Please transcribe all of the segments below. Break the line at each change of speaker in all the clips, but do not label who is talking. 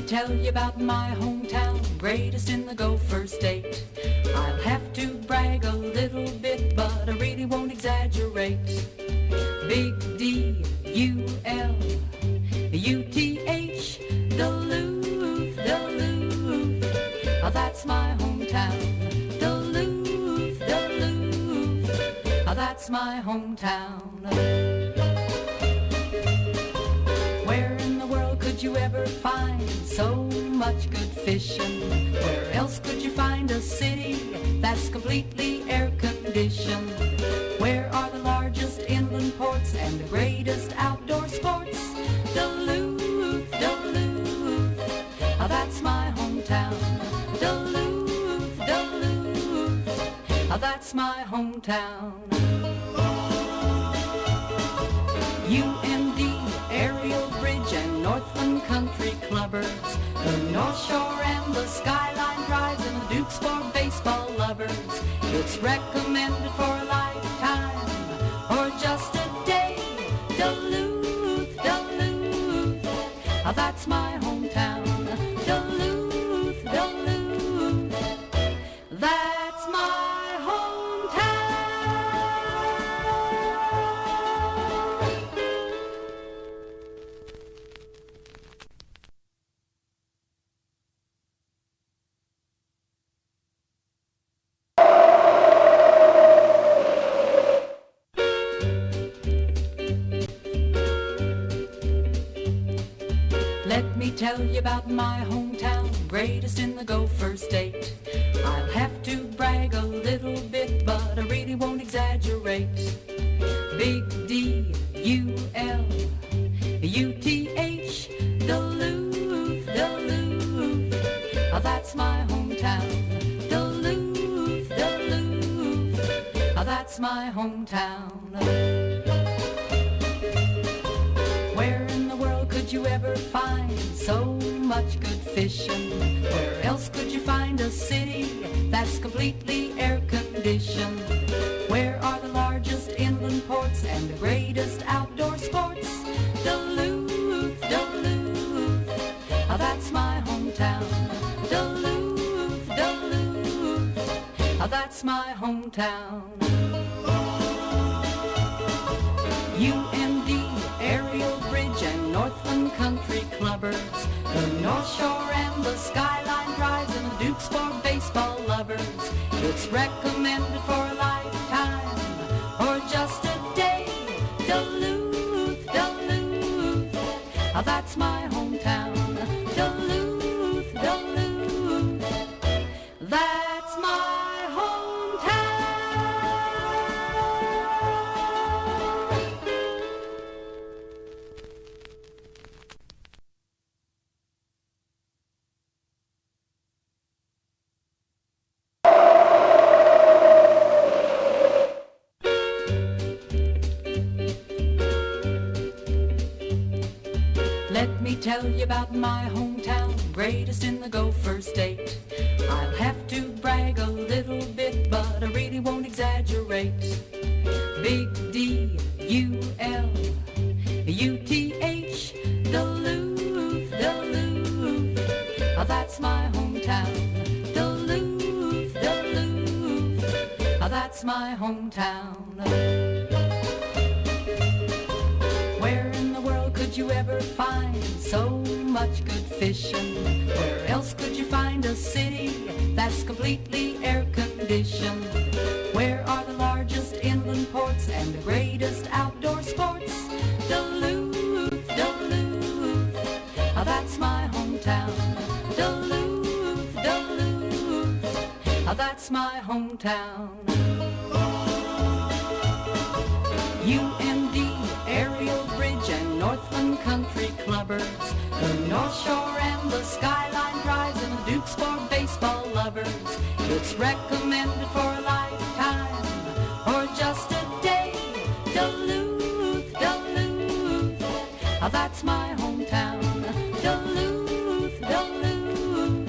tell you about my hometown, greatest in the Gopher State. I'll have to brag a little bit, but I really won't exaggerate. Big D-U-L-U-T-H, Duluth, Duluth. Oh, that's my hometown, Duluth, Duluth. Oh, that's my hometown. Where in the world could you ever find so much good fishing? Where else could you find a city that's completely air-conditioned? Where are the largest inland ports and the greatest outdoor sports? Duluth, Duluth, oh, that's my hometown. Duluth, Duluth, oh, that's my hometown. UND, Aerial Bridge and Northland Country Clubbers, the North Shore and the Skyline Drives and the Dukes for baseball lovers. It's recommended for a lifetime or just a day. Duluth, Duluth, oh, that's my hometown. Duluth, Duluth, that's my hometown. Let me tell you about my hometown, greatest in the Gopher State. I'll have to brag a little bit, but I really won't exaggerate. Big D-U-L-U-T-H, Duluth, Duluth. Oh, that's my hometown, Duluth, Duluth. Oh, that's my hometown. Where in the world could you ever find so much good fishing? Where else could you find a city that's completely air-conditioned? Where are the largest inland ports and the greatest outdoor sports? Duluth, Duluth, oh, that's my hometown. Duluth, Duluth, oh, that's my hometown. UND, Aerial Bridge and Northland Country Clubbers, the North Shore and the Skyline Drives and the Dukes for baseball lovers. It's recommended for a lifetime or just a day. Duluth, Duluth, oh, that's my hometown. Duluth, Duluth, that's my hometown. Let me tell you about my hometown, greatest in the Gopher State. I'll have to brag a little bit, but I really won't exaggerate. Big D-U-L-U-T-H, Duluth, Duluth, oh, that's my hometown. Duluth, Duluth, oh, that's my hometown. Where in the world could you ever find so much good fishing? Where else could you find a city that's completely air-conditioned? Where are the largest inland ports and the greatest outdoor sports? Duluth, Duluth, oh, that's my hometown. Duluth, Duluth, oh, that's my hometown. UND, Aerial Bridge and Northland Country Clubbers, the North Shore and the Skyline Drives and the Dukes for baseball lovers. It's recommended for a lifetime or just a day. Duluth, Duluth, oh, that's my hometown. Duluth, Duluth,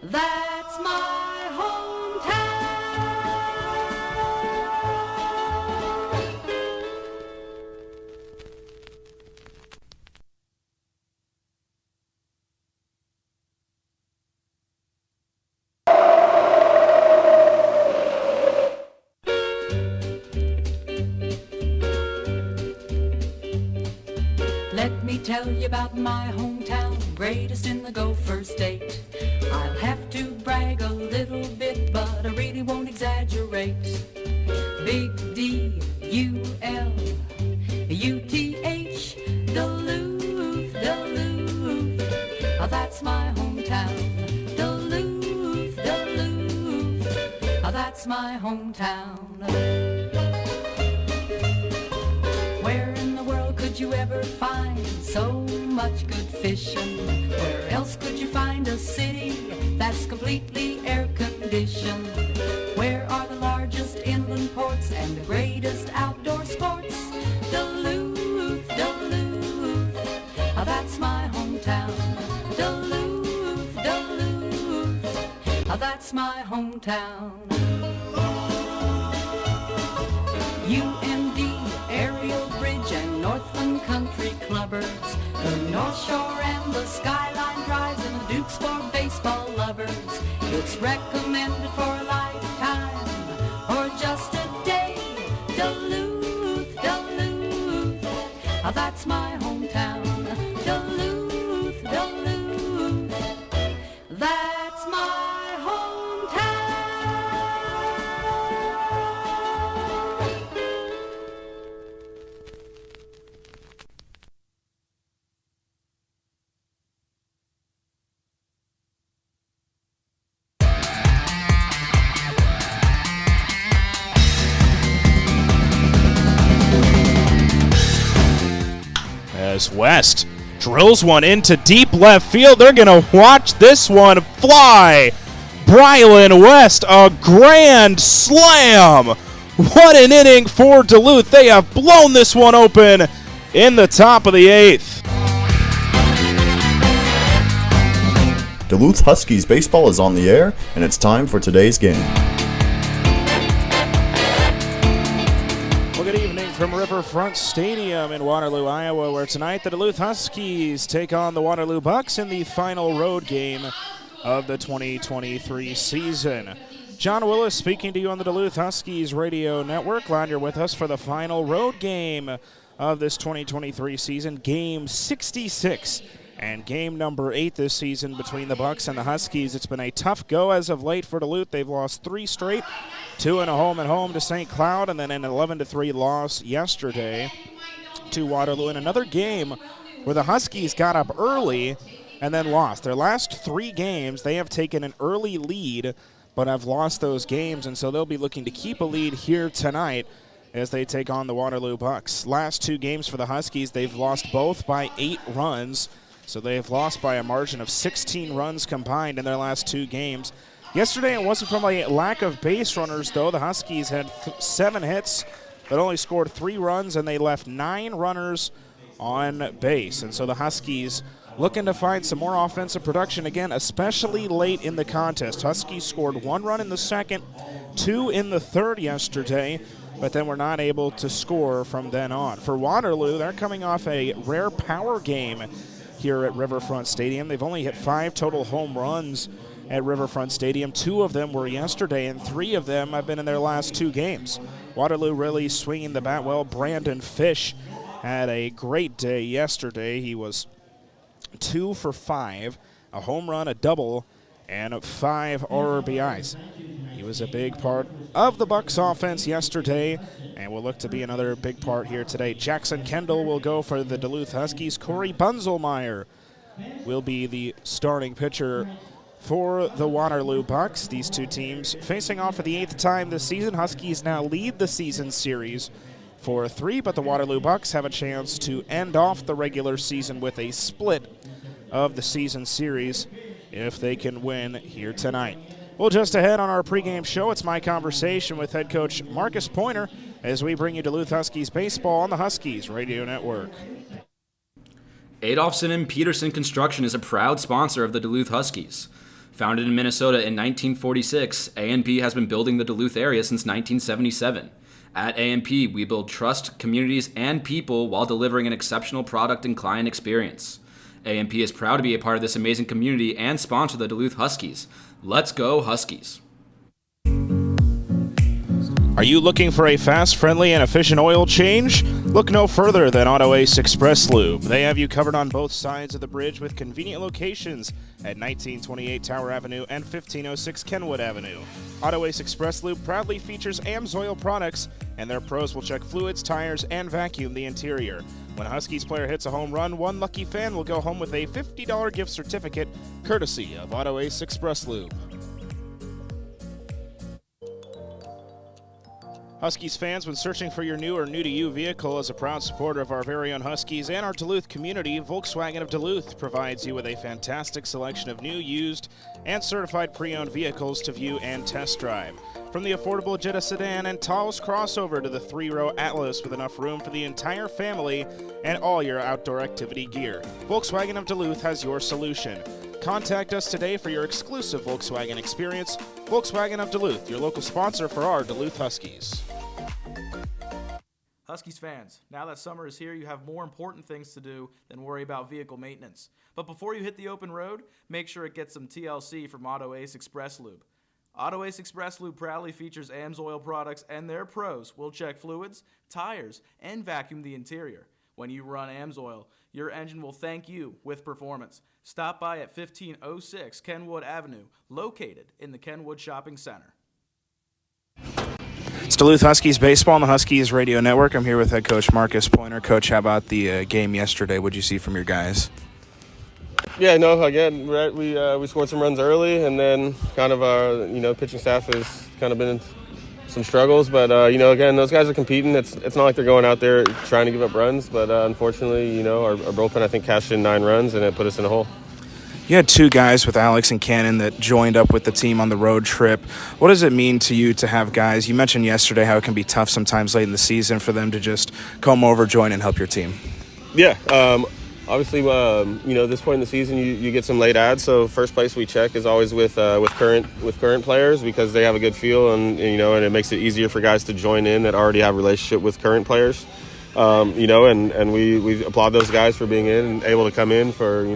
that's my hometown. tell you about my hometown, greatest in the Gopher State. I'll have to brag a little bit, but I really won't exaggerate. Big D-U-L-U-T-H, Duluth, Duluth. That's my hometown, Duluth, Duluth. That's my hometown. Where in the world could you ever find so much good fishing? Where else could you find a city that's completely air-conditioned? Where are the largest inland ports and the greatest outdoor sports? Duluth, Duluth, that's my hometown. Duluth, Duluth, that's my hometown. UMD, Aerial Bridge, and Northland Country Clubbers, the North Shore and the Skyline Drives, and the Dukes for baseball lovers. It's recommended for a lifetime or just a day. Duluth, Duluth, that's my hometown. Duluth, Duluth, that's my hometown.
As West drills one into deep left field. They're going to watch this one fly. Brylan West, a grand slam. What an inning for Duluth. They have blown this one open in the top of the 8th.
Duluth Huskies baseball is on the air, and it's time for today's game.
Good evening from Riverfront Stadium in Waterloo, Iowa, where tonight the Duluth Huskies take on the Waterloo Bucks in the final road game of the 2023 season. Jon Willis speaking to you on the Duluth Huskies radio network. Glad you're with us for the final road game of this 2023 season, game 66 and game number 8 this season between the Bucks and the Huskies. It's been a tough go as of late for Duluth. They've lost 3 straight, 2 in a home to St. Cloud, and then an 11-3 loss yesterday to Waterloo in another game where the Huskies got up early and then lost. Their last 3 games, they have taken an early lead but have lost those games, and so they'll be looking to keep a lead here tonight as they take on the Waterloo Bucks. Last 2 games for the Huskies, they've lost both by 8 runs, so they've lost by a margin of 16 runs combined in their last 2 games. Yesterday, it wasn't from a lack of base runners, though. The Huskies had 7 hits, but only scored 3 runs, and they left 9 runners on base. And so the Huskies looking to find some more offensive production again, especially late in the contest. Huskies scored 1 run in the second, 2 in the third yesterday, but then were not able to score from then on. For Waterloo, they're coming off a rare power game here at Riverfront Stadium. They've only hit 5 total home runs at Riverfront Stadium. 2 of them were yesterday, and 3 of them have been in their last 2 games. Waterloo really swinging the bat well. Brandon Fish had a great day yesterday. He was 2 for 5, a home run, a double, and 5 RBIs. He was a big part of the Bucks offense yesterday and will look to be another big part here today. Jackson Kendall will go for the Duluth Huskies. Corey Bunzelmeyer will be the starting pitcher for the Waterloo Bucks. These 2 teams facing off for the 8th time this season. Huskies now lead the season series 4-3, but the Waterloo Bucks have a chance to end off the regular season with a split of the season series if they can win here tonight. Well, just ahead on our pregame show, it's my conversation with head coach Marcus Pointer as we bring you Duluth Huskies baseball on the Huskies Radio Network.
Adolphson and Peterson Construction is a proud sponsor of the Duluth Huskies. Founded in Minnesota in 1946, A&P has been building the Duluth area since 1977. At A&P, we build trust, communities, and people while delivering an exceptional product and client experience. A&P is proud to be a part of this amazing community and sponsor the Duluth Huskies. Let's go Huskies.
Are you looking for a fast, friendly, and efficient oil change? Look no further than Auto Ace Express Lube. They have you covered on both sides of the bridge with convenient locations at 1928 Tower Avenue and 1506 Kenwood Avenue. Auto Ace Express Lube proudly features AMSOIL products, and their pros will check fluids, tires, and vacuum the interior. When a Huskies player hits a home run, one lucky fan will go home with a $50 gift certificate, courtesy of Auto Ace Express Lube. Huskies fans, when searching for your new or new-to-you vehicle, as a proud supporter of our very own Huskies and our Duluth community, Volkswagen of Duluth provides you with a fantastic selection of new, used, and certified pre-owned vehicles to view and test drive. From the affordable Jetta sedan and Taos crossover to the 3-row Atlas with enough room for the entire family and all your outdoor activity gear, Volkswagen of Duluth has your solution. Contact us today for your exclusive Volkswagen experience. Volkswagen of Duluth, your local sponsor for our Duluth Huskies.
Huskies fans, now that summer is here, you have more important things to do than worry about vehicle maintenance. But before you hit the open road, make sure it gets some TLC from Auto Ace Express Lube. Auto Ace Express Lube proudly features AMSOIL products, and their pros will check fluids, tires, and vacuum the interior. When you run AMSOIL, your engine will thank you with performance. Stop by at 1506 Kenwood Avenue, located in the Kenwood Shopping Center.
It's Duluth Huskies baseball on the Huskies Radio Network. I'm here with head coach Marcus Pointer. Coach, how about the game yesterday? What did you see from your guys?
Yeah, no, again, we scored some runs early, and then kind of our, pitching staff has kind of been in some struggles. But, again, those guys are competing. It's not like they're going out there trying to give up runs. But, unfortunately, our bullpen, I think, cashed in 9 runs, and it put us in a hole.
You had 2 guys with Alex and Cannon that joined up with the team on the road trip. What does it mean to you to have guys? You mentioned yesterday how it can be tough sometimes late in the season for them to just come over, join, and help your team.
Yeah, obviously, this point in the season, you get some late ads. So first place we check is always with current players because they have a good feel, and it makes it easier for guys to join in that already have a relationship with current players. And we applaud those guys for being in and able to come in for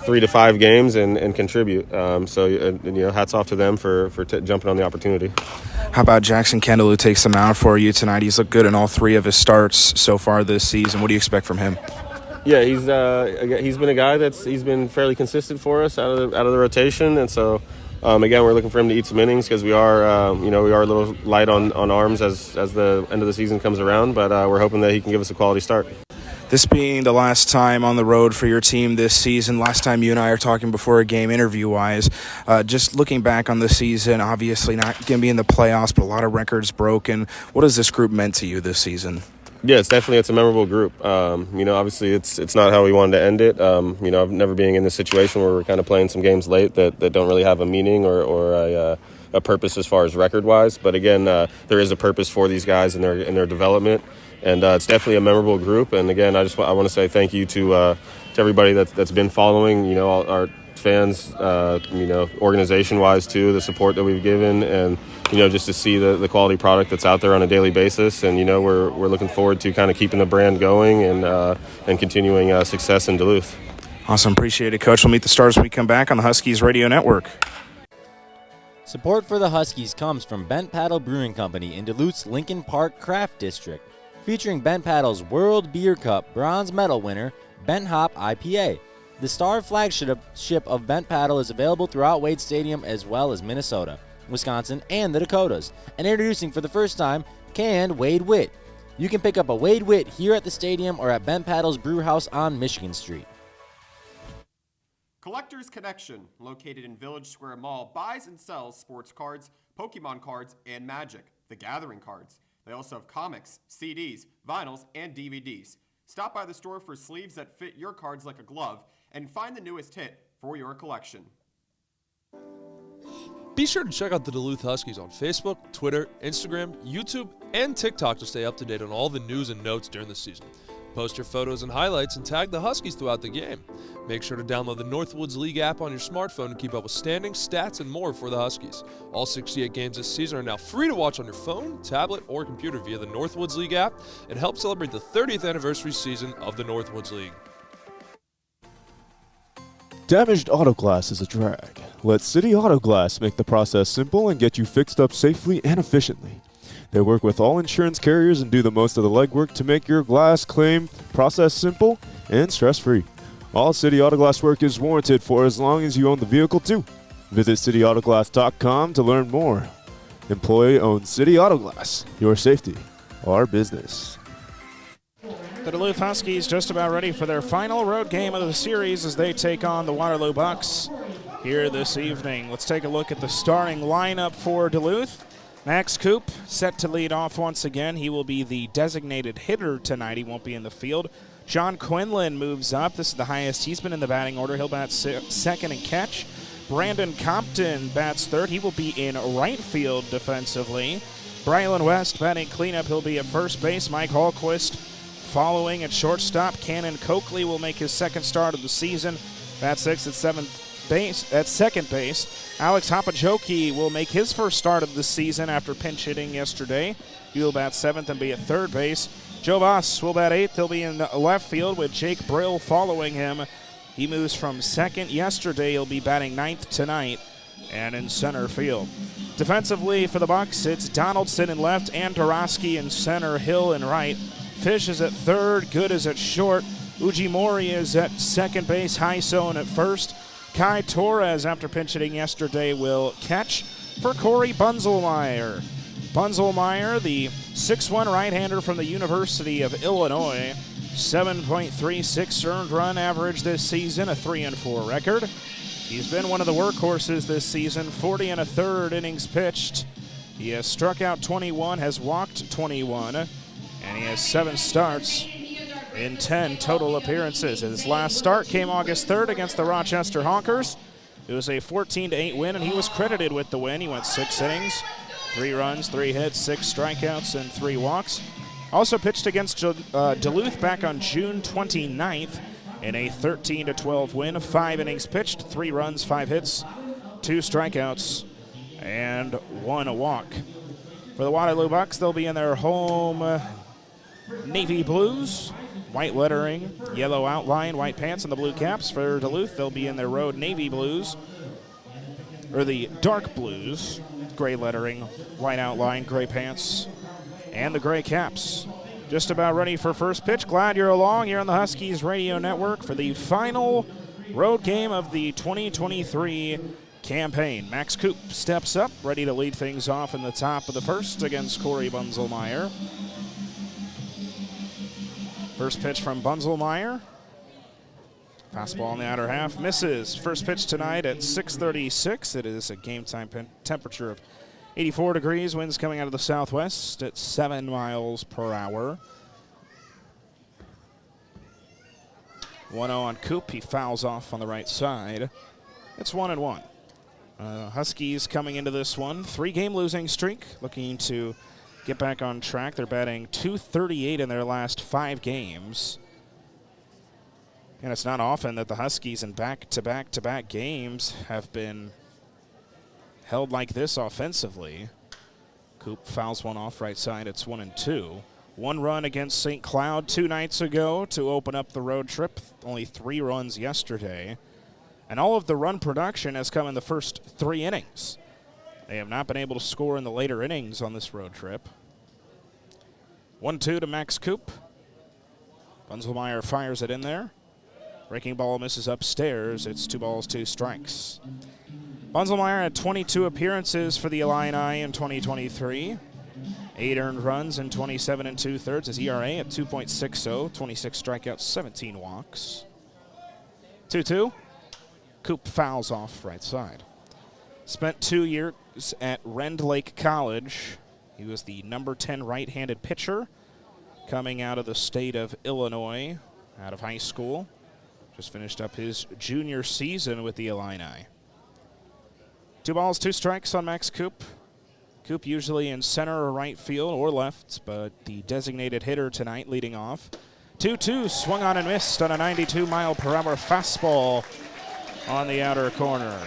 3 to 5 games and contribute. Hats off to them for jumping on the opportunity.
How about Jackson Kendall, who takes them out for you tonight? He's looked good in all 3 of his starts so far this season. What do you expect from him?
Yeah, he's been a guy he's been fairly consistent for us out of the rotation, and so again we're looking for him to eat some innings because we are a little light on arms as the end of the season comes around, but we're hoping that he can give us a quality start.
This being the last time on the road for your team this season, last time you and I are talking before a game interview-wise, just looking back on the season, obviously not going to be in the playoffs, but a lot of records broken. What has this group meant to you this season?
Yeah, it's a memorable group. Obviously it's not how we wanted to end it. I've never been in this situation where we're kind of playing some games late that don't really have a meaning or a purpose as far as record-wise. But again, there is a purpose for these guys in their development. And it's definitely a memorable group. And again, I want to say thank you to everybody that's been following, all our fans, organization-wise too, the support that we've given, and just to see the quality product that's out there on a daily basis. And we're looking forward to kind of keeping the brand going and continuing success in Duluth.
Awesome, appreciate it, Coach. We'll meet the stars when we come back on the Huskies Radio Network.
Support for the Huskies comes from Bent Paddle Brewing Company in Duluth's Lincoln Park Craft District, featuring Bent Paddle's World Beer Cup bronze medal winner, Bent Hop IPA. The star flagship of Bent Paddle is available throughout Wade Stadium as well as Minnesota, Wisconsin, and the Dakotas. And introducing for the first time, canned Wade Wit. You can pick up a Wade Wit here at the stadium or at Bent Paddle's Brew House on Michigan Street.
Collectors Connection, located in Village Square Mall, buys and sells sports cards, Pokemon cards, and Magic, the Gathering cards. They also have comics, CDs, vinyls, and DVDs. Stop by the store for sleeves that fit your cards like a glove and find the newest hit for your collection.
Be sure to check out the Duluth Huskies on Facebook, Twitter, Instagram, YouTube, and TikTok to stay up to date on all the news and notes during the season. Post your photos and highlights and tag the Huskies throughout the game. Make sure to download the Northwoods League app on your smartphone to keep up with standings, stats, and more for the Huskies. All 68 games this season are now free to watch on your phone, tablet, or computer via the Northwoods League app and help celebrate the 30th anniversary season of the Northwoods League.
Damaged auto glass is a drag. Let City Auto Glass make the process simple and get you fixed up safely and efficiently. They work with all insurance carriers and do the most of the legwork to make your glass claim process simple and stress-free. All City Auto Glass work is warranted for as long as you own the vehicle, too. Visit cityautoglass.com to learn more. Employee-owned City Auto Glass. Your safety, our business.
The Duluth Huskies just about ready for their final road game of the series as they take on the Waterloo Bucks here this evening. Let's take a look at the starting lineup for Duluth. Max Coop set to lead off once again. He will be the designated hitter tonight. He won't be in the field. John Quinlan moves up. This is the highest he's been in the batting order. He'll bat second and catch. Brandon Compton bats third. He will be in right field defensively. Brylan West batting cleanup. He'll be at first base. Mike Hallquist following at shortstop. Cannon Coakley will make his second start of the season. Bat sixth at second base. Alex Hopajoki will make his first start of the season after pinch hitting yesterday. He will bat seventh and be at third base. Joe Voss will bat eighth. He'll be in left field with Jake Brill following him. He moves from second yesterday. He'll be batting ninth tonight and in center field. Defensively for the Bucks, it's Donaldson in left, Andorowski in center, Hill in right. Fish is at third, Good is at short. Ujimori is at second base, Highzone at first. Kai Torres, after pinch hitting yesterday, will catch for Corey Bunzelmeyer. Bunzelmeyer, the 6'1" right-hander from the University of Illinois, 7.36 earned run average this season, a 3-4 record. He's been one of the workhorses this season, 40 1/3 innings pitched. He has struck out 21, has walked 21, and he has 7 starts in 10 total appearances. His last start came August 3rd against the Rochester Hawkers. It was a 14-8 win, and he was credited with the win. He went 6 innings, 3 runs, 3 hits, 6 strikeouts, and 3 walks. Also pitched against Duluth back on June 29th in a 13-12 win. 5 innings pitched, 3 runs, 5 hits, 2 strikeouts, and 1 walk. For the Waterloo Bucks, they'll be in their home navy blues, white lettering, yellow outline, white pants, and the blue caps. For Duluth, they'll be in their road navy blues, or the dark blues, gray lettering, white outline, gray pants, and the gray caps. Just about ready for first pitch. Glad you're along here on the Huskies Radio Network for the final road game of the 2023 campaign. Max Coop steps up, ready to lead things off in the top of the first against Corey Bunzelmeyer. First pitch from Bunzelmeyer. Fastball in the outer half, misses. First pitch tonight at 6:36. It is a game time temperature of 84 degrees, winds coming out of the southwest at 7 miles per hour. 1-0 on Coop. He fouls off on the right side. It's 1-1. Huskies coming into this one, 3-game losing streak, looking to get back on track. They're batting .238 in their last 5 games. And it's not often that the Huskies in back-to-back-to-back games have been held like this offensively. Coop fouls one off right side. It's 1-2. 1 run against St. Cloud 2 nights ago to open up the road trip. Only 3 runs yesterday. And all of the run production has come in the first 3 innings. They have not been able to score in the later innings on this road trip. 1-2 to Max Coop. Bunzelmeyer fires it in there. Breaking ball misses upstairs. It's 2 balls, 2 strikes. Bunzelmeyer had 22 appearances for the Illini in 2023. 8 earned runs in 27 2/3. His ERA at 2.60, 26 strikeouts, 17 walks. 2-2. Coop fouls off right side. Spent 2 years at Rend Lake College. He was the number 10 right-handed pitcher coming out of the state of Illinois, out of high school. Just finished up his junior season with the Illini. 2 balls, 2 strikes on Max Coop. Coop usually in center or right field or left, but the designated hitter tonight leading off. 2-2, swung on and missed on a 92-mile-per-hour fastball on the outer corner.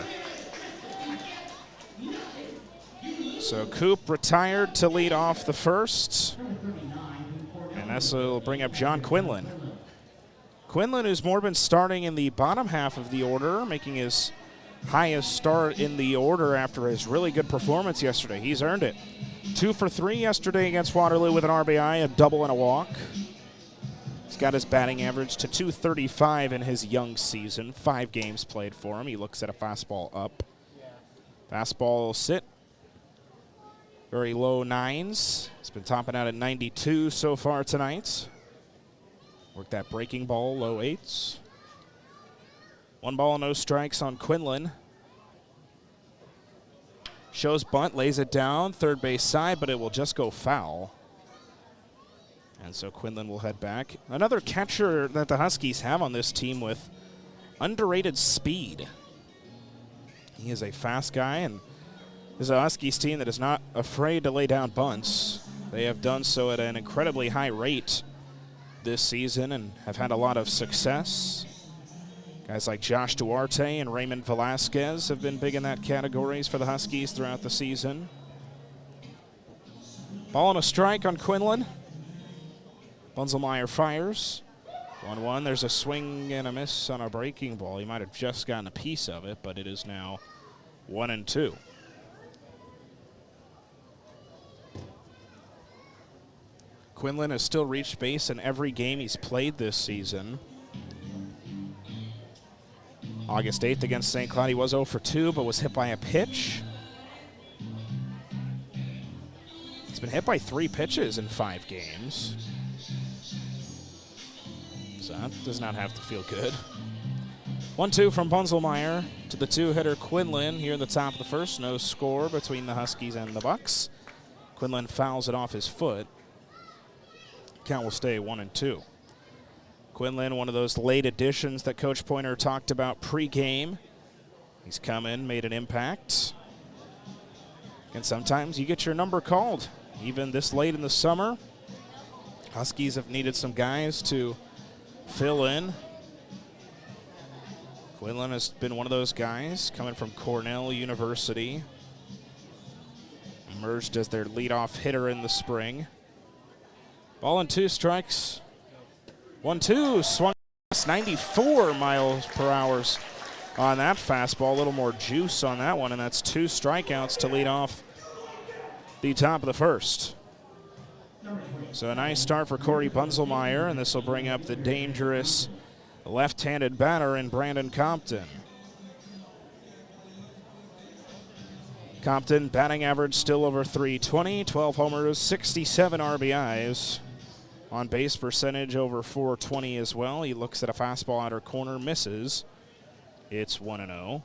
So Coop retired to lead off the first, and this will bring up John Quinlan. Quinlan, who's more been starting in the bottom half of the order, making his highest start in the order after his really good performance yesterday. He's earned it. 2 for 3 yesterday against Waterloo with an RBI, a double and a walk. He's got his batting average to .235 in his young season. 5 games played for him. He looks at a fastball up. Fastball will sit. Very low 9s. He's been topping out at 92 so far tonight. Work that breaking ball, low 8s. 1 ball, no strikes on Quinlan. Shows bunt, lays it down, third base side, but it will just go foul. And so Quinlan will head back. Another catcher that the Huskies have on this team with underrated speed. He is a fast guy, and this is a Huskies team that is not afraid to lay down bunts. They have done so at an incredibly high rate this season and have had a lot of success. Guys like Josh Duarte and Raymond Velasquez have been big in that categories for the Huskies throughout the season. Ball and a strike on Quinlan. Bunzelmeyer fires. 1-1. There's a swing and a miss on a breaking ball. He might have just gotten a piece of it, but it is now 1-2. Quinlan has still reached base in every game he's played this season. August 8th against St. Cloud, he was 0 for 2, but was hit by a pitch. He's been hit by 3 pitches in 5 games. So that does not have to feel good. 1-2 from Bunzelmeyer to the 2-hitter Quinlan here in the top of the first. No score between the Huskies and the Bucks. Quinlan fouls it off his foot. Count will stay 1-2. Quinlan, one of those late additions that Coach Pointer talked about pregame. He's come in, made an impact. And sometimes you get your number called, even this late in the summer. Huskies have needed some guys to fill in. Quinlan has been one of those guys coming from Cornell University. Emerged as their leadoff hitter in the spring. Ball and 2 strikes. 1-2, swung 94 miles per hour on that fastball. A little more juice on that one, and that's 2 strikeouts to lead off the top of the first. So a nice start for Corey Bunzelmeyer, and this will bring up the dangerous left-handed batter in Brandon Compton. Compton batting average still over .320, 12 homers, 67 RBIs. On base percentage over .420 as well. He looks at a fastball outer corner, misses. It's 1-0.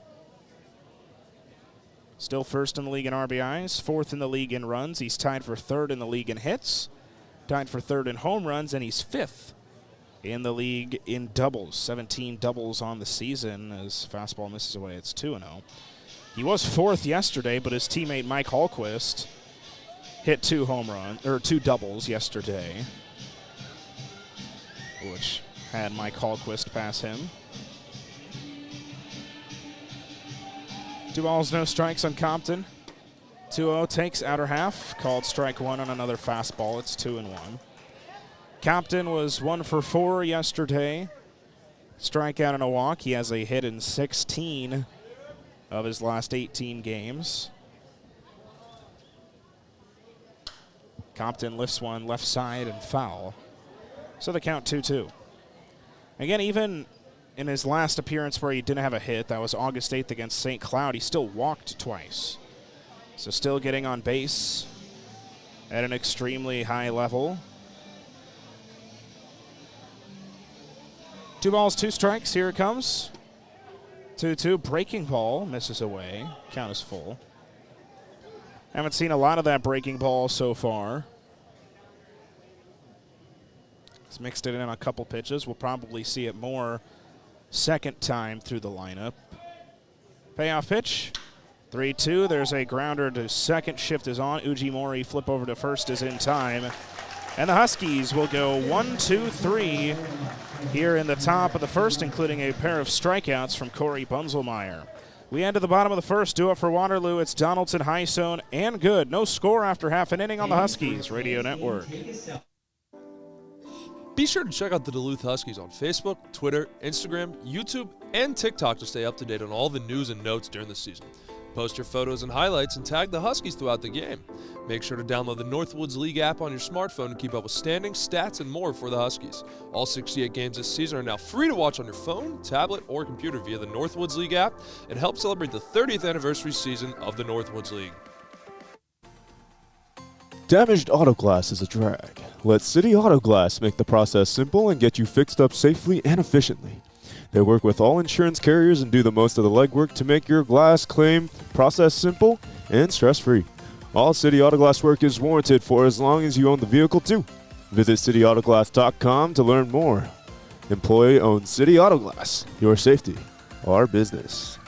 Still first in the league in RBIs, 4th in the league in runs. He's tied for 3rd in the league in hits, tied for 3rd in home runs, and he's 5th in the league in doubles. 17 doubles on the season as fastball misses away. It's 2-0. He was 4th yesterday, but his teammate Mike Hallquist hit 2 doubles yesterday, which had Mike Hallquist pass him. 2 balls, no strikes on Compton. 2-0 takes outer half, called strike 1 on another fastball. It's 2-1. Compton was 1 for 4 yesterday. Strikeout and a walk. He has a hit in 16 of his last 18 games. Compton lifts one left side and foul. So the count 2-2. Again, even in his last appearance where he didn't have a hit, that was August 8th against St. Cloud, he still walked twice. So still getting on base at an extremely high level. 2 balls, 2 strikes. Here it comes. 2-2. Breaking ball misses away. Count is full. Haven't seen a lot of that breaking ball so far. He's mixed it in on a couple pitches. We'll probably see it more second time through the lineup. Payoff pitch. 3-2. There's a grounder to second. Shift is on. Ujimori flip over to first is in time. And the Huskies will go 1-2-3 here in the top of the first, including a pair of strikeouts from Corey Bunzelmeyer. We end at the bottom of the first. Do it for Waterloo. It's Donaldson, Highstone, and Good. No score after half an inning on the Huskies Radio Network.
Be sure to check out the Duluth Huskies on Facebook, Twitter, Instagram, YouTube, and TikTok to stay up to date on all the news and notes during the season. Post your photos and highlights and tag the Huskies throughout the game. Make sure to download the Northwoods League app on your smartphone to keep up with standings, stats, and more for the Huskies. All 68 games this season are now free to watch on your phone, tablet, or computer via the Northwoods League app and help celebrate the 30th anniversary season of the Northwoods League.
Damaged auto glass is a drag. Let City Auto Glass make the process simple and get you fixed up safely and efficiently. They work with all insurance carriers and do the most of the legwork to make your glass claim process simple and stress-free. All City Auto Glass work is warranted for as long as you own the vehicle too. Visit cityautoglass.com to learn more. Employee-owned City Auto Glass. Your safety, our business.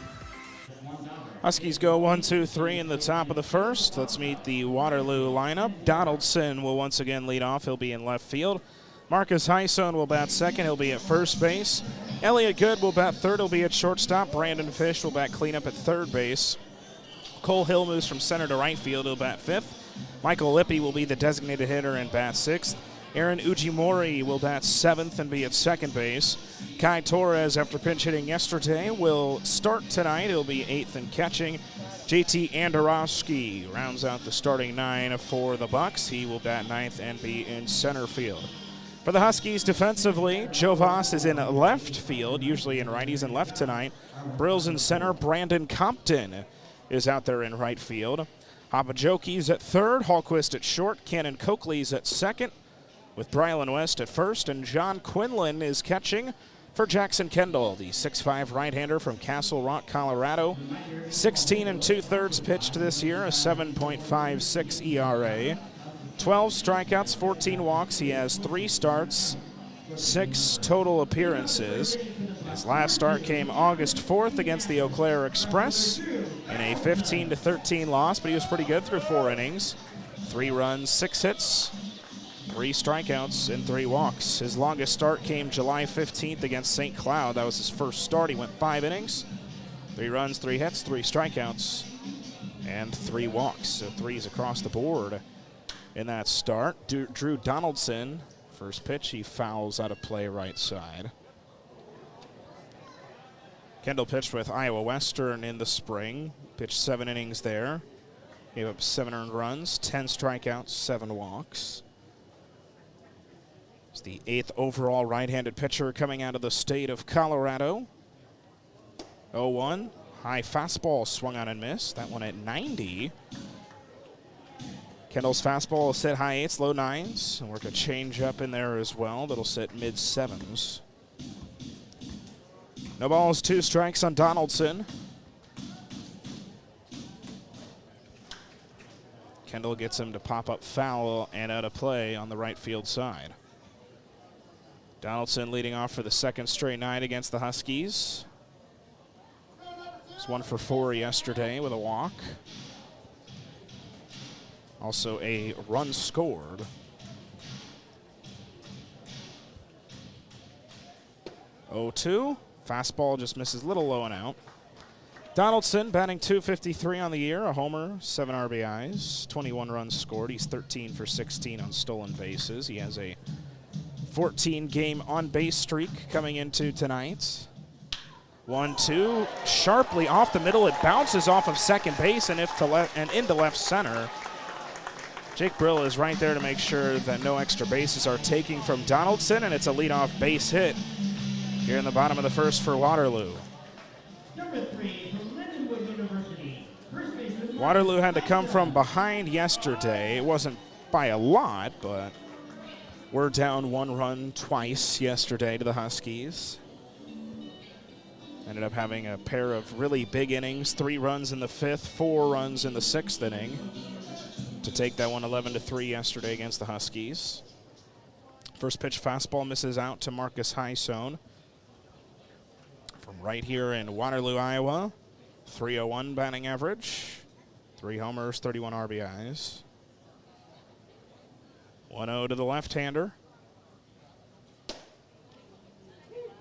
Huskies go 1-2-3 in the top of the first. Let's meet the Waterloo lineup. Donaldson will once again lead off. He'll be in left field. Marcus Heisone will bat second. He'll be at first base. Elliott Good will bat third. He'll be at shortstop. Brandon Fish will bat cleanup at third base. Cole Hill moves from center to right field. He'll bat fifth. Michael Lippy will be the designated hitter and bat sixth. Aaron Ujimori will bat seventh and be at second base. Kai Torres, after pinch hitting yesterday, will start tonight. He'll be eighth and catching. JT Andorowski rounds out the starting nine for the Bucks. He will bat ninth and be in center field. For the Huskies defensively, Joe Voss is in left field, usually in right. He's in left tonight. Brills in center. Brandon Compton is out there in right field. Hopajoki's at third. Hallquist at short. Cannon Coakley's at second, with Brylan West at first, and John Quinlan is catching for Jackson Kendall, the 6'5" right-hander from Castle Rock, Colorado. 16 2/3 pitched this year, a 7.56 ERA. 12 strikeouts, 14 walks. He has 3 starts, 6 total appearances. His last start came August 4th against the Eau Claire Express in a 15-13 loss, but he was pretty good through 4 innings. 3 runs, 6 hits, 3 strikeouts, and 3 walks. His longest start came July 15th against St. Cloud. That was his first start. He went 5 innings, 3 runs, 3 hits, 3 strikeouts, and 3 walks. So 3s across the board in that start. Drew Donaldson, first pitch, he fouls out of play right side. Kendall pitched with Iowa Western in the spring. Pitched 7 innings there. Gave up 7 earned runs, 10 strikeouts, 7 walks. He's the 8th overall right-handed pitcher coming out of the state of Colorado. 0-1. High fastball swung on and missed. That one at 90. Kendall's fastball will sit high 8s, low 9s. And work a change up in there as well. That'll sit mid 7s. No balls, 2 strikes on Donaldson. Kendall gets him to pop up foul and out of play on the right field side. Donaldson leading off for the 2nd straight night against the Huskies. He's 1 for 4 yesterday with a walk. Also a run scored. 0-2. Fastball just misses a little low and out. Donaldson batting .253 on the year, a homer, 7 RBIs, 21 runs scored. He's 13 for 16 on stolen bases. He has a 14-game on-base streak coming into tonight. 1-2, sharply off the middle. It bounces off of second base and into left center. Jake Brill is right there to make sure that no extra bases are taken from Donaldson, and it's a leadoff base hit here in the bottom of the first for Waterloo. Waterloo had to come from behind yesterday. It wasn't by a lot, but we're down 1 run twice yesterday to the Huskies. Ended up having a pair of really big innings, 3 runs in the 5th, 4 runs in the 6th inning to take that one 11-3 yesterday against the Huskies. First pitch fastball misses out to Marcus Heisone from right here in Waterloo, Iowa. 301 batting average, 3 homers, 31 RBIs. 1-0 to the left-hander.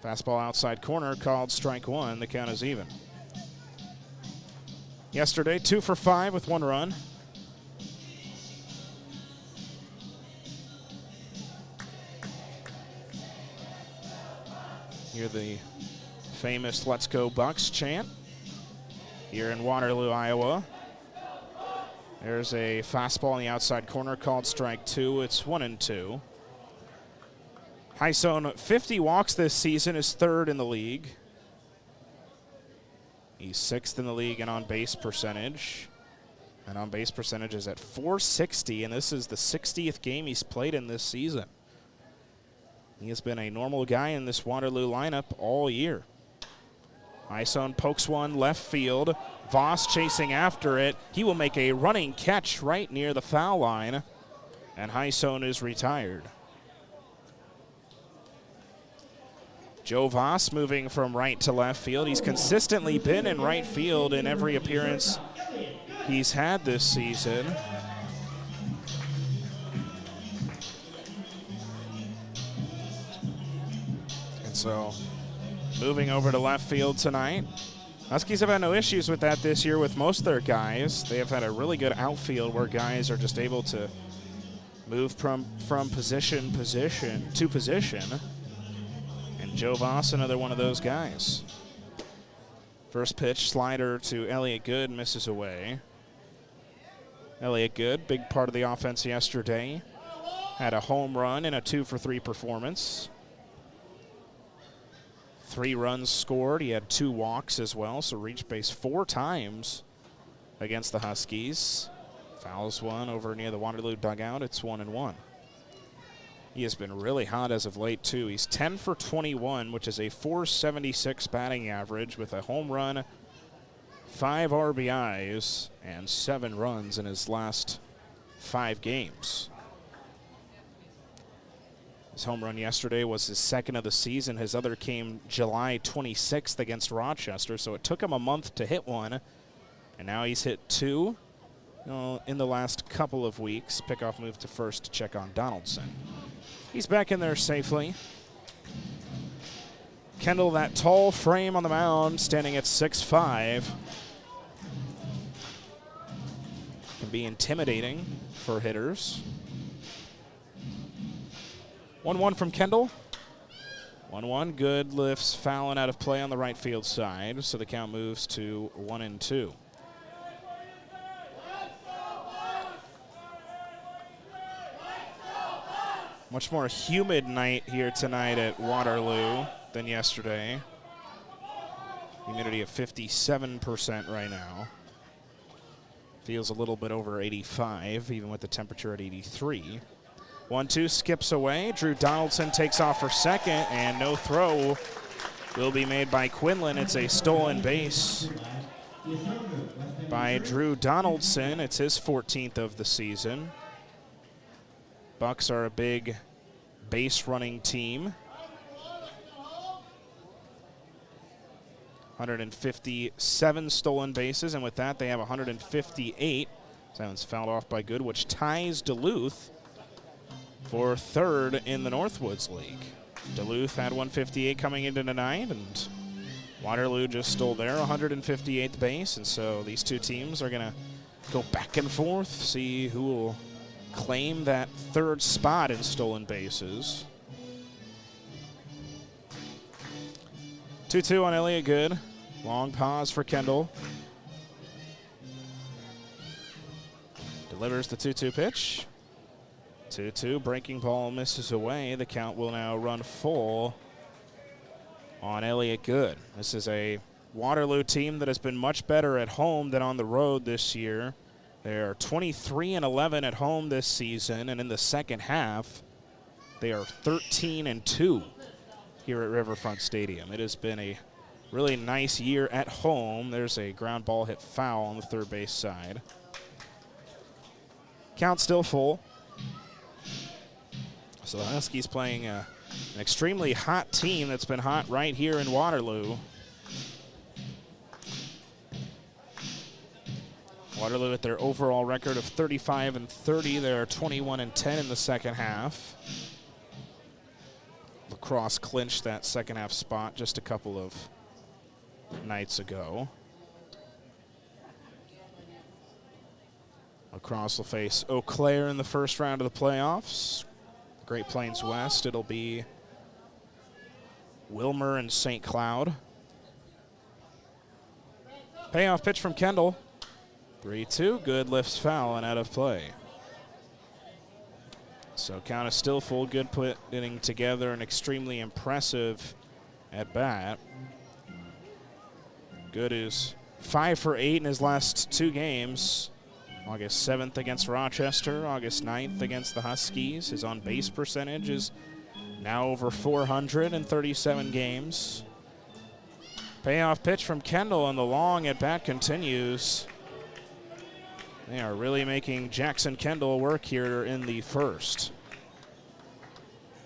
Fastball outside corner called strike 1. The count is even. Yesterday, 2 for 5 with 1 run. Hear the famous "Let's Go Bucks" chant. here in Waterloo, Iowa. There's a fastball in the outside corner called strike 2. It's 1-2. Hysone, 50 walks this season, is 3rd in the league. He's 6th in the league in on-base percentage. And on-base percentage is at .460, and this is the 60th game he's played in this season. He has been a normal guy in this Waterloo lineup all year. Hysone pokes one left field. Voss chasing after it. He will make a running catch right near the foul line, and Hysone is retired. Joe Voss moving from right to left field. He's consistently been in right field in every appearance he's had this season. And so, moving over to left field tonight. Huskies have had no issues with that this year with most of their guys. They have had a really good outfield where guys are just able to move from position to position. And Joe Voss, another one of those guys. First pitch, slider to Elliott Good, misses away. Elliott Good, big part of the offense yesterday. Had a home run in a 2-for-3 performance. 3 runs scored. He had 2 walks as well, so reached base 4 times against the Huskies. Fouls one over near the Waterloo dugout. It's 1-1. He has been really hot as of late, too. He's 10 for 21, which is a .476 batting average with a home run, 5 RBIs, and 7 runs in his last 5 games. His home run yesterday was his 2nd of the season. His other came July 26th against Rochester, so it took him a month to hit one. And now he's hit 2 in the last couple of weeks. Pickoff move to first to check on Donaldson. He's back in there safely. Kendall, that tall frame on the mound, standing at 6'5". Can be intimidating for hitters. 1-1 from Kendall. 1-1. Good lifts Fallon out of play on the right field side, so the count moves to 1-2. Much more humid night here tonight at Waterloo than yesterday. Humidity of 57% right now. Feels a little bit over 85, even with the temperature at 83. 1-2 skips away. Drew Donaldson takes off for second, and no throw will be made by Quinlan. It's a stolen base by Drew Donaldson. It's his 14th of the season. Bucks are a big base running team. 157 stolen bases, and with that they have 158. That one's fouled off by Good, which ties Duluth for 3rd in the Northwoods League. Duluth had 158 coming into tonight, and Waterloo just stole their 158th base, and so these two teams are going to go back and forth, see who will claim that 3rd spot in stolen bases. 2-2 on Elliott Good. Long pause for Kendall. Delivers the 2-2 pitch. 2-2, breaking ball misses away. The count will now run full on Elliott Good. This is a Waterloo team that has been much better at home than on the road this year. They are 23-11 at home this season, and in the second half, they are 13-2 here at Riverfront Stadium. It has been a really nice year at home. There's a ground ball hit foul on the third base side. Count still full. So the Huskies playing an extremely hot team that's been hot right here in Waterloo. Waterloo at their overall record of 35-30. They're 21-10 in the second half. Lacrosse clinched that second half spot just a couple of nights ago. Lacrosse will face Eau Claire in the first round of the playoffs. Great Plains West, it'll be Wilmer and St. Cloud. Payoff pitch from Kendall. 3-2, good, lifts foul and out of play. So count is still full, good putting together an extremely impressive at bat. Good is 5 for 8 in his last 2 games. August 7th against Rochester, August 9th against the Huskies. His on-base percentage is now over 400 in 37 games. Payoff pitch from Kendall, and the long at bat continues. They are really making Jackson Kendall work here in the first.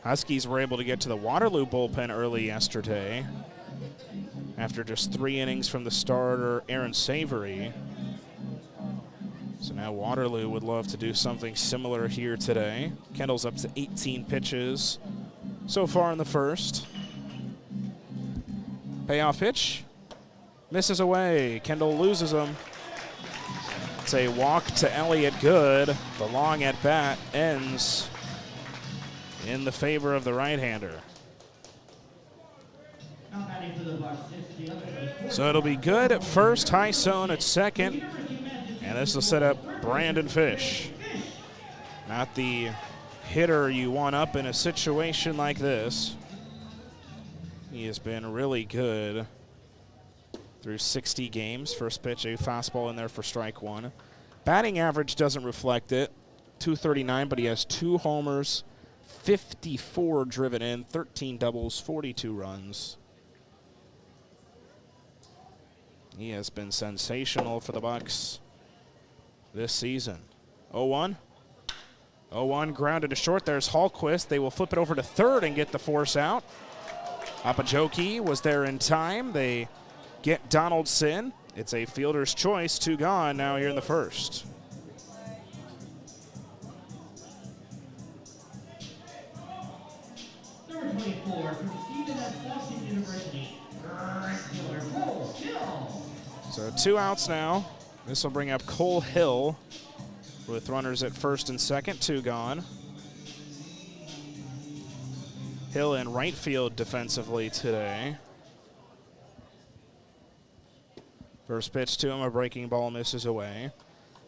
Huskies were able to get to the Waterloo bullpen early yesterday after just 3 innings from the starter, Aaron Savory. So now Waterloo would love to do something similar here today. Kendall's up to 18 pitches so far in the first. Payoff pitch. Misses away. Kendall loses him. It's a walk to Elliott, good. The long at bat ends in the favor of the right-hander. So it'll be good at first, High-Sone at second, and this will set up Brandon Fish. Not the hitter you want up in a situation like this. He has been really good through 60 games. First pitch, a fastball in there for strike 1. Batting average doesn't reflect it, 239, but he has 2 homers, 54 driven in, 13 doubles, 42 runs. He has been sensational for the Bucks this season. 0-1. 0-1, grounded to short. There's Hallquist. They will flip it over to third and get the force out. Apajoki was there in time. They get Donaldson. It's a fielder's choice. 2 gone now here in the first.
Number 24 from Stephen at Boston University.
So 2 outs now. This will bring up Cole Hill with runners at first and second. 2 gone. Hill in right field defensively today. First pitch to him, a breaking ball misses away.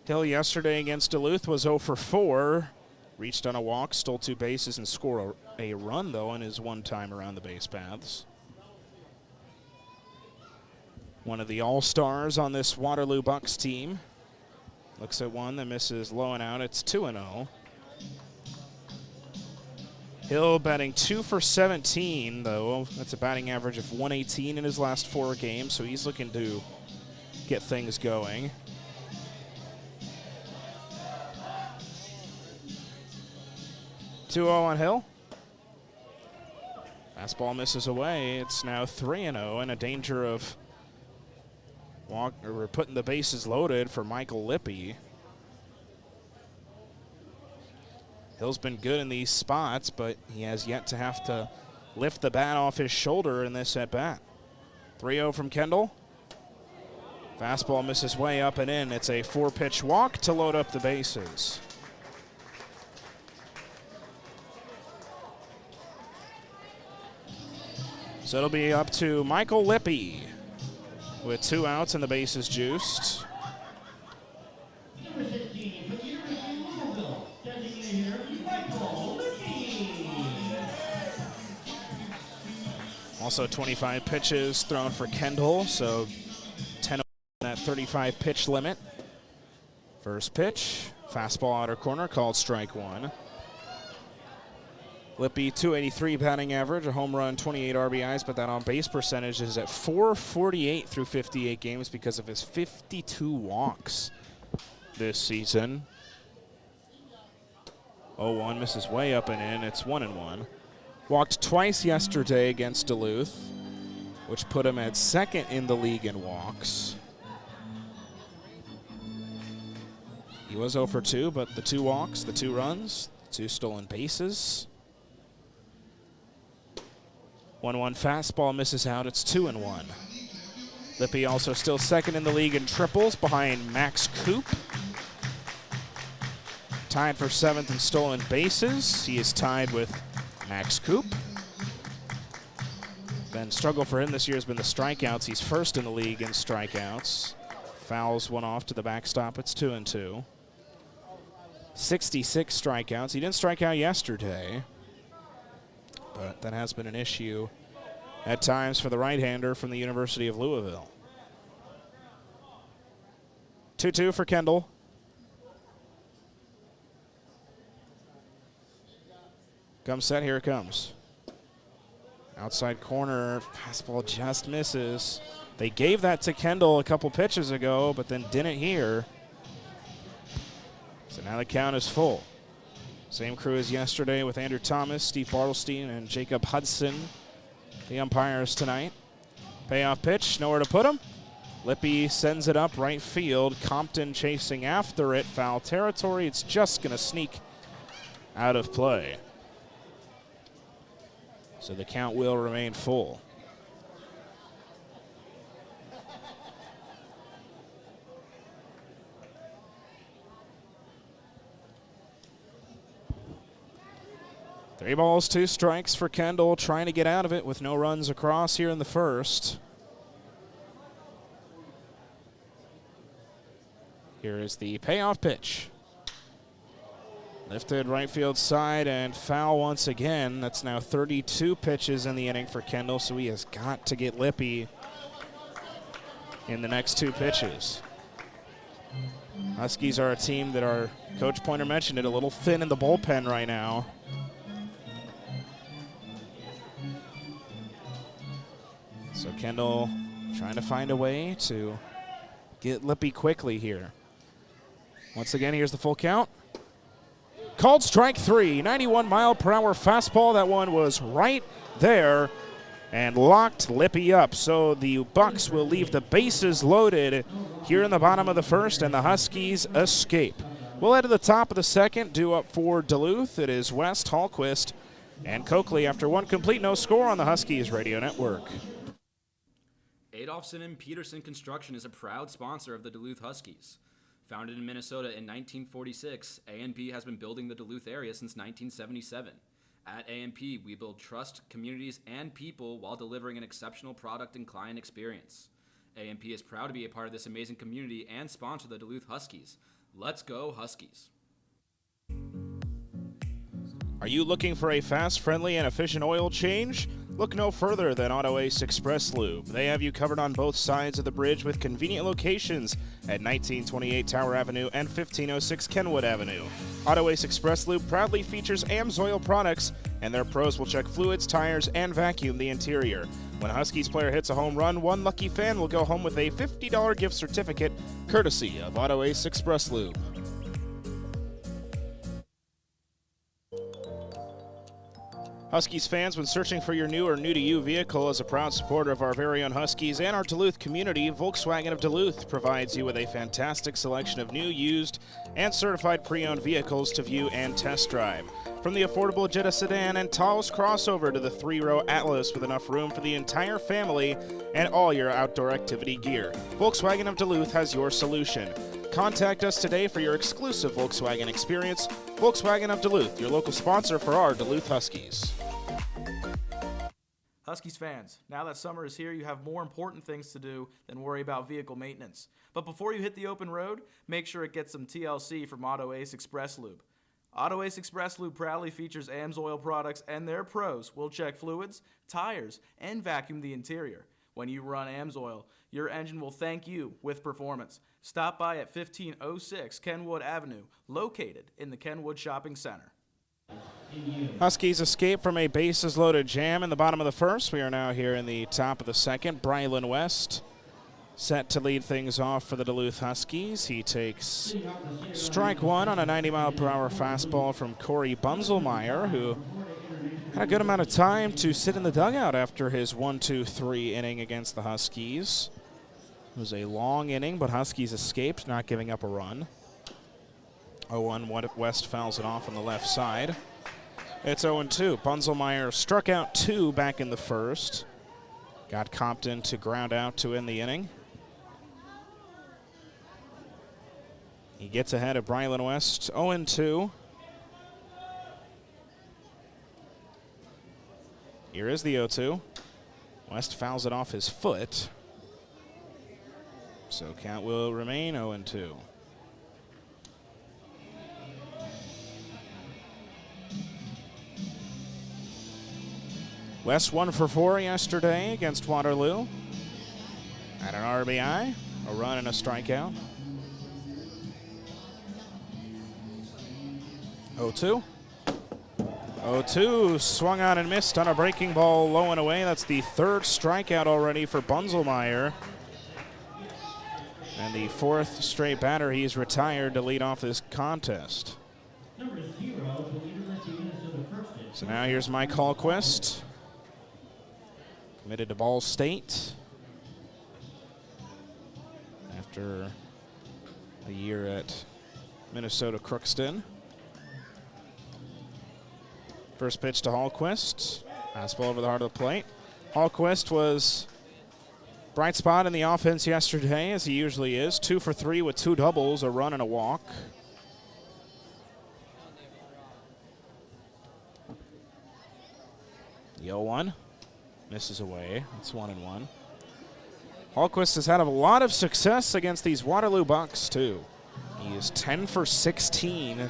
Hill yesterday against Duluth was 0 for 4. Reached on a walk, stole 2 bases, and scored a run, though, in his 1 time around the base paths. One of the all-stars on this Waterloo Bucks team. Looks at one that misses low and out. It's 2-0. Hill batting 2 for 17, though. That's a batting average of 118 in his last 4 games, so he's looking to get things going. Two 0 on Hill. Fastball misses away. It's now 3-0 and a danger of putting the bases loaded for Michael Lippy. Hill's been good in these spots, but he has yet to have to lift the bat off his shoulder in this at-bat. 3-0 from Kendall. Fastball misses way up and in. It's a 4-pitch walk to load up the bases. So it'll be up to Michael Lippy with 2 outs and the bases juiced.
Number 16 from the University of Louisville, designated hitter, Michael Lippy.
Also 25 pitches thrown for Kendall, so 10 that 35 pitch limit. First pitch, fastball outer corner, called strike 1. Lippy, 283 batting average, a home run, 28 RBIs, but that on-base percentage is at 448 through 58 games because of his 52 walks this season. 0-1 misses way up and in. It's 1-1. Walked twice yesterday against Duluth, which put him at second in the league in walks. He was 0 for 2, but the 2 walks, the 2 runs, 2 stolen bases. 1-1 fastball misses out. It's 2-1. Lippy also still second in the league in triples behind Max Coop. Tied for 7th in stolen bases. He is tied with Max Coop. Then struggle for him this year has been the strikeouts. He's first in the league in strikeouts. Fouls one off to the backstop. It's 2-2. 66 strikeouts. He didn't strike out yesterday, but that has been an issue at times for the right-hander from the University of Louisville. 2-2 for Kendall. Comes set, here it comes. Outside corner, fastball just misses. They gave that to Kendall a couple pitches ago, but then didn't here. So now the count is full. Same crew as yesterday with Andrew Thomas, Steve Bartlestein, and Jacob Hudson, the umpires tonight. Payoff pitch, nowhere to put him. Lippy sends it up right field. Compton chasing after it, foul territory. It's just going to sneak out of play. So the count will remain full. Three balls, two strikes for Kendall, trying to get out of it with no runs across here in the first. Here is the payoff pitch. Lifted right field side and foul once again. That's now 32 pitches in the inning for Kendall, so he has got to get Lippy in the next two pitches. Huskies are a team that our Coach Pointer mentioned it, a little thin in the bullpen right now. So Kendall trying to find a way to get Lippy quickly here. Once again, here's the full count. Called strike three, 91-mile-per-hour fastball. That one was right there and locked Lippy up. So the Bucks will leave the bases loaded here in the bottom of the first, and the Huskies escape. We'll head to the top of the second, due up for Duluth. It is West, Hallquist, and Coakley after one complete no score on the Huskies Radio Network.
Adolphson and Peterson Construction is a proud sponsor of the Duluth Huskies. Founded in Minnesota in 1946, A&P has been building the Duluth area since 1977. At A&P, we build trust, communities, and people while delivering an exceptional product and client experience. A&P is proud to be a part of this amazing community and sponsor the Duluth Huskies. Let's go Huskies.
Are you looking for a fast, friendly, and efficient oil change? Look no further than Auto Ace Express Lube. They have you covered on both sides of the bridge with convenient locations at 1928 Tower Avenue and 1506 Kenwood Avenue. Auto Ace Express Lube proudly features AMSOIL products, and their pros will check fluids, tires, and vacuum the interior. When a Huskies player hits a home run, one lucky fan will go home with a $50 gift certificate courtesy of Auto Ace Express Lube. Huskies fans, when searching for your new or new-to-you vehicle, as a proud supporter of our very own Huskies and our Duluth community, Volkswagen of Duluth provides you with a fantastic selection of new, used, and certified pre-owned vehicles to view and test drive. From the affordable Jetta sedan and Taos crossover to the three-row Atlas with enough room for the entire family and all your outdoor activity gear, Volkswagen of Duluth has your solution. Contact us today for your exclusive Volkswagen experience. Volkswagen of Duluth, your local sponsor for our Duluth Huskies.
Huskies fans, now that summer is here, you have more important things to do than worry about vehicle maintenance. But before you hit the open road, make sure it gets some TLC from Auto Ace Express Lube. Auto Ace Express Lube proudly features AMSOIL products, and their pros will check fluids, tires, and vacuum the interior. When you run AMSOIL, your engine will thank you with performance. Stop by at 1506 Kenwood Avenue, located in the Kenwood Shopping Center.
Huskies escape from a bases-loaded jam in the bottom of the first. We are now here in the top of the second. Brylan West set to lead things off for the Duluth Huskies. He takes strike one on a 90-mile-per-hour fastball from Corey Bunzelmeyer, who had a good amount of time to sit in the dugout after his 1-2-3 inning against the Huskies. It was a long inning, but Huskies escaped, not giving up a run. 0-1, West fouls it off on the left side. It's 0-2. Bunzelmeyer struck out two back in the first. Got Compton to ground out to end the inning. He gets ahead of Brylan West, 0-2. Here is the 0-2. West fouls it off his foot. So count will remain 0-2. West 1 for 4 yesterday against Waterloo. Had an RBI, a run, and a strikeout. 0-2. 0-2, swung on and missed on a breaking ball low and away. That's the third strikeout already for Bunzelmeyer. And the fourth straight batter he's retired to lead off this contest. So now here's Mike Hallquist. Committed to Ball State after a year at Minnesota Crookston. First pitch to Hallquist. Fastball over the heart of the plate. Hallquist was bright spot in the offense yesterday, as he usually is. 2 for 3 with 2 doubles, a run, and a walk. The 0-1 misses away. It's 1-1. Hallquist has had a lot of success against these Waterloo Bucks, too. He is 10 for 16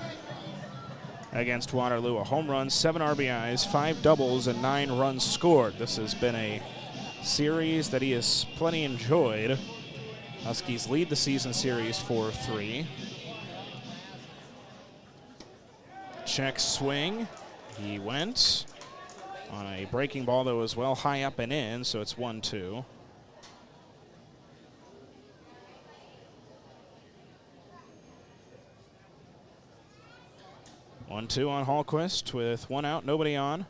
against Waterloo. A home run, 7 RBIs, 5 doubles, and 9 runs scored. This has been a series that he has plenty enjoyed. Huskies lead the season series 4-3. Check swing. He went on a breaking ball that was well high up and in, so it's 1-2. On Hallquist with 1 out, nobody on.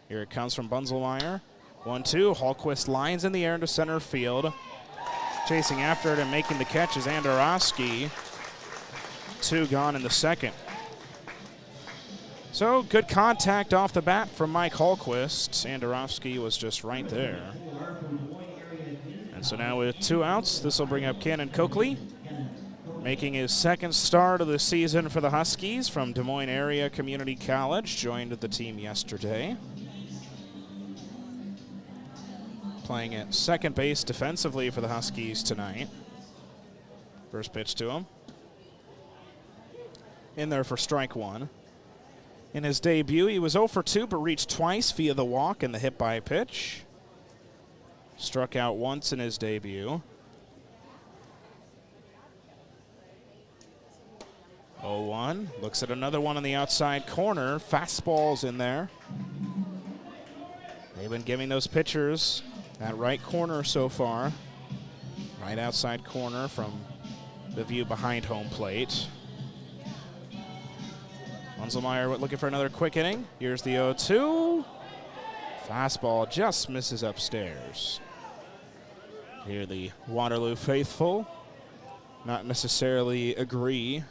Here it comes from Bunzelmeyer. 1-2, Hallquist lines in the air into center field. Chasing after it and making the catch is Andorowski. 2 gone in the second. So good contact off the bat from Mike Hallquist. Andorowski was just right there. And so now with 2 outs, this will bring up Cannon Coakley, making his second start of the season for the Huskies from Des Moines Area Community College. Joined the team yesterday. Playing at second base defensively for the Huskies tonight. First pitch to him. In there for strike 1. In his debut, he was 0 for 2, but reached twice via the walk and the hit by pitch. Struck out once in his debut. 0-1, looks at another one on the outside corner. Fastball's in there. They've been giving those pitchers that right corner so far. Right outside corner from the view behind home plate. Bunzelmeyer looking for another quick inning. Here's the 0-2. Fastball just misses upstairs. Here the Waterloo faithful not necessarily agree.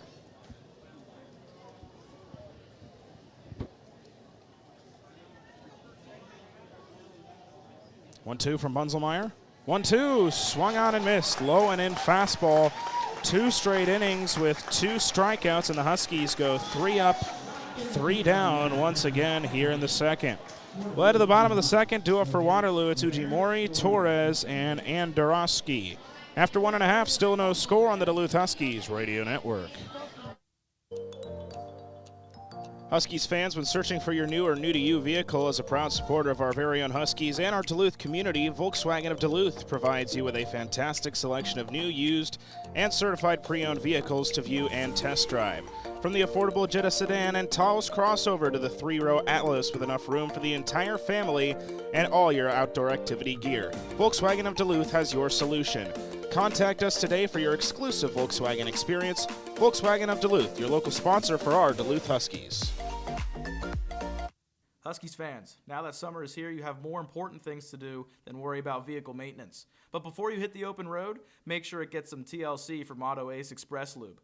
1-2 from Bunzelmeyer. 1-2, swung on and missed. Low and in fastball. 2 straight innings with 2 strikeouts, and the Huskies go 3 up, 3 down once again here in the second. Led to the bottom of the second, due up for Waterloo. It's Ujimori, Torres, and Andorowski. After 1.5, still no score on the Duluth Huskies Radio Network. Huskies fans, when searching for your new or new-to-you vehicle, as a proud supporter of our very own Huskies and our Duluth community, Volkswagen of Duluth provides you with a fantastic selection of new, used, and certified pre-owned vehicles to view and test drive. From the affordable Jetta sedan and Taos crossover to the 3-row Atlas with enough room for the entire family and all your outdoor activity gear, Volkswagen of Duluth has your solution. Contact us today for your exclusive Volkswagen experience. Volkswagen of Duluth, your local sponsor for our Duluth Huskies.
Huskies fans, now that summer is here, you have more important things to do than worry about vehicle maintenance. But before you hit the open road, make sure it gets some TLC from Auto Ace Express Lube.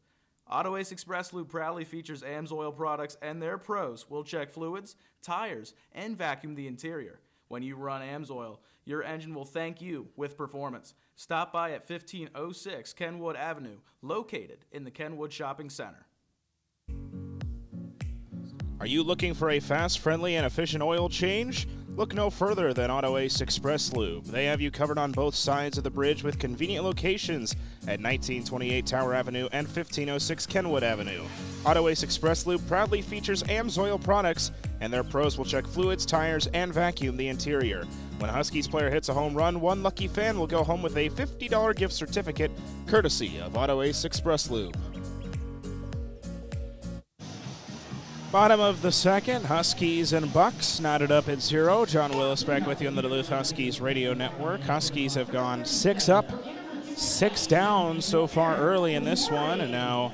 Auto Ace Express Lube proudly features AMSOIL products, and their pros will check fluids, tires, and vacuum the interior. When you run AMSOIL, your engine will thank you with performance. Stop by at 1506 Kenwood Avenue, located in the Kenwood Shopping Center.
Are you looking for a fast, friendly, and efficient oil change? Look no further than Auto Ace Express Lube. They have you covered on both sides of the bridge with convenient locations at 1928 Tower Avenue and 1506 Kenwood Avenue. Auto Ace Express Lube proudly features AMSOIL products, and their pros will check fluids, tires, and vacuum the interior. When a Huskies player hits a home run, one lucky fan will go home with a $50 gift certificate courtesy of Auto Ace Express Lube. Bottom of the second, Huskies and Bucks knotted up at 0. Jon Willis back with you on the Duluth Huskies radio network. Huskies have gone 6 up, 6 down so far early in this one, and now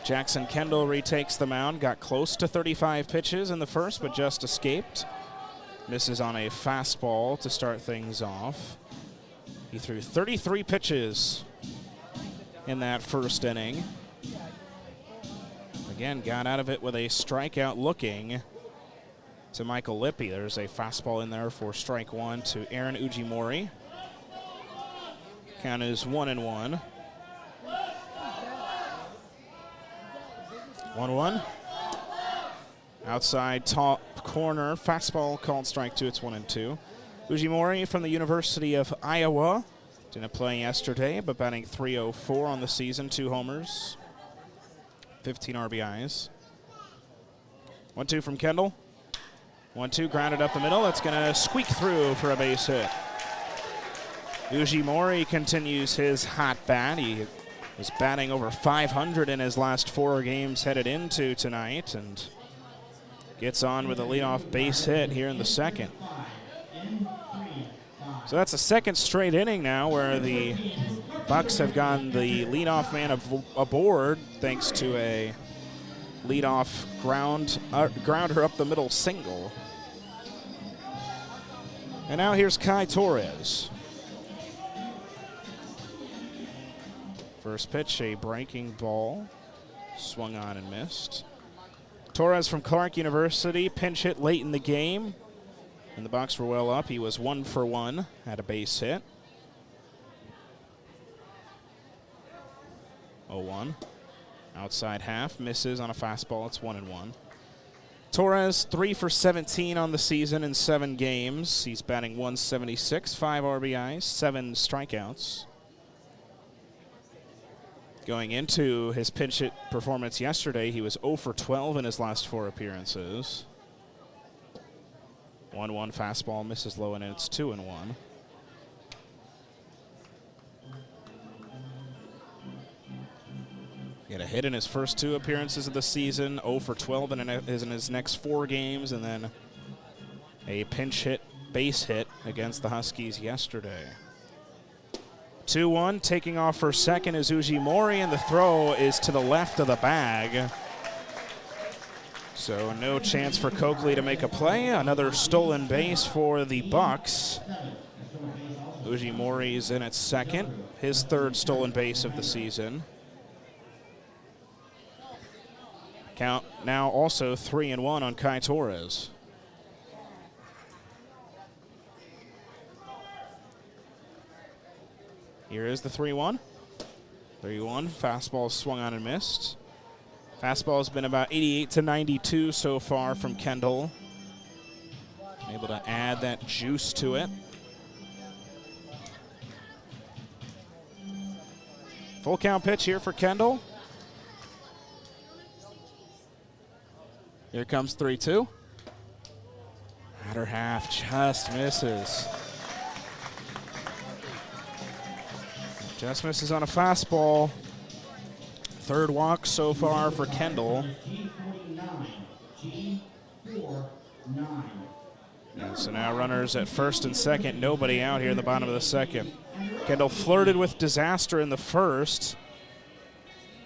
Jackson Kendall retakes the mound. Got close to 35 pitches in the first, but just escaped. Misses on a fastball to start things off. He threw 33 pitches in that first inning. Again, got out of it with a strikeout looking to Michael Lippy. There's a fastball in there for strike one to Aaron Ujimori. Count is 1-1. 1-1. Outside top corner, fastball called strike two. It's 1-2. Ujimori from the University of Iowa. Didn't play yesterday, but batting .304 on the season, 2 homers. 15 RBIs. 1-2 from Kendall. 1-2 grounded up the middle. That's going to squeak through for a base hit. Ujimori continues his hot bat. He was batting over 500 in his last 4 games headed into tonight, and gets on with a leadoff base hit here in the second. So that's a second straight inning now where the Bucks have gotten the leadoff man aboard thanks to a leadoff grounder up the middle single. And now here's Kai Torres. First pitch, a breaking ball, swung on and missed. Torres from Clark University, pinch hit late in the game, and the Bucks were well up. He was 1 for 1, had a base hit. 0-1. Outside half, misses on a fastball. It's 1-1. Torres, 3 for 17 on the season in 7 games. He's batting .176, 5 RBIs, 7 strikeouts. Going into his pinch hit performance yesterday, he was 0 for 12 in his last 4 appearances. 1-1 fastball, misses low, and it's 2-1. He had a hit in his first 2 appearances of the season, 0 for 12 in his next 4 games, and then a pinch hit, base hit against the Huskies yesterday. 2-1, taking off for second is Ujimori, and the throw is to the left of the bag. So no chance for Coakley to make a play. Another stolen base for the Bucks. Ujimori's in at second, his 3rd stolen base of the season. Count now also 3-1 on Kai Torres. Here is the 3-1. 3-1, fastball swung on and missed. Fastball has been about 88 to 92 so far from Kendall. Able to add that juice to it. Full count pitch here for Kendall. Here comes 3-2. Latter half just misses. Just misses on a fastball. 3rd walk so far for Kendall. And so now runners at first and second, nobody out here in the bottom of the second. Kendall flirted with disaster in the first,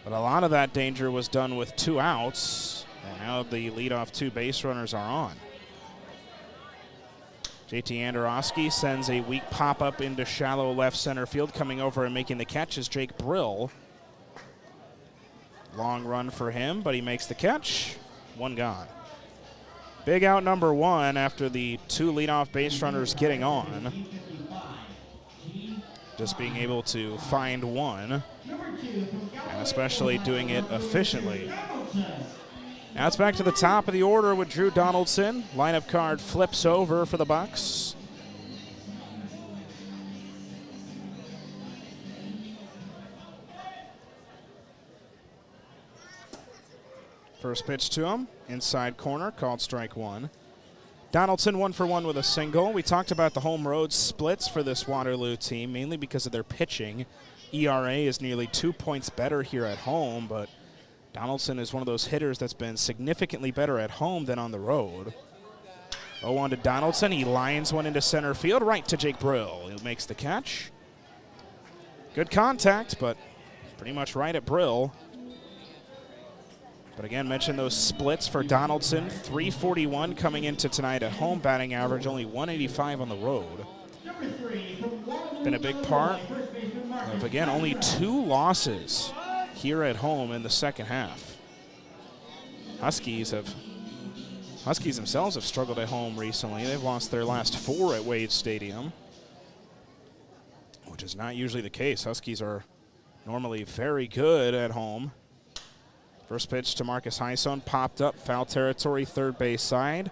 but a lot of that danger was done with 2 outs. And now the leadoff 2 base runners are on. JT Andorowski sends a weak pop-up into shallow left center field. Coming over and making the catch is Jake Brill. Long run for him, but he makes the catch. 1 gone. Big out number 1 after the 2 leadoff base runners getting on. Just being able to find 1, and especially doing it efficiently. Now it's back to the top of the order with Drew Donaldson. Lineup card flips over for the Bucks. First pitch to him, inside corner, called strike one. Donaldson 1 for 1 with a single. We talked about the home road splits for this Waterloo team, mainly because of their pitching. ERA is nearly 2 points better here at home, but Donaldson is one of those hitters that's been significantly better at home than on the road. 0-1 to Donaldson. He lines one into center field, right to Jake Brill. He makes the catch. Good contact, but pretty much right at Brill. But again, mention those splits for Donaldson. 341 coming into tonight at home, batting average, only 185 on the road. Been a big part of, again, only 2 losses here at home in the second half. Huskies themselves have struggled at home recently. They've lost their last 4 at Wade Stadium, which is not usually the case. Huskies are normally very good at home. First pitch to Marcus Heisone, popped up, foul territory, third base side.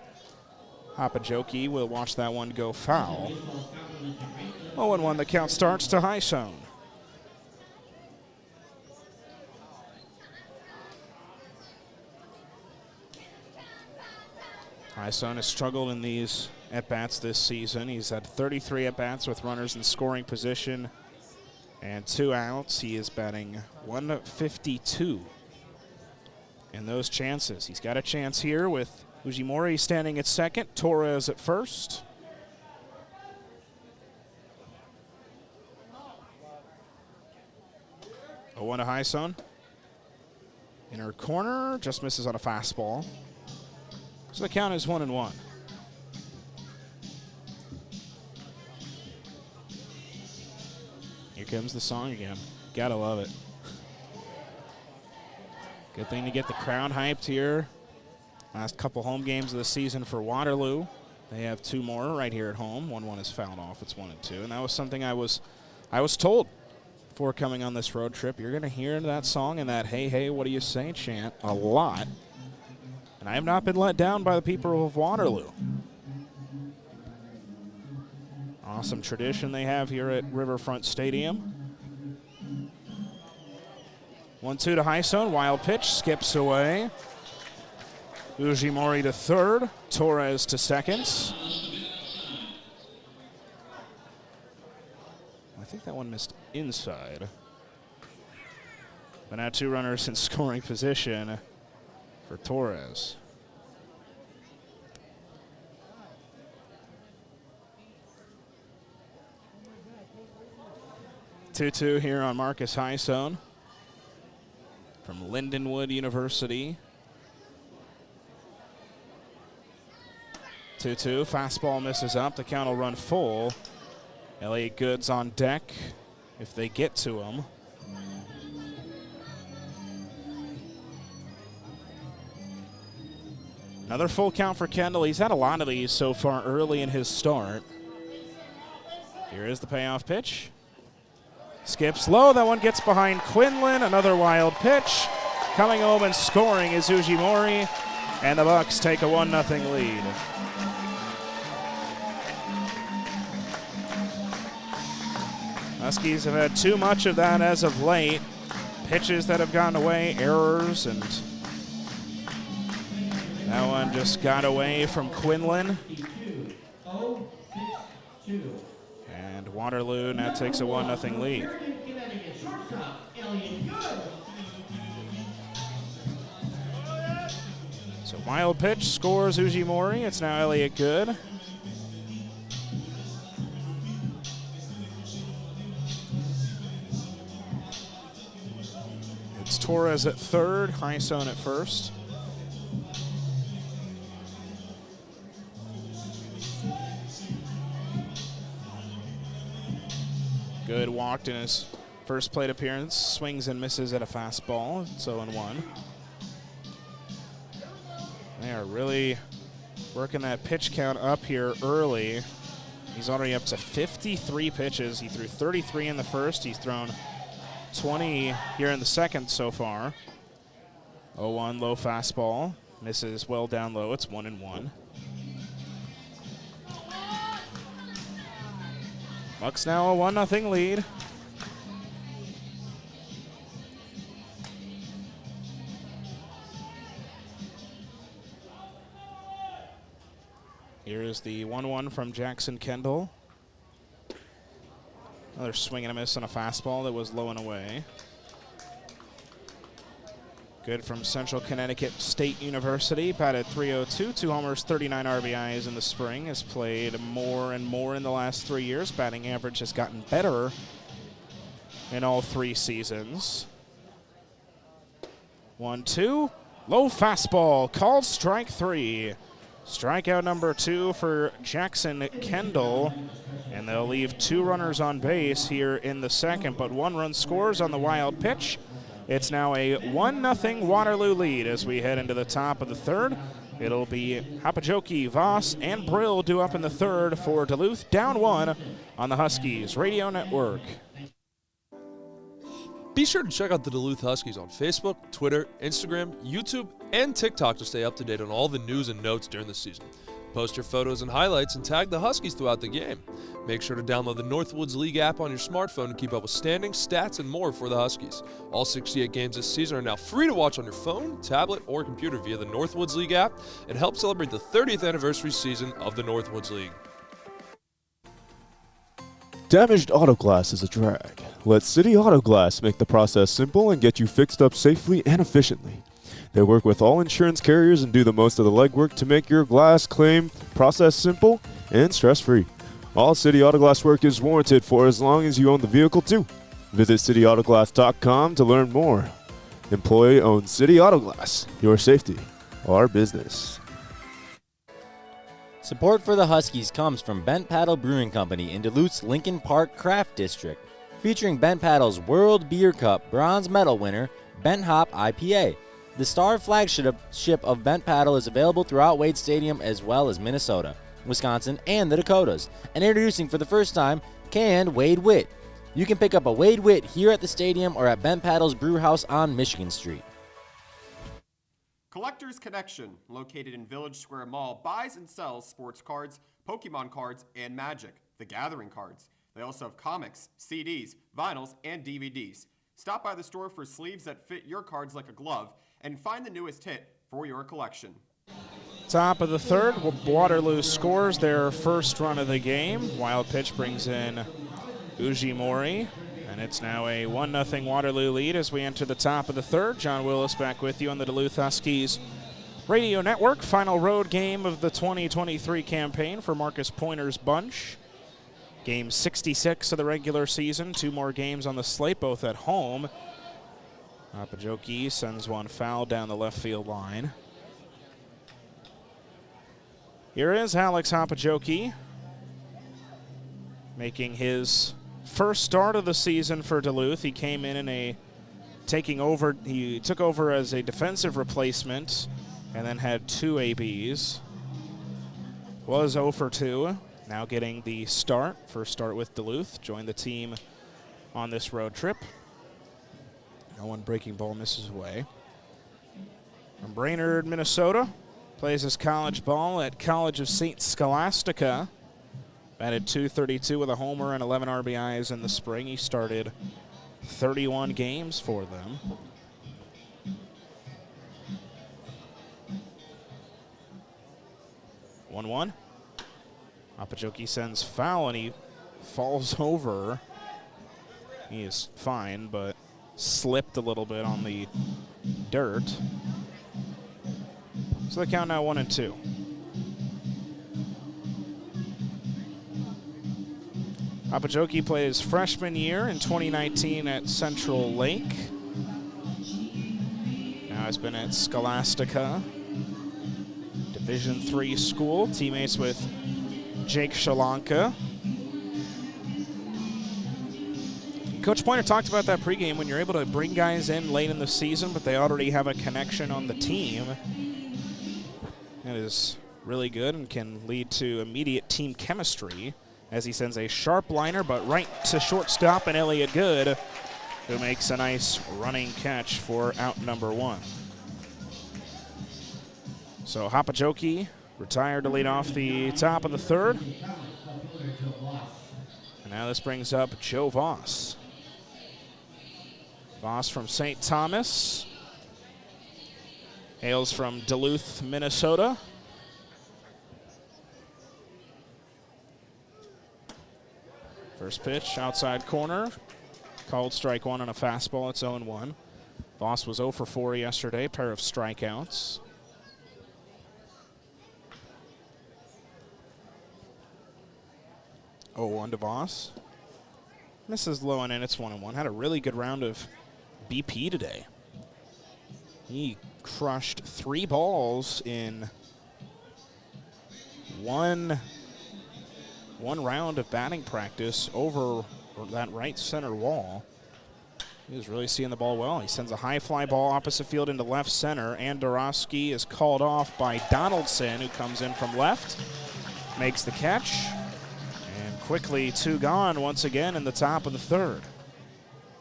Hopajoki will watch that one go foul. 0-1, the count starts to Heisone. Heisone has struggled in these at-bats this season. He's had 33 at-bats with runners in scoring position and 2 outs. He is batting .152 in those chances. He's got a chance here with Ujimori standing at second, Torres at first. A 1 to Heisone. Inner corner, just misses on a fastball. So the count is 1-1. Here comes the song again. Gotta love it. Good thing to get the crowd hyped here. Last couple home games of the season for Waterloo. They have 2 more right here at home. 1-1 is fouled off. It's 1-2. And that was something I was told before coming on this road trip. You're going to hear that song and that hey, hey, what do you say chant a lot. And I have not been let down by the people of Waterloo. Awesome tradition they have here at Riverfront Stadium. 1-2 to Heisone, wild pitch, skips away. Ujimori to third, Torres to second. I think that one missed inside. But now 2 runners in scoring position for Torres. Two here on Marcus Heisone from Lindenwood University. 2-2, fastball misses up. The count will run full. Elliott Goods on deck if they get to him. Another full count for Kendall. He's had a lot of these so far early in his start. Here is the payoff pitch. Skips low. That one gets behind Quinlan. Another wild pitch. Coming home and scoring is Ujimori. And the Bucks take a 1-0 lead. Huskies have had too much of that as of late. Pitches that have gone away, errors, and that one just got away from Quinlan. And Waterloo now takes a 1-0 lead. So wild pitch scores Ujimori. It's now Elliott Good. It's Torres at third, Heisone at first. Good walked in his first plate appearance, swings and misses at a fastball. It's 0-1. They are really working that pitch count up here early. He's already up to 53 pitches. He threw 33 in the first. He's thrown 20 here in the second so far. 0-1 low fastball. Misses well down low. It's 1-1. Bucks now a 1-0 lead. Here is the 1-1 from Jackson Kendall. Another swing and a miss on a fastball that was low and away. Good from Central Connecticut State University. Batted .302, 2 homers, 39 RBIs in the spring. Has played more and more in the last 3 years. Batting average has gotten better in all 3 seasons. 1-2. Low fastball. Called strike 3. Strikeout number 2 for Jackson Kendall. And they'll leave 2 runners on base here in the second, but 1 run scores on the wild pitch. It's now a 1-0 Waterloo lead as we head into the top of the third. It'll be Hapajoki, Voss, and Brill due up in the third for Duluth, down 1 on the Huskies Radio Network.
Be sure to check out the Duluth Huskies on Facebook, Twitter, Instagram, YouTube, and TikTok to stay up to date on all the news and notes during the season. Post your photos and highlights and tag the Huskies throughout the game. Make sure to download the Northwoods League app on your smartphone to keep up with standings, stats, and more for the Huskies. All 68 games this season are now free to watch on your phone, tablet, or computer via the Northwoods League app and help celebrate the 30th anniversary season of the Northwoods League.
Damaged auto glass is a drag. Let City Auto Glass make the process simple and get you fixed up safely and efficiently. They work with all insurance carriers and do the most of the legwork to make your glass claim process simple and stress-free. All City Auto Glass work is warranted for as long as you own the vehicle too. Visit cityautoglass.com to learn more. Employee-owned City Auto Glass. Your safety, our business.
Support for the Huskies comes from Bent Paddle Brewing Company in Duluth's Lincoln Park Craft District, featuring Bent Paddle's World Beer Cup bronze medal winner, Bent Hop IPA. The star flagship of Bent Paddle is available throughout Wade Stadium as well as Minnesota, Wisconsin, and the Dakotas. And introducing for the first time, canned Wade Wit. You can pick up a Wade Wit here at the stadium or at Bent Paddle's Brew House on Michigan Street.
Collectors Connection, located in Village Square Mall, buys and sells sports cards, Pokemon cards, and Magic, the Gathering cards. They also have comics, CDs, vinyls, and DVDs. Stop by the store for sleeves that fit your cards like a glove and find the newest hit for your collection.
Top of the third, Waterloo scores their first run of the game. Wild pitch brings in Ujimori, and it's now a 1-0 Waterloo lead as we enter the top of the third. Jon Willis back with you on the Duluth Huskies Radio Network. Final road game of the 2023 campaign for Marcus Pointer's bunch. Game 66 of the regular season. 2 more games on the slate, both at home. Hapajoki sends one foul down the left field line. Here is Alex Hapajoki making his first start of the season for Duluth. He came in he took over as a defensive replacement and then had 2 ABs. Was 0 for 2. Now getting the start, first start with Duluth. Joined the team on this road trip. No one breaking ball misses away. From Brainerd, Minnesota. Plays his college ball at College of St. Scholastica. Batted .232 with a homer and 11 RBIs in the spring. He started 31 games for them. One. Hapajoki sends foul and he falls over. He is fine, but slipped a little bit on the dirt. So the count now 1-2. Hapajoki played his freshman year in 2019 at Central Lake. Now has been at Scholastica, Division III school, teammates with Jake Shalanka. Coach Pointer talked about that pregame when you're able to bring guys in late in the season, but they already have a connection on the team. That is really good and can lead to immediate team chemistry as he sends a sharp liner, but right to shortstop and Elliott Good, who makes a nice running catch for out number 1. So Hapajoki retired to lead off the top of the third. And now this brings up Joe Voss. Voss from St. Thomas. Hails from Duluth, Minnesota. First pitch, outside corner. Called strike one on a fastball. It's 0-1. Voss was 0 for 4 yesterday, pair of strikeouts. Oh, 1 to Voss. Misses low and in, it's 1-1. Had a really good round of BP today. He crushed 3 balls in one round of batting practice over that right center wall. He was really seeing the ball well. He sends a high fly ball opposite field into left center. Andorowski is called off by Donaldson, who comes in from left, makes the catch. And quickly 2 gone once again in the top of the third.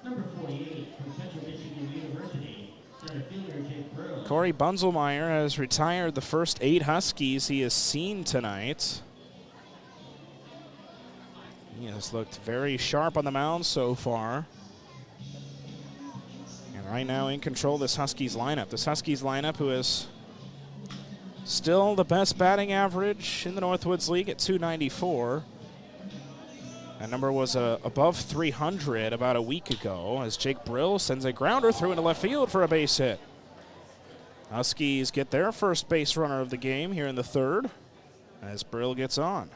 Number 48 from Central Michigan University, center fielder Jake Burrow.
Corey Bunzelmeyer has retired the first 8 Huskies he has seen tonight. He has looked very sharp on the mound so far. And right now in control of this Huskies lineup. This Huskies lineup who is still the best batting average in the Northwoods League at .294. That number was above 300 about a week ago as Jake Brill sends a grounder through into left field for a base hit. Huskies get their first base runner of the game here in the third as Brill gets on.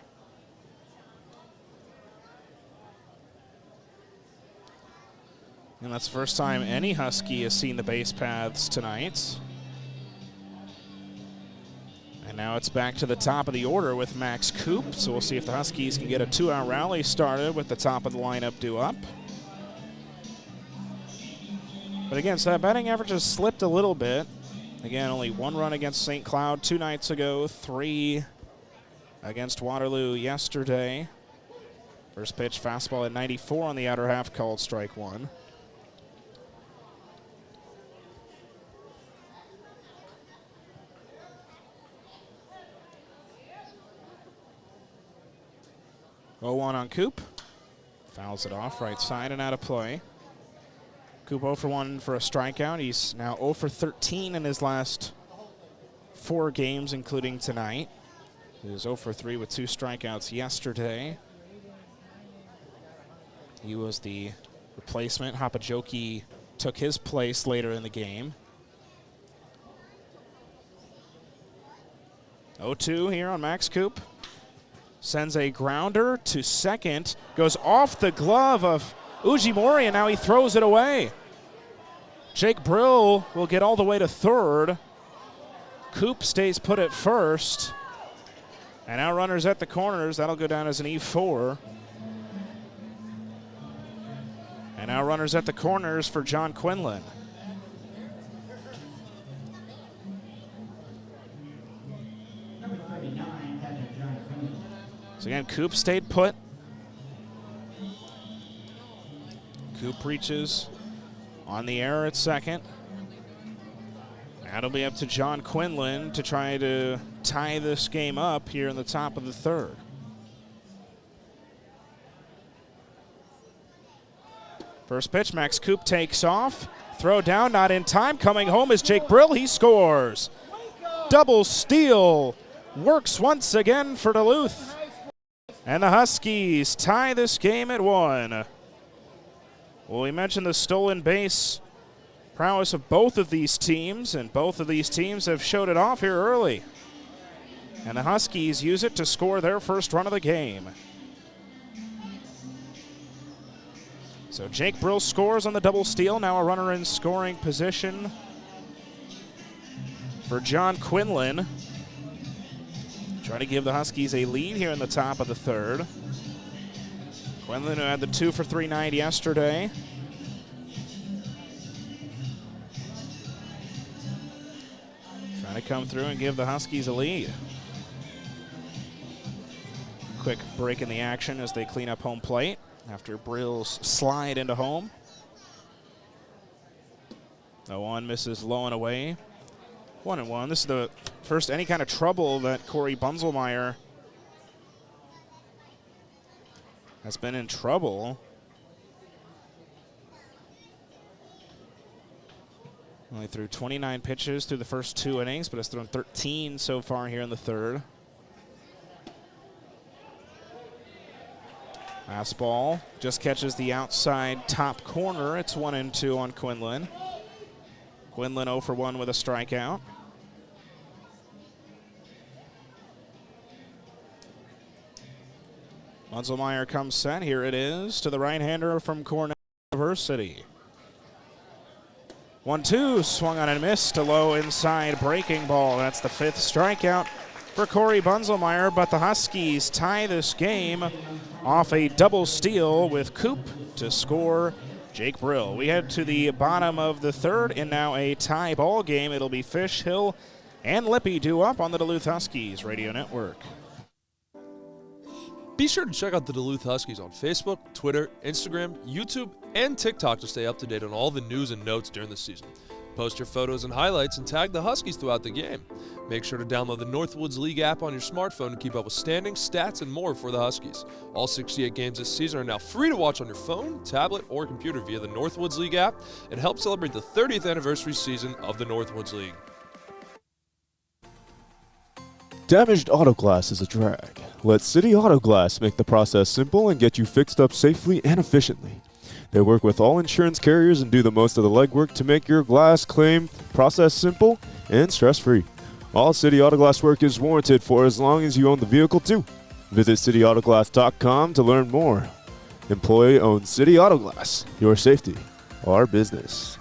And that's the first time any Husky has seen the base paths tonight. And now it's back to the top of the order with Max Coop. So we'll see if the Huskies can get a 2-out rally started with the top of the lineup due up. But again, so that batting average has slipped a little bit. Again, only 1 run against St. Cloud 2 nights ago, 3 against Waterloo yesterday. First pitch, fastball at 94 on the outer half, called strike 1. Oh, 1 on Coop. Fouls it off right side and out of play. Coop 0 for 1 for a strikeout. He's now 0 for 13 in his last 4 games, including tonight. He was 0 for 3 with 2 strikeouts yesterday. He was the replacement. Hapajoki took his place later in the game. 0-2 here on Max Coop. Sends a grounder to second. Goes off the glove of Ujimori, and now he throws it away. Jake Brill will get all the way to third. Coop stays put at first. And now runners at the corners. That'll go down as an E4. And now runners at the corners for John Quinlan.
Number 39, catcher John Quinlan.
So again, Coop stayed put. Coop reaches on the error at second. That'll be up to John Quinlan to try to tie this game up here in the top of the third. First pitch, Max Coop takes off. Throw down, not in time. Coming home is Jake Brill. He scores. Double steal. Works once again for Duluth. And the Huskies tie this game at 1. Well, we mentioned the stolen base prowess of both of these teams, and both of these teams have showed it off here early. And the Huskies use it to score their first run of the game. So Jake Brill scores on the double steal. Now a runner in scoring position for John Quinlan. Trying to give the Huskies a lead here in the top of the third. Quinlan, who had the 2 for 3 night yesterday. Trying to come through and give the Huskies a lead. Quick break in the action as they clean up home plate after Brill's slide into home. 0-1 misses low and away. 1-1. This is the first any kind of trouble that Corey Bunzelmeyer has been in trouble. Only threw 29 pitches through the first 2 innings, but has thrown 13 so far here in the third. Fastball just catches the outside top corner. It's 1-2 on Quinlan. Quinlan 0 for 1 with a strikeout. Bunzelmeyer comes set. Here it is to the right-hander from Cornell University. 1-2, swung on and missed. A low inside breaking ball. That's the 5th strikeout for Corey Bunzelmeyer, but the Huskies tie this game off a double steal with Coop to score Jake Brill. We head to the bottom of the third and now a tie ball game. It'll be Fish, Hill, and Lippy due up on the Duluth Huskies Radio Network.
Be sure to check out the Duluth Huskies on Facebook, Twitter, Instagram, YouTube, and TikTok to stay up to date on all the news and notes during the season. Post your photos and highlights and tag the Huskies throughout the game. Make sure to download the Northwoods League app on your smartphone to keep up with standings, stats, and more for the Huskies. All 68 games this season are now free to watch on your phone, tablet, or computer via the Northwoods League app and help celebrate the 30th anniversary season of the Northwoods League.
Damaged auto glass is a drag. Let City Auto Glass make the process simple and get you fixed up safely and efficiently. They work with all insurance carriers and do the most of the legwork to make your glass claim process simple and stress-free. All City Auto Glass work is warranted for as long as you own the vehicle too. Visit cityautoglass.com to learn more. Employee-owned City Auto Glass. Your safety, our business.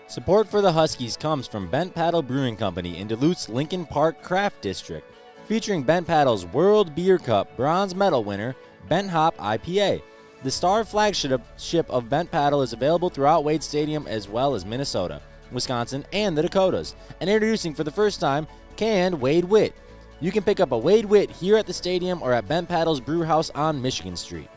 Support for the Huskies comes from Bent Paddle Brewing Company in Duluth's Lincoln Park Craft District, featuring Bent Paddle's World Beer Cup bronze medal winner, Bent Hop IPA. The star flagship of Bent Paddle is available throughout Wade Stadium as well as Minnesota, Wisconsin, and the Dakotas. And introducing for the first time, canned Wade Wit. You can pick up a Wade Wit here at the stadium or at Bent Paddle's Brew House on Michigan Street.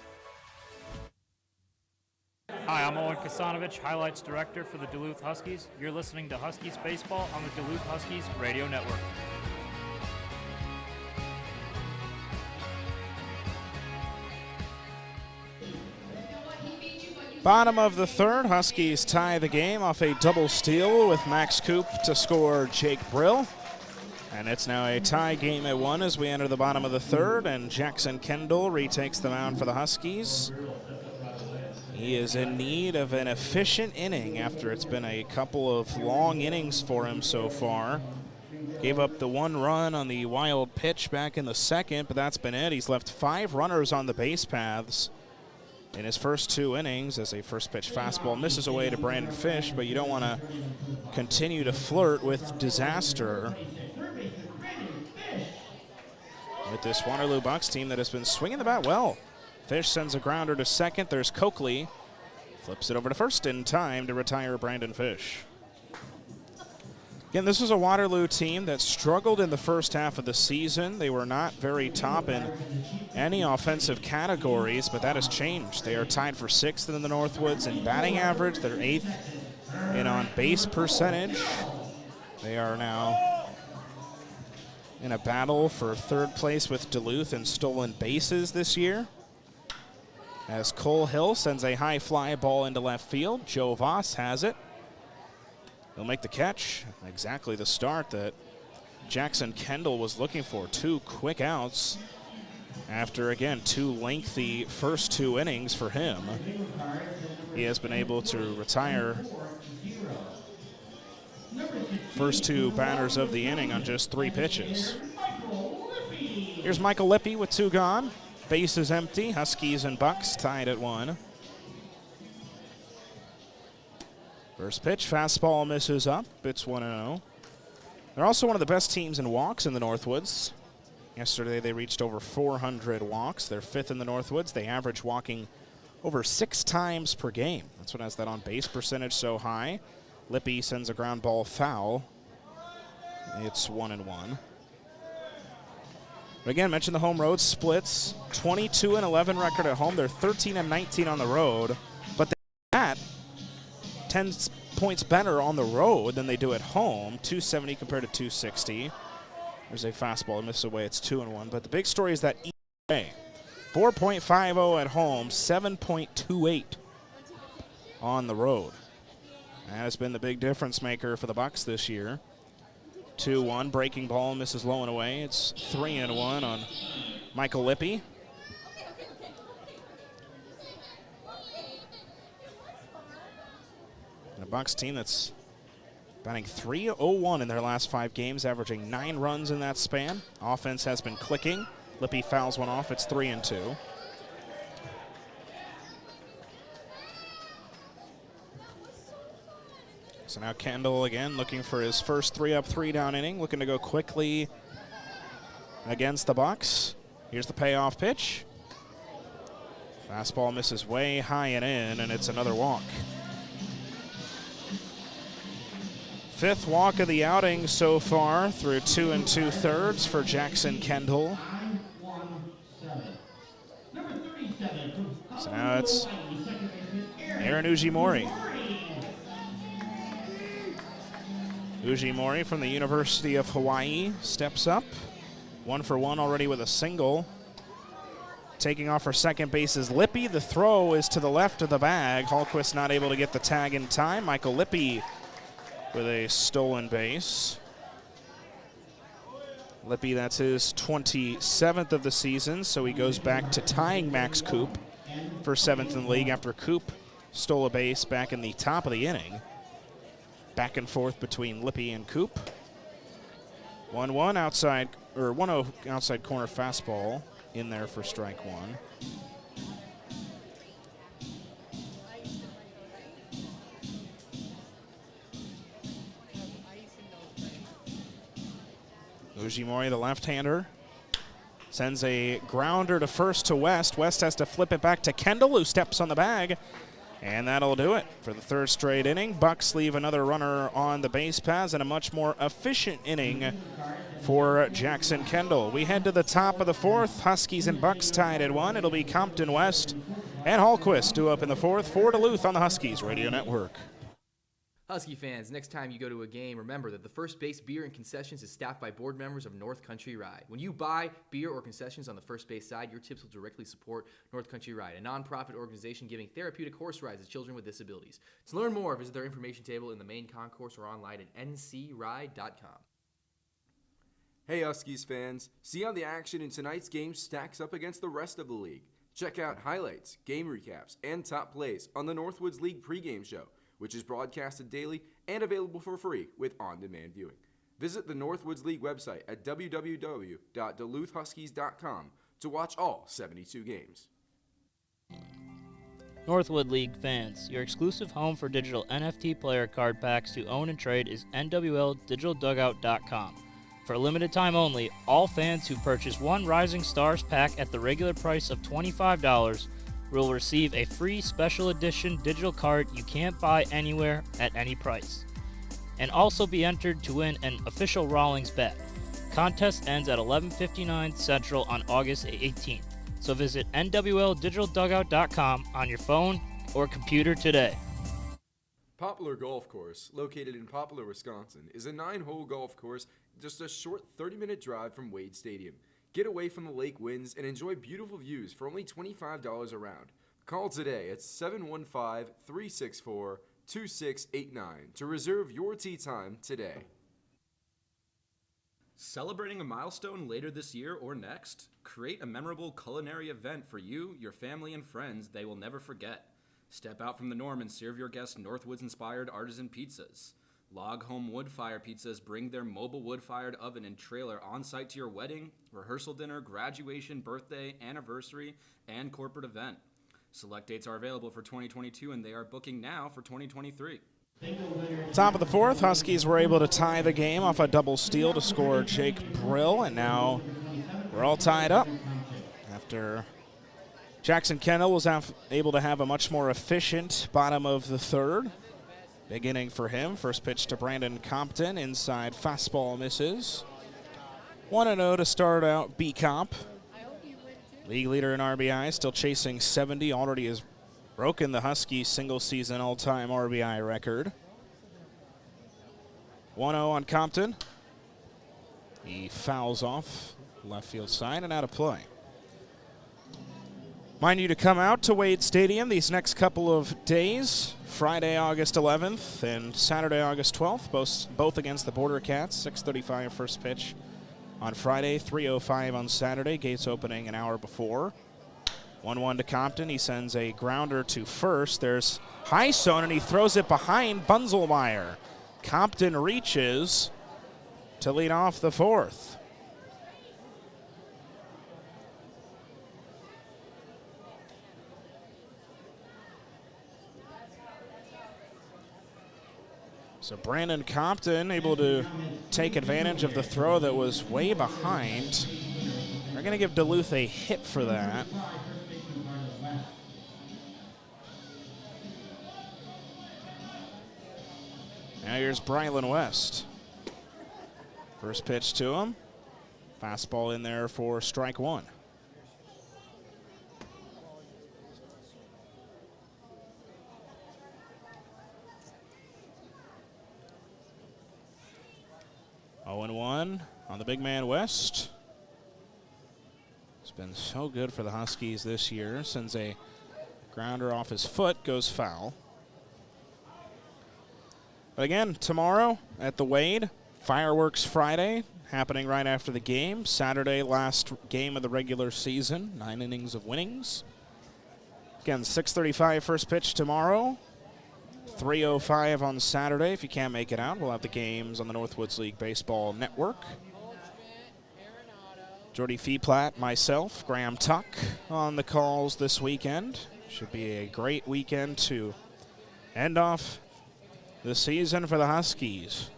Hi, I'm Owen Kasanovich, Highlights Director for the Duluth Huskies. You're listening to Huskies Baseball on the Duluth Huskies Radio Network.
Bottom of the third, Huskies tie the game off a double steal with Max Coop to score Jake Brill. And it's now a tie game at 1 as we enter the bottom of the third, and Jackson Kendall retakes the mound for the Huskies. He is in need of an efficient inning after it's been a couple of long innings for him so far. Gave up the 1 run on the wild pitch back in the second, but that's been it. He's left 5 runners on the base paths in his first 2 innings as a first pitch fastball misses away to Brandon Fish, but you don't want to continue to flirt with disaster with this Waterloo Bucks team that has been swinging the bat well. Fish sends a grounder to second. There's Coakley. Flips it over to first in time to retire Brandon Fish. Again, this was a Waterloo team that struggled in the first half of the season. They were not very top in any offensive categories, but that has changed. They are tied for 6th in the Northwoods in batting average. They're 8th in on-base percentage. They are now in a battle for 3rd place with Duluth in stolen bases this year, as Cole Hill sends a high fly ball into left field. Joe Voss has it. He'll make the catch. Exactly the start that Jackson Kendall was looking for. 2 quick outs after, again, 2 lengthy first 2 innings for him. He has been able to retire first 2 batters of the inning on just 3 pitches. Here's Michael Lippy with 2 gone. Base is empty. Huskies and Bucks tied at 1. First pitch, fastball misses up. It's 1-0. They're also one of the best teams in walks in the Northwoods. Yesterday they reached over 400 walks. They're 5th in the Northwoods. They average walking over 6 times per game. That's what has that on-base percentage so high. Lippy sends a ground ball foul. It's 1-1. But again, mentioned the home road splits. 22-11 record at home. They're 13-19 on the road. But that 10 points better on the road than they do at home. 270 compared to 260. There's a fastball missed away. It's 2-1. But the big story is that ERA, 4.50 at home, 7.28 on the road. That has been the big difference maker for the Bucks this year. 2-1, breaking ball, misses low and away. It's 3-1 on Michael Lippy. And a Bucks team that's batting .301 in their last 5 games, averaging 9 runs in that span. Offense has been clicking. Lippy fouls one off. It's 3-2. So now Kendall again looking for his first 3-up, 3-down inning, looking to go quickly against the Bucks. Here's the payoff pitch. Fastball misses way high and in, and it's another walk. 5th walk of the outing so far through 2 2/3 for Jackson Kendall. So now it's Aaron Ujimori. Ujimori from the University of Hawaii steps up. 1 for 1 already with a single. Taking off for second base is Lippy. The throw is to the left of the bag. Hallquist not able to get the tag in time. Michael Lippy with a stolen base. Lippy, that's his 27th of the season, so he goes back to tying Max Coop for 7th in the league after Coop stole a base back in the top of the inning. Back and forth between Lippy and Coop. 1-1 outside, or 1-0 outside corner fastball in there for strike 1. Ujimori, the left-hander, sends a grounder to first to West. West has to flip it back to Kendall, who steps on the bag. And that'll do it for the 3rd straight inning. Bucks leave another runner on the base paths and a much more efficient inning for Jackson Kendall. We head to the top of the 4th. Huskies and Bucks tied at 1. It'll be Compton West and Hallquist due up in the 4th for Duluth on the Huskies Radio Network.
Husky fans, next time you go to a game, remember that the First Base Beer and Concessions is staffed by board members of North Country Ride. When you buy beer or concessions on the First Base side, your tips will directly support North Country Ride, a nonprofit organization giving therapeutic horse rides to children with disabilities. To learn more, visit their information table in the main concourse or online at ncride.com.
Hey Huskies fans, see how the action in tonight's game stacks up against the rest of the league. Check out highlights, game recaps, and top plays on the Northwoods League pregame show, which is broadcasted daily and available for free with on-demand viewing. Visit the Northwoods League website at www.duluthhuskies.com to watch all 72 games.
Northwood League fans, your exclusive home for digital NFT player card packs to own and trade is nwldigitaldugout.com. For a limited time only, all fans who purchase one Rising Stars pack at the regular price of $25 will receive a free special edition digital card you can't buy anywhere at any price, and also be entered to win an official Rawlings bet. Contest ends at 11:59 Central on August 18th, so visit nwldigitaldugout.com on your phone or computer today.
Poplar Golf Course, located in Poplar, Wisconsin, is a 9-hole golf course just a short 30-minute drive from Wade Stadium. Get away from the lake winds and enjoy beautiful views for only $25 a round. Call today at 715-364-2689 to reserve your tee time today.
Celebrating a milestone later this year or next? Create a memorable culinary event for you, your family, and friends they will never forget. Step out from the norm and serve your guests Northwoods-inspired artisan pizzas. Log Home Wood Fire Pizzas bring their mobile wood-fired oven and trailer on-site to your wedding, rehearsal dinner, graduation, birthday, anniversary, and corporate event. Select dates are available for 2022, and they are booking now for 2023.
Top of the 4th, Huskies were able to tie the game off a double steal to score Jake Brill, and now we're all tied up after Jackson Kendall was able to have a much more efficient bottom of the 3rd. Big inning for him. First pitch to Brandon Compton. Inside fastball misses. 1-0 to start out B-Comp. League leader in RBI, still chasing 70. Already has broken the Huskies single-season all-time RBI record. 1-0 on Compton. He fouls off left field side and out of play. Mind you to come out to Wade Stadium these next couple of days, Friday, August 11th and Saturday, August 12th, both against the Border Cats, 6:35 first pitch on Friday, 3:05 on Saturday, gates opening an hour before. 1-1 to Compton. He sends a grounder to first. There's Hyson, and he throws it behind Bunzelmeyer. Compton reaches to lead off the fourth. So Brandon Compton able to take advantage of the throw that was way behind. They're going to give Duluth a hit for that. Now here's Brylan West. First pitch to him. Fastball in there for strike one. Oh, 0-1 on the big man West. It's been so good for the Huskies this year. Sends a grounder off his foot, goes foul. But again, tomorrow at the Wade, Fireworks Friday, happening right after the game. Saturday, last game of the regular season, 9 innings of winnings. Again, 6:35 first pitch tomorrow. 3:05 on Saturday. If you can't make it out, we'll have the games on the Northwoods League Baseball Network. Jordy Feeplatt, myself, Graham Tuck on the calls this weekend. Should be a great weekend to end off the season for the Huskies.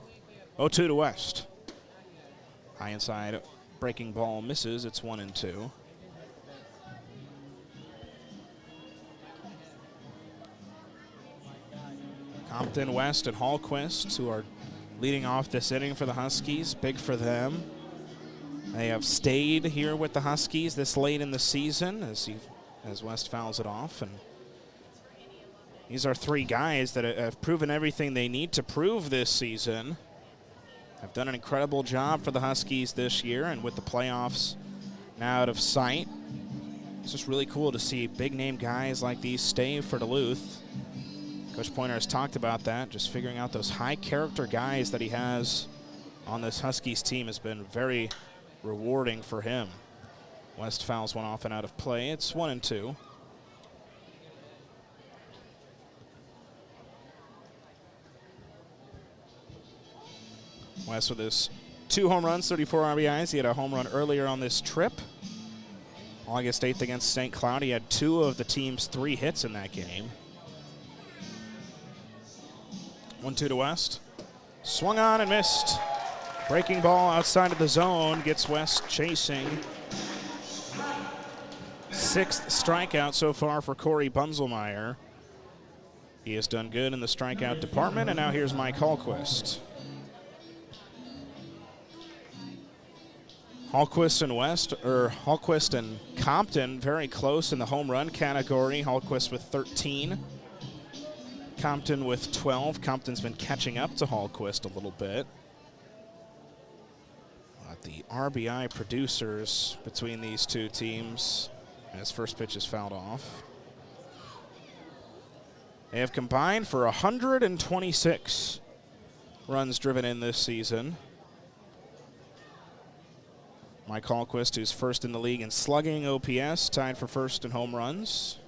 0-2 to West. High inside, breaking ball misses. It's 1-2. Compton, West, and Hallquist, who are leading off this inning for the Huskies. Big for them. They have stayed here with the Huskies this late in the season as West fouls it off. And these are three guys that have proven everything they need to prove this season. Have done an incredible job for the Huskies this year, and with the playoffs now out of sight, it's just really cool to see big-name guys like these stay for Duluth. Coach Pointer has talked about that. Just figuring out those high-character guys that he has on this Huskies team has been very rewarding for him. West fouls one off and out of play. It's 1-2. West with his 2 home runs, 34 RBIs. He had a home run earlier on this trip. August 8th against St. Cloud. He had 2 of the team's 3 hits in that game. 1-2 to West. Swung on and missed. Breaking ball outside of the zone gets West chasing. 6th strikeout so far for Corey Bunzelmeyer. He has done good in the strikeout department, and now here's Mike Hallquist. Hallquist and Compton very close in the home run category. Hallquist with 13. Compton with 12. Compton's been catching up to Hallquist a little bit. The RBI producers between these two teams as first pitch is fouled off. They have combined for 126 runs driven in this season. Mike Hallquist, who's first in the league in slugging OPS, tied for first in home runs.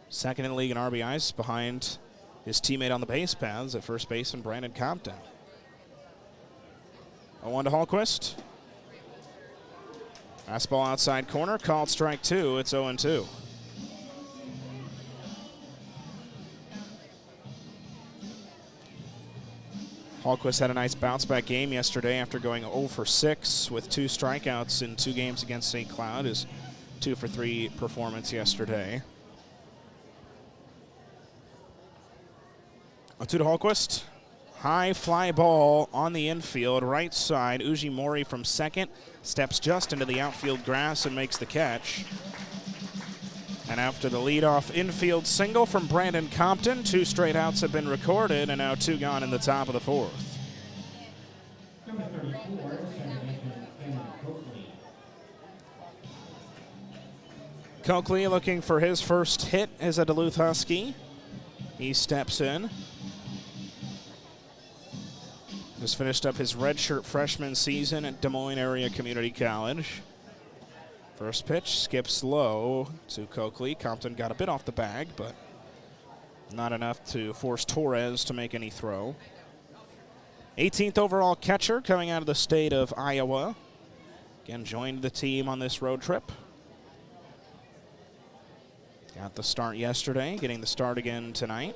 Second in the league in RBIs behind his teammate on the base paths at first baseman Brandon Compton. 0-1 to Hallquist. Fastball outside corner, called strike 2. It's 0-2. Hallquist had a nice bounce-back game yesterday after going 0 for 6 with 2 strikeouts in 2 games against St. Cloud. His 2 for 3 performance yesterday. 0-2 to Hallquist. High fly ball on the infield, right side. Uji Mori from second steps just into the outfield grass and makes the catch. And after the leadoff infield single from Brandon Compton, 2 straight outs have been recorded, and now 2 gone in the top of the 4th.
Number 34, second baseman Cameron Coakley.
Coakley looking for his first hit as a Duluth Husky. He steps in. Just finished up his redshirt freshman season at Des Moines Area Community College. First pitch skips low to Coakley. Compton got a bit off the bag, but not enough to force Torres to make any throw. 18th overall catcher coming out of the state of Iowa. Again, joined the team on this road trip. Got the start yesterday, getting the start again tonight.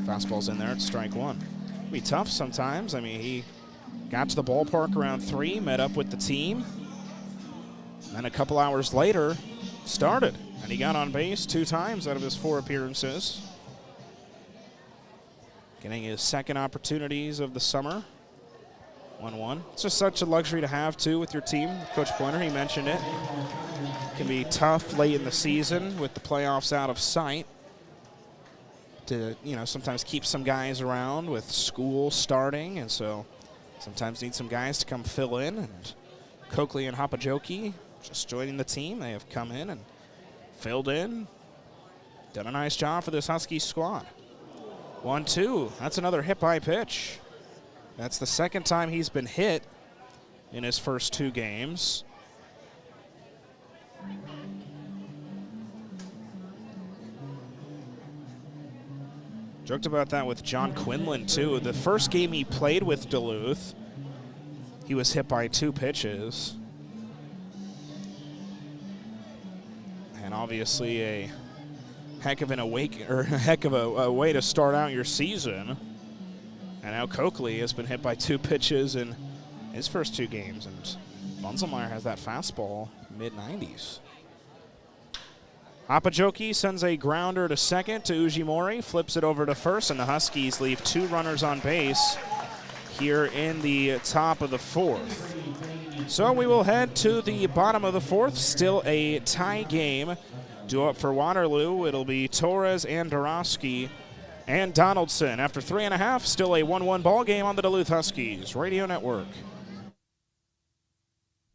Fastball's in there at strike 1. It'll be tough sometimes. I mean, he got to the ballpark around 3, met up with the team. Then a couple hours later, started. And he got on base 2 times out of his 4 appearances. Getting his second opportunities of the summer. 1-1. It's just such a luxury to have, too, with your team. Coach Pointer, he mentioned it. It can be tough late in the season with the playoffs out of sight to, sometimes keep some guys around with school starting. And so sometimes need some guys to come fill in. And Coakley and Hopajoki just joining the team. They have come in and filled in. Done a nice job for this Huskies squad. 1-2. That's another hit by pitch. That's the second time he's been hit in his first 2 games. Joked about that with John Quinlan, too. The first game he played with Duluth, he was hit by 2 pitches. And obviously a heck of a way to start out your season. And now Coakley has been hit by 2 pitches in his first 2 games, and Bunzelmeyer has that fastball mid-90s. Hopajoki sends a grounder to second to Ujimori, flips it over to first, and the Huskies leave 2 runners on base here in the top of the 4th. So we will head to the bottom of the 4th, still a tie game. Due up for Waterloo, it'll be Torres and Dorosky and Donaldson. After 3.5, still a 1-1 ball game on the Duluth Huskies Radio Network.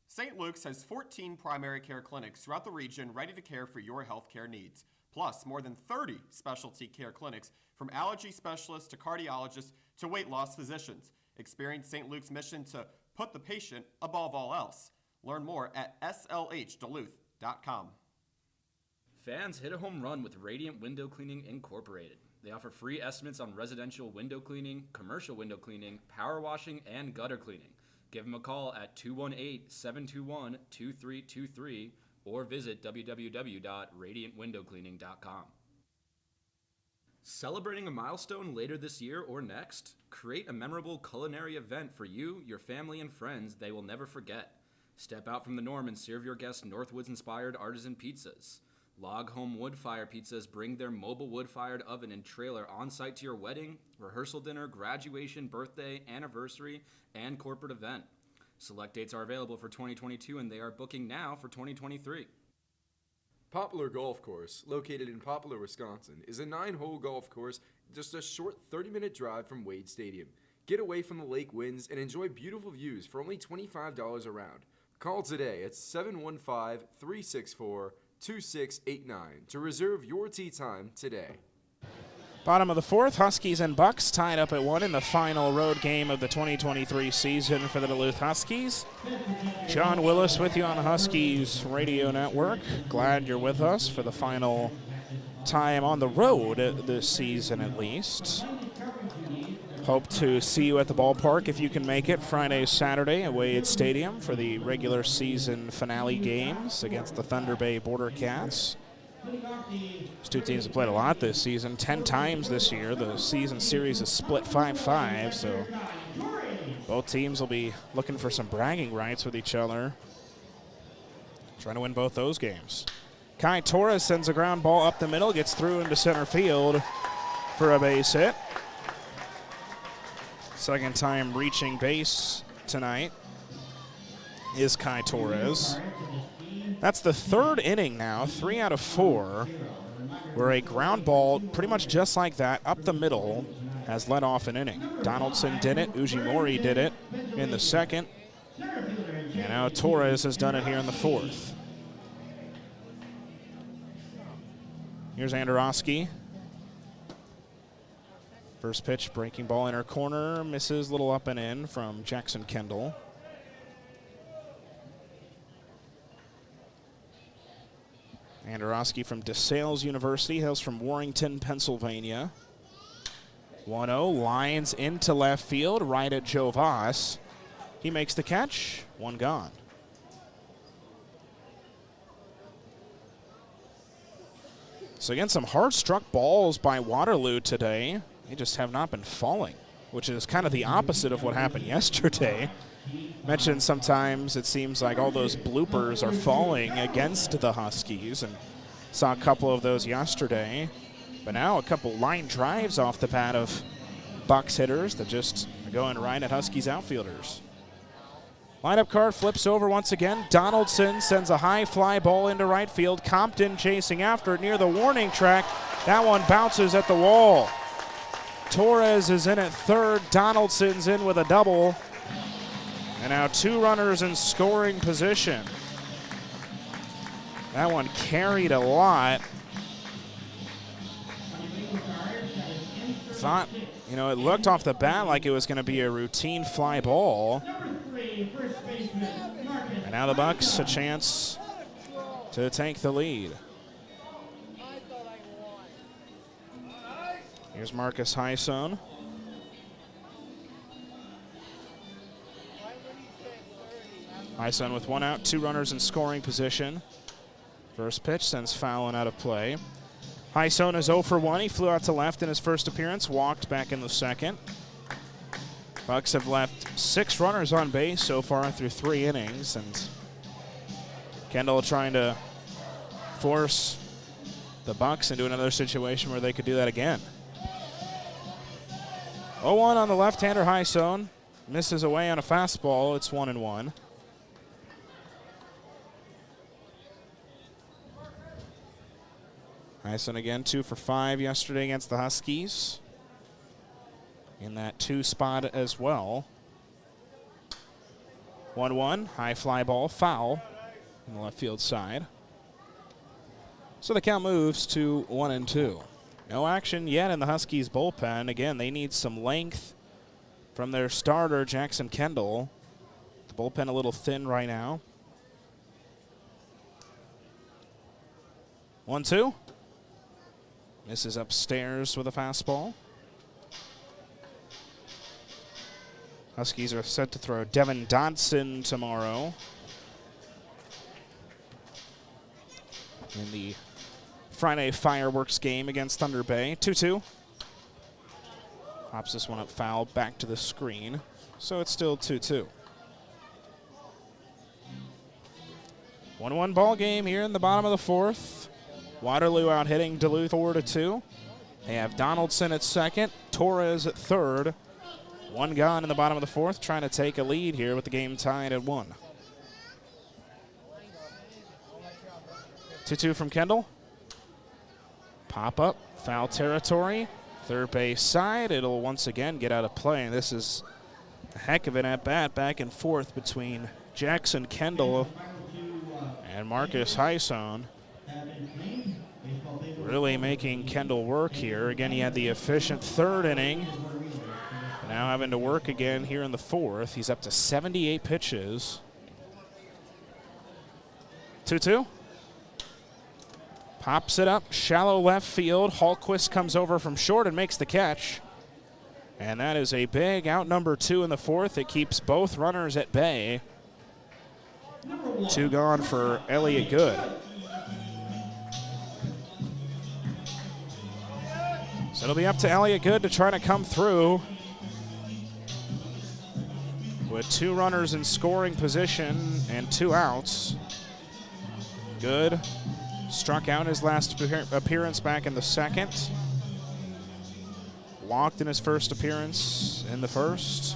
St. Luke's has 14 primary care clinics throughout the region ready to care for your healthcare needs. Plus, more than 30 specialty care clinics from allergy specialists to cardiologists to weight loss physicians. Experience St. Luke's mission to put the patient above all else. Learn more at slhduluth.com.
Fans hit a home run with Radiant Window Cleaning Incorporated. They offer free estimates on residential window cleaning, commercial window cleaning, power washing, and gutter cleaning. Give them a call at 218-721-2323 or visit www.radiantwindowcleaning.com. Celebrating a milestone later this year or next? Create a memorable culinary event for you, your family, and friends they will never forget. Step out from the norm and serve your guests Northwoods-inspired artisan pizzas. Log Home Wood Fire Pizzas bring their mobile wood-fired oven and trailer on-site to your wedding, rehearsal dinner, graduation, birthday, anniversary, and corporate event. Select dates are available for 2022, and they are booking now for 2023.
Poplar Golf Course, located in Poplar, Wisconsin, is a 9-hole golf course just a short 30-minute drive from Wade Stadium. Get away from the lake winds and enjoy beautiful views for only $25 a round. Call today at 715-364-2689 to reserve your tee time today.
Bottom of the 4th, Huskies and Bucks tied up at 1 in the final road game of the 2023 season for the Duluth Huskies. Jon Willis with you on the Huskies Radio Network. Glad you're with us for the final time on the road this season at least. Hope to see you at the ballpark if you can make it Friday, Saturday at Wade Stadium for the regular season finale games against the Thunder Bay Border Cats. These 2 teams have played a lot this season, 10 times this year. The season series is split 5-5, so both teams will be looking for some bragging rights with each other, trying to win both those games. Kai Torres sends a ground ball up the middle, gets through into center field for a base hit. Second time reaching base tonight is Kai Torres. That's the third inning now, 3 out of 4, where a ground ball, pretty much just like that, up the middle, has led off an inning. Donaldson did it, Ujimori did it in the second, and now Torres has done it here in the fourth. Here's Andorowski. First pitch, breaking ball in her corner, misses, little up and in from Jackson Kendall. Andorowski from DeSales University, hails from Warrington, Pennsylvania. 1-0, lines into left field, right at Joe Voss. He makes the catch, one gone. So again, some hard-struck balls by Waterloo today. They just have not been falling, which is kind of the opposite of what happened yesterday. Mentioned sometimes it seems like all those bloopers are falling against the Huskies, and saw a couple of those yesterday. But now a couple line drives off the pad of Bucks hitters that just are going right at Huskies outfielders. Lineup card flips over once again. Donaldson sends a high fly ball into right field. Compton chasing after it near the warning track. That one bounces at the wall. Torres is in at third. Donaldson's in with a double. And now 2 runners in scoring position. That one carried a lot. Thought, it looked off the bat like it was going to be a routine fly ball. And now the Bucks a chance to take the lead. Here's Marcus Hyson. Hyson with 1 out, 2 runners in scoring position. First pitch sends foul and out of play. Hyson is 0 for 1. He flew out to left in his first appearance, walked back in the second. Bucks have left 6 runners on base so far through 3 innings, and Kendall trying to force the Bucks into another situation where they could do that again. 0-1 on the left-hander Hyson. Misses away on a fastball. It's 1-1. Hyson again 2 for 5 yesterday against the Huskies. In that 2 spot as well. 1-1, high fly ball, foul on the left field side. So the count moves to 1-2. No action yet in the Huskies bullpen. Again, they need some length from their starter, Jackson Kendall. The bullpen a little thin right now. 1-2. Misses upstairs with a fastball. Huskies are set to throw Devin Dodson tomorrow in the Friday fireworks game against Thunder Bay. 2-2. Pops this one up foul back to the screen. So it's still 2-2. 1-1 ball game here in the bottom of the fourth. Waterloo out hitting Duluth 4-2. They have Donaldson at second, Torres at third. 1 gone in the bottom of the fourth, trying to take a lead here with the game tied at 1. 2-2 from Kendall. Pop up, foul territory. Third base side, it'll once again get out of play. This is a heck of an at-bat back and forth between Jackson Kendall and Marcus Hyson. Really making Kendall work here. Again, he had the efficient third inning. Now having to work again here in the fourth. He's up to 78 pitches. 2-2. Pops it up, shallow left field. Hallquist comes over from short and makes the catch. And that is a big out number 2 in the fourth. It keeps both runners at bay. 2 gone for Elliott Good. So it'll be up to Elliott Good to try to come through with 2 runners in scoring position and 2 outs. Good struck out his last appearance back in the second. Walked in his first appearance in the first.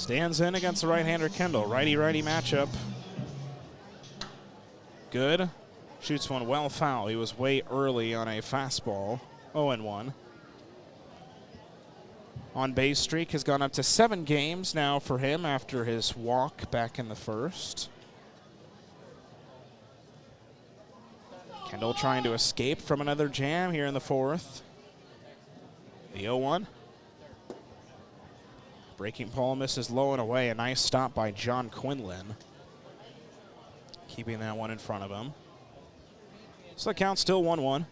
Stands in against the right-hander Kendall. Righty-righty matchup. Good. Shoots one well foul. He was way early on a fastball. 0-1. On base streak has gone up to 7 games now for him after his walk back in the first. Kendall trying to escape from another jam here in the fourth. The 0-1. Breaking ball misses low and away. A nice stop by John Quinlan. Keeping that one in front of him. So the count's still 1-1.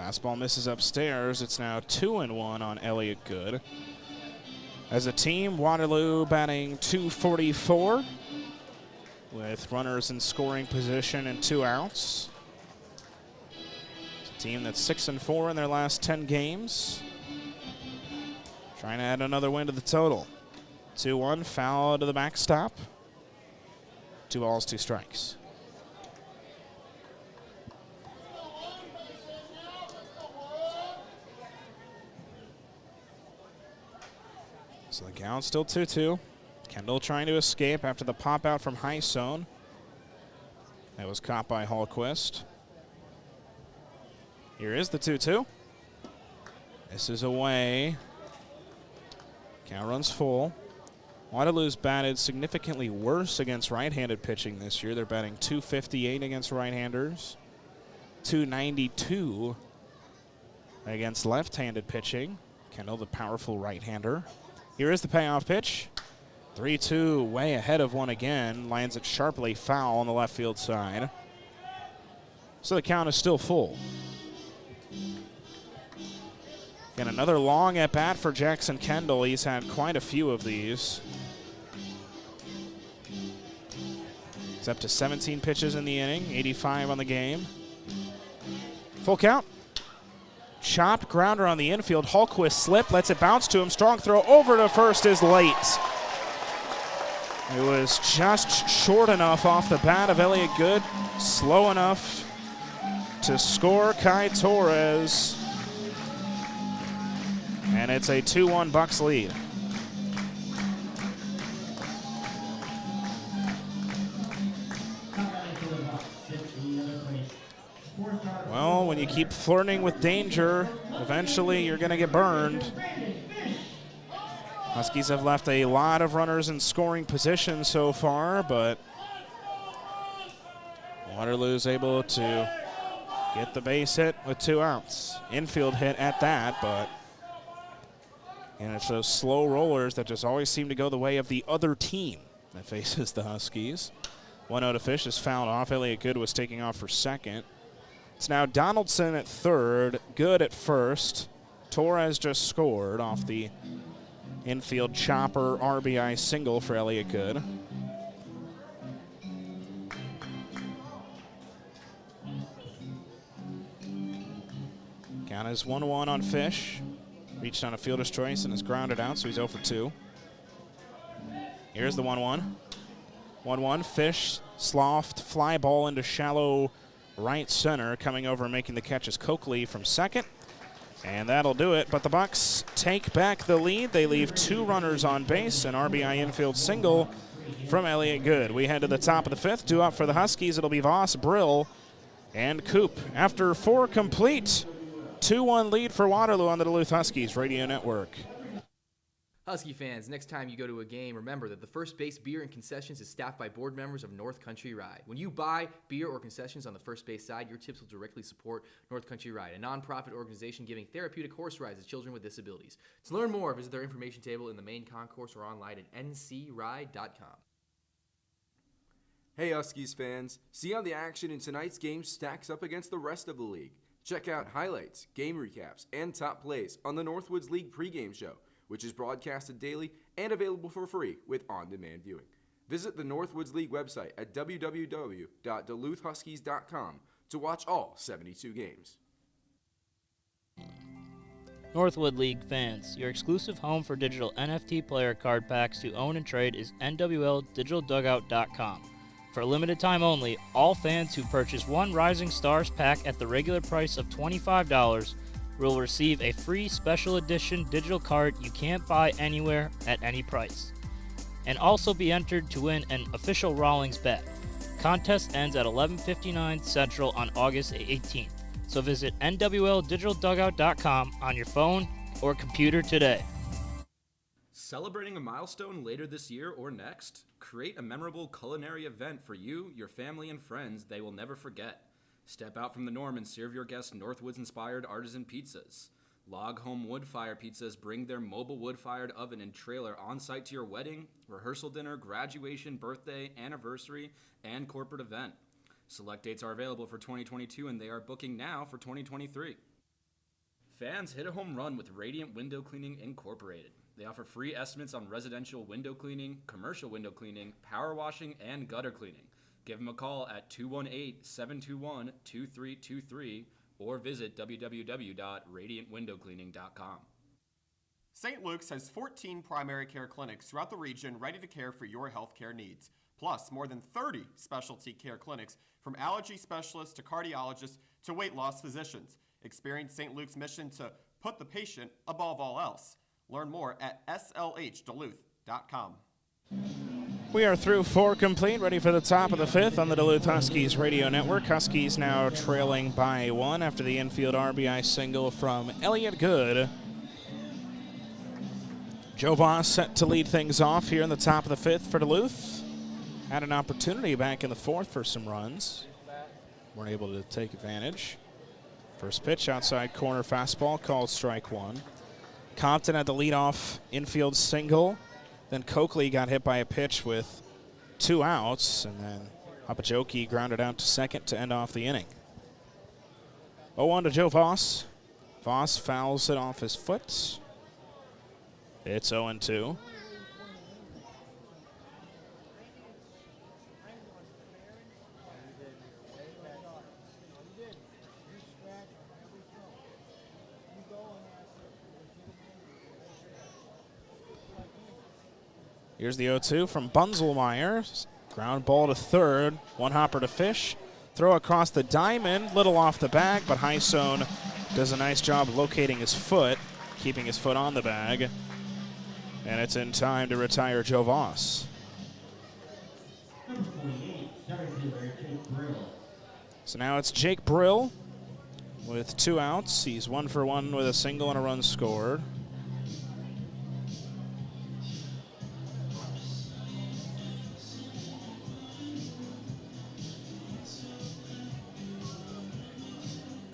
Fastball misses upstairs. It's now 2-1 on Elliott Good. As a team, Waterloo batting .244 with runners in scoring position and 2 outs. It's a team that's 6-4 in their last 10 games. Trying to add another win to the total. 2-1, foul to the backstop. 2 balls, 2 strikes. So the count still 2-2. Kendall trying to escape after the pop out from high zone. That was caught by Hallquist. Here is the 2-2. This is away. Count runs full. Waterloo's batted significantly worse against right-handed pitching this year. They're batting .258 against right-handers, .292 against left-handed pitching. Kendall, the powerful right-hander. Here is the payoff pitch. 3-2, way ahead of one again. Lands it sharply foul on the left field side. So the count is still full. And another long at bat for Jackson Kendall. He's had quite a few of these. He's up to 17 pitches in the inning, 85 on the game. Full count. Chopped grounder on the infield. Hallquist slip, lets it bounce to him. Strong throw over to first is late. It was just short enough off the bat of Elliott Good. Slow enough to score Kai Torres. And it's a 2-1 Bucks lead. Well, when you keep flirting with danger, eventually you're going to get burned. Huskies have left a lot of runners in scoring position so far, but Waterloo's able to get the base hit with 2 outs. Infield hit at that, but and it's those slow rollers that just always seem to go the way of the other team that faces the Huskies. 1-0 to Fish is fouled off. Elliott Good was taking off for second. It's now Donaldson at third, Good at first. Torres just scored off the infield chopper RBI single for Elliott Good. Count is 1-1 on Fish. Reached on a fielder's choice and is grounded out, so he's 0 for 2. Here's the 1-1. 1-1, Fish, sloughed, fly ball into shallow right center. Coming over and making the catch is Coakley from second. And that'll do it, but the Bucks take back the lead. They leave 2 runners on base, an RBI infield single from Elliott Good. We head to the top of the 5th. 2 up for the Huskies. It'll be Voss, Brill, and Coop. After 4 complete, 2-1 lead for Waterloo on the Duluth Huskies Radio Network.
Husky fans, next time you go to a game, remember that the First Base Beer and Concessions is staffed by board members of North Country Ride. When you buy beer or concessions on the First Base side, your tips will directly support North Country Ride, a nonprofit organization giving therapeutic horse rides to children with disabilities. To learn more, visit their information table in the main concourse or online at ncride.com.
Hey Huskies fans, see how the action in tonight's game stacks up against the rest of the league. Check out highlights, game recaps, and top plays on the Northwoods League pregame show, which is broadcasted daily and available for free with on-demand viewing. Visit the Northwoods League website at www.duluthhuskies.com to watch all 72 games.
Northwood League fans, your exclusive home for digital NFT player card packs to own and trade is nwldigitaldugout.com. For a limited time only, all fans who purchase one Rising Stars pack at the regular price of $25 will receive a free special edition digital card you can't buy anywhere at any price, and also be entered to win an official Rawlings bet. Contest ends at 11:59 Central on August 18th, so visit nwldigitaldugout.com on your phone or computer today.
Celebrating a milestone later this year or next? Create a memorable culinary event for you, your family, and friends they will never forget. Step out from the norm and serve your guests Northwoods-inspired artisan pizzas. Log Home Wood Fire Pizzas bring their mobile wood-fired oven and trailer on-site to your wedding, rehearsal dinner, graduation, birthday, anniversary, and corporate event. Select dates are available for 2022, and they are booking now for 2023. Fans, hit a home run with Radiant Window Cleaning Incorporated. They offer free estimates on residential window cleaning, commercial window cleaning, power washing, and gutter cleaning. Give them a call at 218-721-2323 or visit www.radiantwindowcleaning.com.
St. Luke's has 14 primary care clinics throughout the region ready to care for your healthcare needs, plus more than 30 specialty care clinics from allergy specialists to cardiologists to weight loss physicians. Experience St. Luke's mission to put the patient above all else. Learn more at slhduluth.com.
We are through 4 complete, ready for the top of the 5th on the Duluth Huskies radio network. Huskies now trailing by 1 after the infield RBI single from Elliott Good. Joe Voss set to lead things off here in the top of the 5th for Duluth. Had an opportunity back in the 4th for some runs. Weren't able to take advantage. First pitch, outside corner fastball, called strike 1. Compton had the leadoff infield single. Then Coakley got hit by a pitch with 2 outs, and then Apajoki grounded out to second to end off the inning. 0-1 to Joe Voss. Voss fouls it off his foot. It's 0-2. Here's the 0-2 from Bunzelmeyer. Ground ball to third. One hopper to Fish. Throw across the diamond. Little off the bag, but Hysone does a nice job locating his foot, keeping his foot on the bag. And it's in time to retire Joe Voss. So now it's Jake Brill with 2 outs. He's 1 for 1 with a single and a run scored.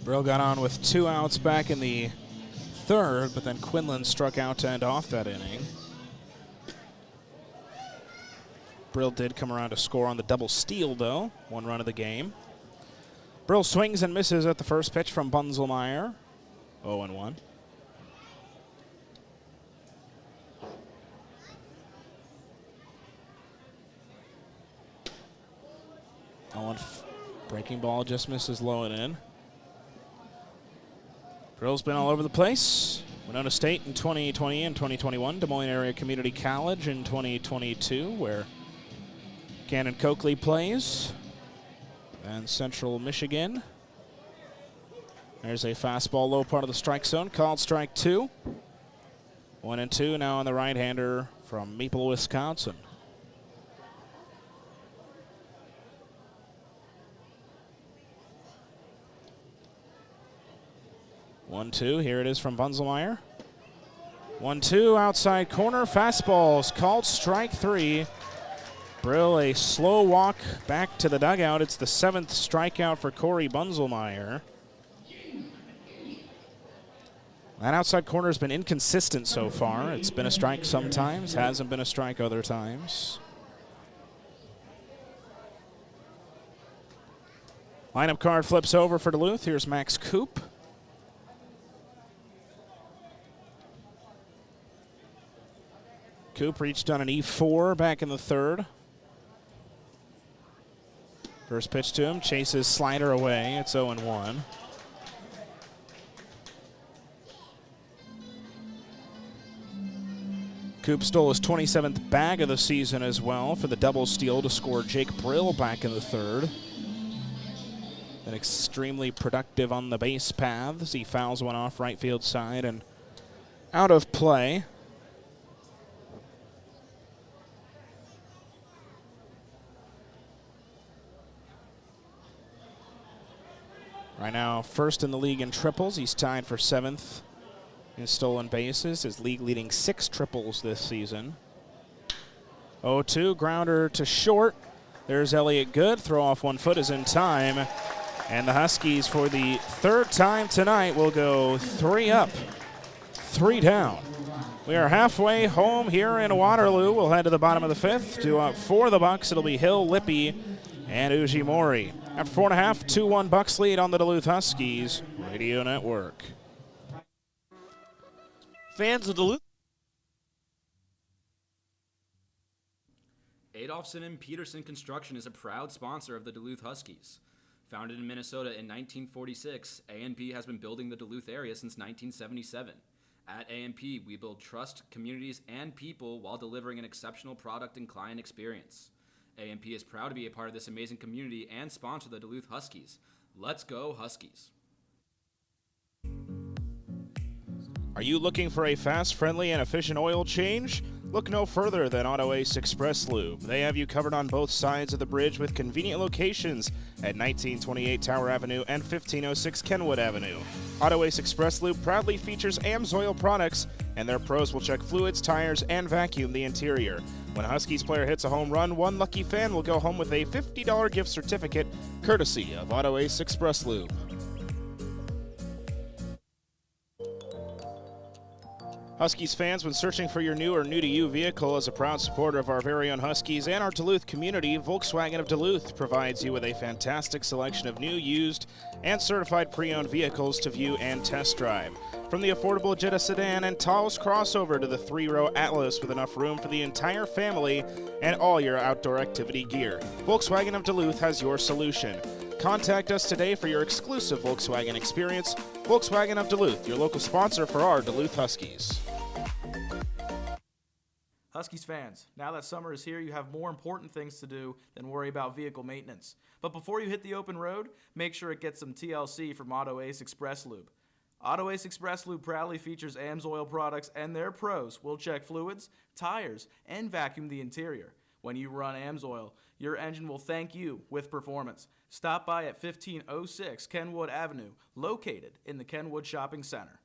Brill got on with 2 outs back in the 3rd, but then Quinlan struck out to end off that inning. Brill did come around to score on the double steal, though. 1 run of the game. Brill swings and misses at the first pitch from Bunzelmeyer. 0-1. Breaking ball just misses low and in. Brill's been all over the place. Winona State in 2020 and 2021. Des Moines Area Community College in 2022, where Cannon Coakley plays. And Central Michigan. There's a fastball low part of the strike zone, called strike 2. 1-2 now on the right-hander from Maple, Wisconsin. One-two, here it is from Bunzelmeyer. 1-2, outside corner, fastballs, called strike 3. Brill, a slow walk back to the dugout. It's the 7th strikeout for Corey Bunzelmeyer. That outside corner has been inconsistent so far. It's been a strike sometimes, hasn't been a strike other times. Lineup card flips over for Duluth. Here's Max Coop. Coop reached on an E4 back in the 3rd. First pitch to him, chases slider away. It's 0-1. Coop stole his 27th bag of the season as well for the double steal to score Jake Brill back in the third. Been extremely productive on the base paths. He fouls one off right field side and out of play. Right now, first in the league in triples. He's tied for 7th in stolen bases. His league-leading 6 triples this season. 0-2, grounder to short. There's Elliott Good. Throw off 1 foot is in time. And the Huskies, for the 3rd time tonight, will go 3 up, 3 down. We are halfway home here in Waterloo. We'll head to the bottom of the 5th. 2 up for the Bucks. It'll be Hill, Lippy, and Ujimori. After 4.5, 2-1 Bucks lead on the Duluth Huskies Radio Network.
Fans of Duluth.
Adolphson and Peterson Construction is a proud sponsor of the Duluth Huskies. Founded in Minnesota in 1946, A&P has been building the Duluth area since 1977. At A&P, we build trust, communities, and people while delivering an exceptional product and client experience. A&P is proud to be a part of this amazing community and sponsor the Duluth Huskies. Let's go Huskies.
Are you looking for a fast, friendly, and efficient oil change? Look no further than Auto Ace Express Lube. They have you covered on both sides of the bridge with convenient locations at 1928 Tower Avenue and 1506 Kenwood Avenue. Auto Ace Express Lube proudly features AMSOIL products, and their pros will check fluids, tires, and vacuum the interior. When a Huskies player hits a home run, one lucky fan will go home with a $50 gift certificate courtesy of Auto Ace Express Lube. Huskies fans, when searching for your new or new-to-you vehicle, as a proud supporter of our very own Huskies and our Duluth community, Volkswagen of Duluth provides you with a fantastic selection of new, used, and certified pre-owned vehicles to view and test drive. From the affordable Jetta sedan and Taos crossover to the 3-row Atlas with enough room for the entire family and all your outdoor activity gear, Volkswagen of Duluth has your solution. Contact us today for your exclusive Volkswagen experience. Volkswagen of Duluth, your local sponsor for our Duluth Huskies.
Huskies fans, now that summer is here, you have more important things to do than worry about vehicle maintenance. But before you hit the open road, make sure it gets some TLC from Auto Ace Express Lube. Auto Ace Express Lube proudly features AMSOIL products, and their pros will check fluids, tires, and vacuum the interior. When you run AMSOIL, your engine will thank you with performance. Stop by at 1506 Kenwood Avenue, located in the Kenwood Shopping Center.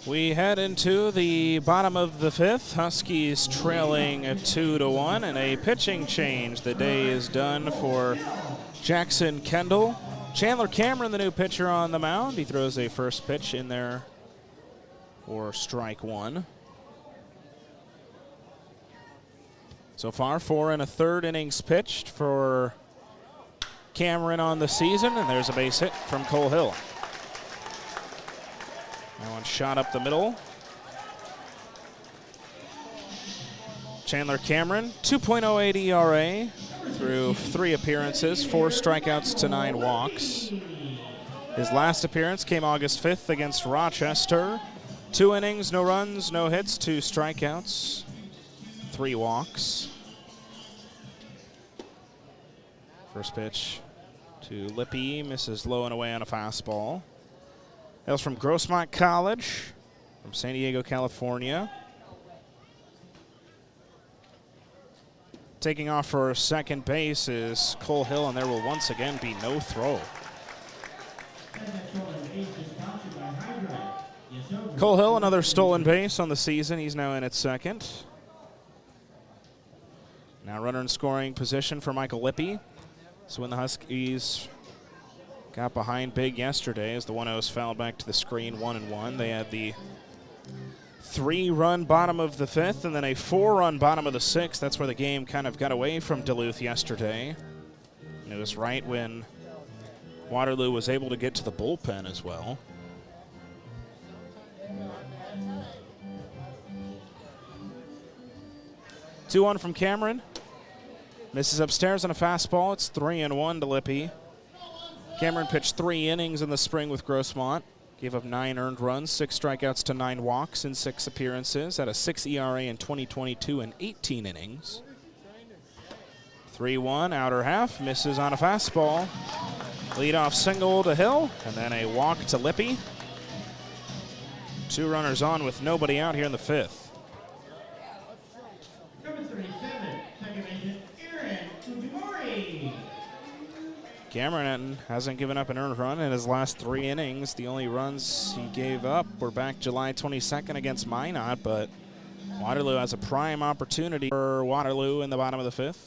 We head into the bottom of the 5th. Huskies trailing 2-1, and a pitching change. The day is done for Jackson Kendall. Chandler Cameron, the new pitcher on the mound. He throws a first pitch in there for strike 1. So far, 4 1/3 innings pitched for Cameron on the season, and there's a base hit from Cole Hill. That one shot up the middle. Chandler Cameron, 2.08 ERA through 3 appearances, 4 strikeouts to 9 walks. His last appearance came August 5th against Rochester. 2 innings, no runs, no hits, 2 strikeouts, 3 walks. First pitch to Lippy, misses low and away on a fastball. Hails from Grossmont College, from San Diego, California. Taking off for second base is Cole Hill, and there will once again be no throw. Cole Hill, another stolen base on the season. He's now in at second. Now runner in scoring position for Michael Lippy. So when the Huskies got behind big yesterday as the 1-0's fouled back to the screen, 1-1. They had the 3-run bottom of the 5th and then a 4-run bottom of the 6th. That's where the game kind of got away from Duluth yesterday. And it was right when Waterloo was able to get to the bullpen as well. Two-one from Cameron. Misses upstairs on a fastball. It's 3-1 to Lippy. Cameron pitched 3 innings in the spring with Grossmont. Gave up 9 earned runs, 6 strikeouts to 9 walks in 6 appearances. Had a 6 ERA in 2022 and 18 innings. 3-1, outer half, misses on a fastball. Leadoff single to Hill, and then a walk to Lippy. 2 runners on with nobody out here in the 5th.
Number 37, second baseman, Aaron Fujimori.
Cameron hasn't given up an earned run in his last 3 innings. The only runs he gave up were back July 22nd against Minot, but Waterloo has a prime opportunity for Waterloo in the bottom of the 5th.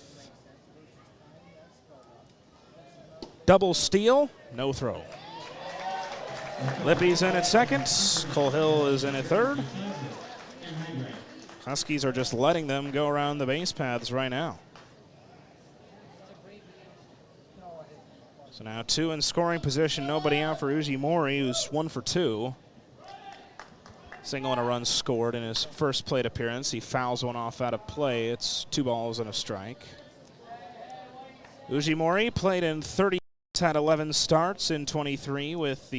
Double steal, no throw. Lippy's in at second. Cole Hill is in at third. Huskies are just letting them go around the base paths right now. So now 2 in scoring position, nobody out for Uji Mori, who's 1 for 2. Single and a run scored in his first plate appearance. He fouls one off out of play. It's 2 balls and a strike. Uji Mori played in 30, had 11 starts in 23 with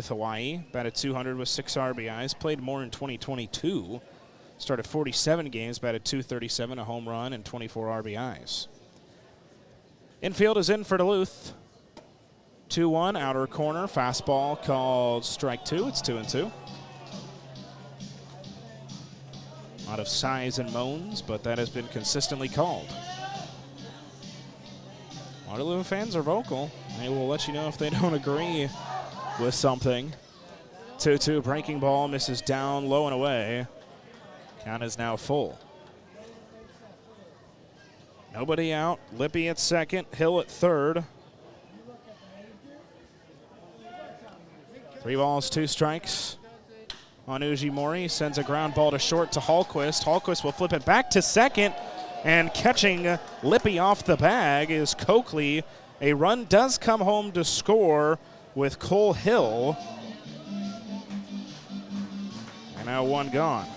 Hawaii. Batted 200 with 6 RBIs. Played more in 2022. Started 47 games, batted 237, a home run, and 24 RBIs. Infield is in for Duluth. 2-1, outer corner, fastball called strike 2. It's 2-2. A lot of sighs and moans, but that has been consistently called. Waterloo fans are vocal. They will let you know if they don't agree with something. 2-2, breaking ball, misses down, low and away. Count is now full. Nobody out. Lippy at second, Hill at third. 3 balls, 2 strikes on Uji Mori. Sends a ground ball to short to Hallquist. Hallquist will flip it back to second, and catching Lippy off the bag is Coakley. A run does come home to score with Cole Hill. And now 1 gone.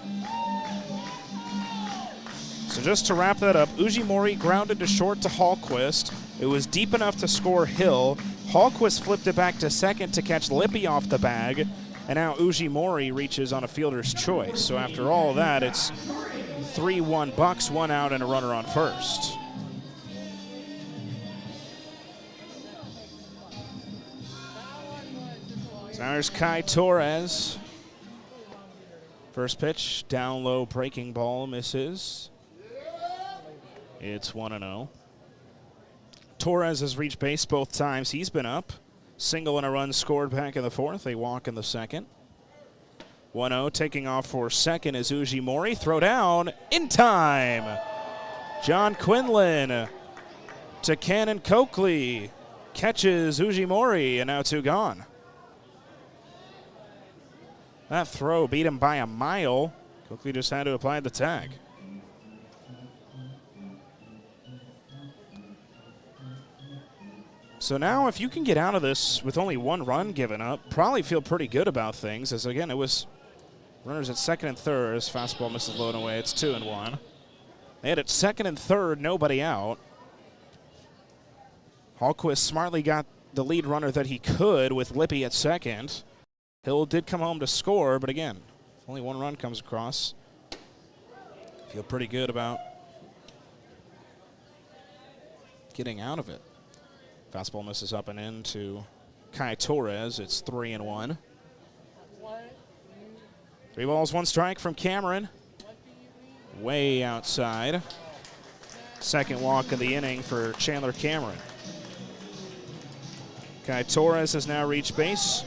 So just to wrap that up, Uji Mori grounded to short to Hallquist. It was deep enough to score Hill. Hallquist flipped it back to second to catch Lippy off the bag. And now Uji Mori reaches on a fielder's choice. So after all that, it's 3-1 Bucks, 1 out and a runner on first. So there's Kai Torres. First pitch, down low, breaking ball, misses. It's 1-0. Torres has reached base both times. He's been up. Single and a run scored back in the 4th. A walk in the 2nd. 1-0, taking off for second is Uji Mori. Throw down in time. John Quinlan to Cannon Coakley. Catches Uji Mori, and now 2 gone. That throw beat him by a mile. Coakley just had to apply the tag. So now if you can get out of this with only 1 run given up, probably feel pretty good about things, as again it was runners at second and third. As fastball misses low and away, it's 2-1. They had at second and third, nobody out. Hallquist smartly got the lead runner that he could with Lippy at second. Hill did come home to score, but again, only 1 run comes across. Feel pretty good about getting out of it. Fastball misses up and in to Kai Torres. It's 3-1. 3 balls, 1 strike from Cameron. Way outside. Second walk of the inning for Chandler Cameron. Kai Torres has now reached base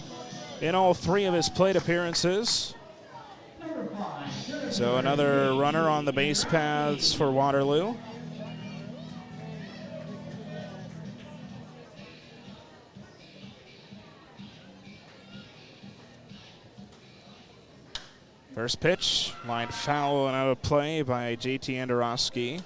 in all 3 of his plate appearances. So another runner on the base paths for Waterloo. First pitch, line foul and out of play by JT Andorowski.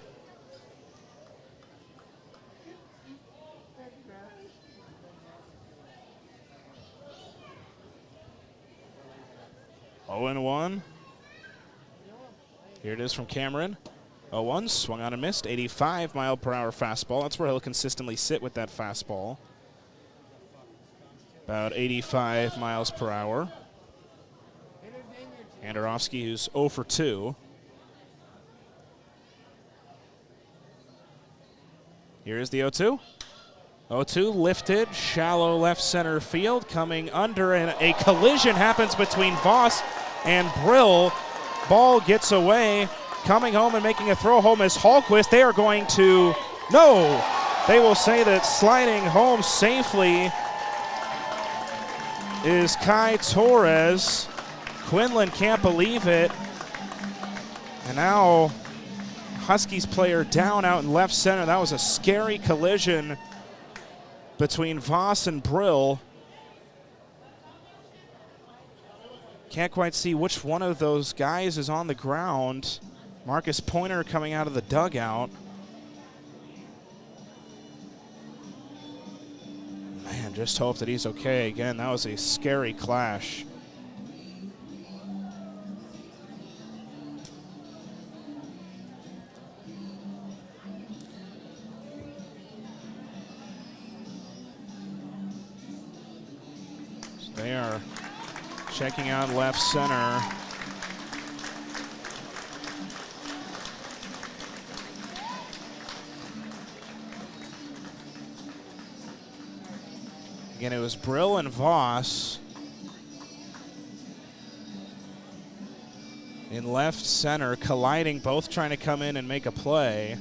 Oh and 1. Here it is from Cameron. 0-1, swung on and missed. 85-mile-per-hour fastball. That's where he'll consistently sit with that fastball. about 85 miles per hour. Andorowski, who's 0 for 2. Here's the 0-2. 0-2 lifted, shallow left center field, coming under, and a collision happens between Voss and Brill. Ball gets away. Coming home and making a throw home is Hallquist. They are going to, no! They will say that sliding home safely is Kai Torres. Quinlan can't believe it. And now Huskies player down out in left center. That was a scary collision between Voss and Brill. Can't quite see which one of those guys is on the ground. Marcus Pointer coming out of the dugout. Man, just hope that he's okay. Again, that was a scary clash. So they are checking out left center. Again, it was Brill and Voss in left center, colliding, both trying to come in and make a play.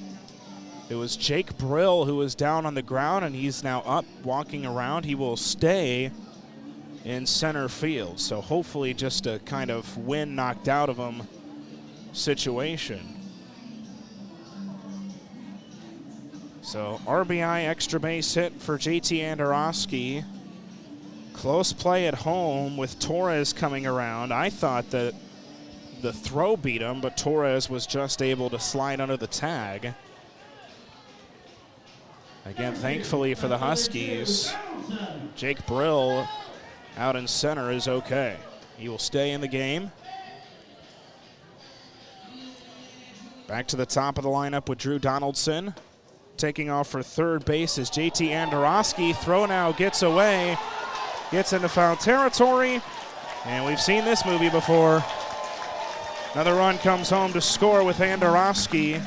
It was Jake Brill who was down on the ground, and he's now up, walking around. He will stay in center field, so hopefully just a kind of wind knocked out of him situation. So RBI extra base hit for JT Andorowski. Close play at home with Torres coming around. I thought that the throw beat him, but Torres was just able to slide under the tag. Again, thankfully for the Huskies, Jake Brill out in center is okay. He will stay in the game. Back to the top of the lineup with Drew Donaldson. Taking off for third base is JT Andorowski. Throw now gets away, gets into foul territory, and we've seen this movie before. Another run comes home to score with Andorowski.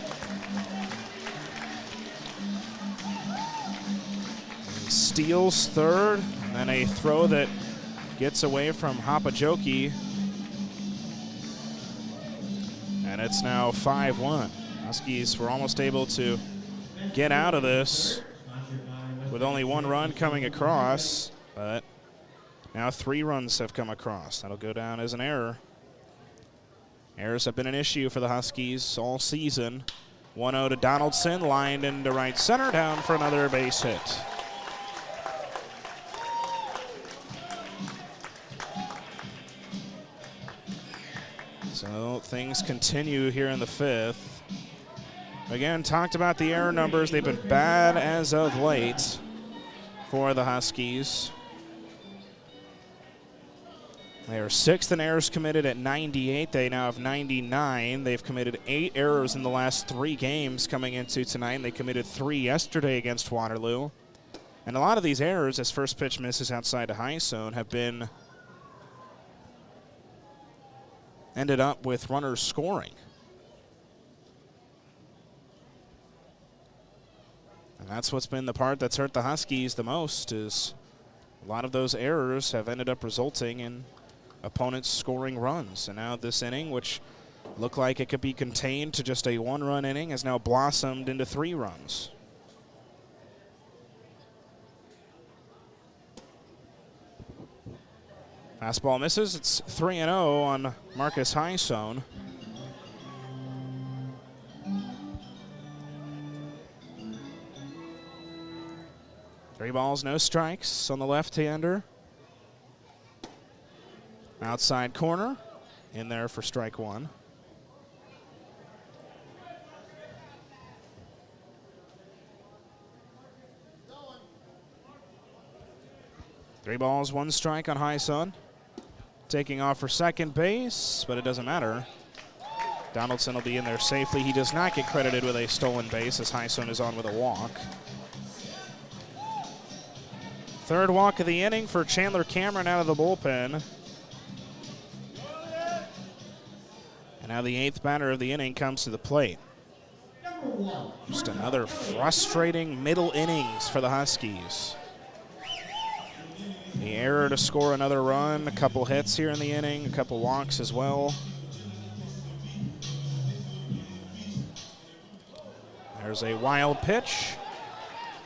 Steals third, and then a throw that gets away from Hapajoki. And it's now 5-1. Huskies were almost able to get out of this with only one run coming across, but now 3 runs have come across. That'll go down as an error. Errors have been an issue for the Huskies all season. 1-0 to Donaldson, lined into right center, down for another base hit. So things continue here in the 5th. Again, talked about the error numbers. They've been bad as of late for the Huskies. They are 6th in errors committed at 98. They now have 99. They've committed 8 errors in the last 3 games coming into tonight. And they committed 3 yesterday against Waterloo. And a lot of these errors, as first pitch misses outside the high zone, have been ended up with runners scoring. And that's what's been the part that's hurt the Huskies the most, is a lot of those errors have ended up resulting in opponents scoring runs. And now this inning, which looked like it could be contained to just a 1-run inning, has now blossomed into 3 runs. Fastball misses. It's 3-0 on Marcus Highsone. Three balls, no strikes on the left-hander. Outside corner, in there for strike 1. Three balls, 1 strike on Highsone. Taking off for second base, but it doesn't matter. Donaldson will be in there safely. He does not get credited with a stolen base, as Highsone is on with a walk. Third walk of the inning for Chandler Cameron out of the bullpen. And now the 8th batter of the inning comes to the plate. Just another frustrating middle innings for the Huskies. The error to score another run, a couple hits here in the inning, a couple walks as well. There's a wild pitch.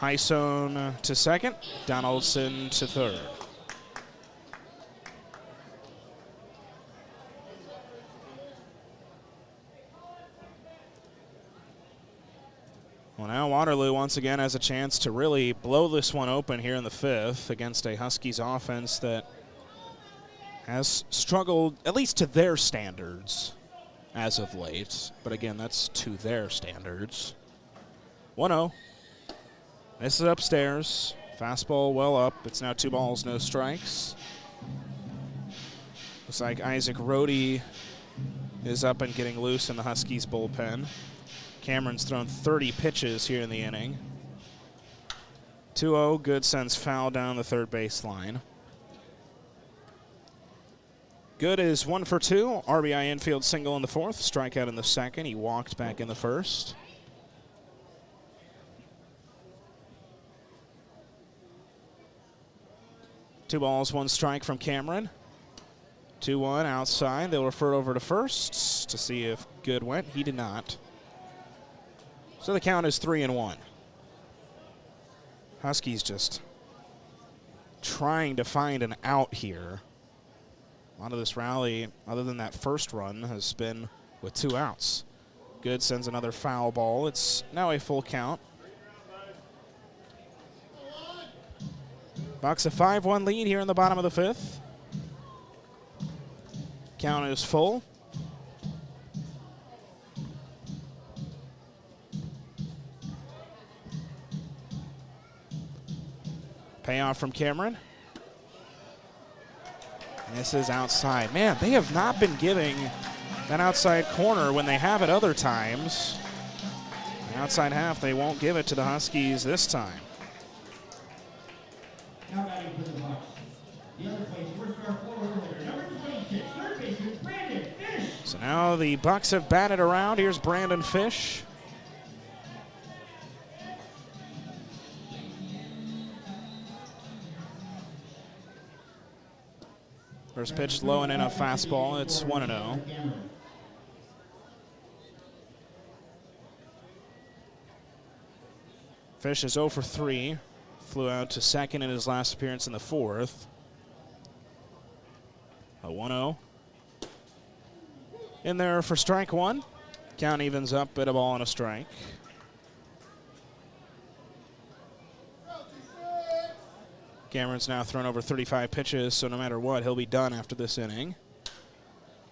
Hysone to second, Donaldson to third. Well, now Waterloo once again has a chance to really blow this one open here in the 5th against a Huskies offense that has struggled, at least to their standards, as of late. But again, that's to their standards. 1-0. This is upstairs. Fastball well up. It's now 2 balls, no strikes. Looks like Isaac Rohde is up and getting loose in the Huskies bullpen. Cameron's thrown 30 pitches here in the inning. 2-0, Good sends foul down the third baseline. Good is 1 for 2. RBI infield single in the 4th. Strikeout in the 2nd. He walked back in the 1st. Two balls, 1 strike from Cameron. 2-1 outside. They'll refer it over to first to see if Good went. He did not. So the count is 3-1. Huskies just trying to find an out here. A lot of this rally, other than that first run, has been with 2 outs. Good sends another foul ball. It's now a full count. Bucks a 5-1 lead here in the bottom of the 5th. Count is full. Payoff from Cameron. This is outside. Man, they have not been giving that outside corner when they have it other times. The outside half, they won't give it to the Huskies this time.
Now batting for the Bucks. The other place, first star forward hitter, number 26, third baseman, Brandon Fish.
So now the Bucks have batted around. Here's Brandon Fish. First pitch low and in a fastball. It's 1-0. Fish is 0 for 3. Flew out to second in his last appearance in the 4th. A 1-0. In there for strike 1. Count evens up at a ball and a strike. Cameron's now thrown over 35 pitches, so no matter what, he'll be done after this inning.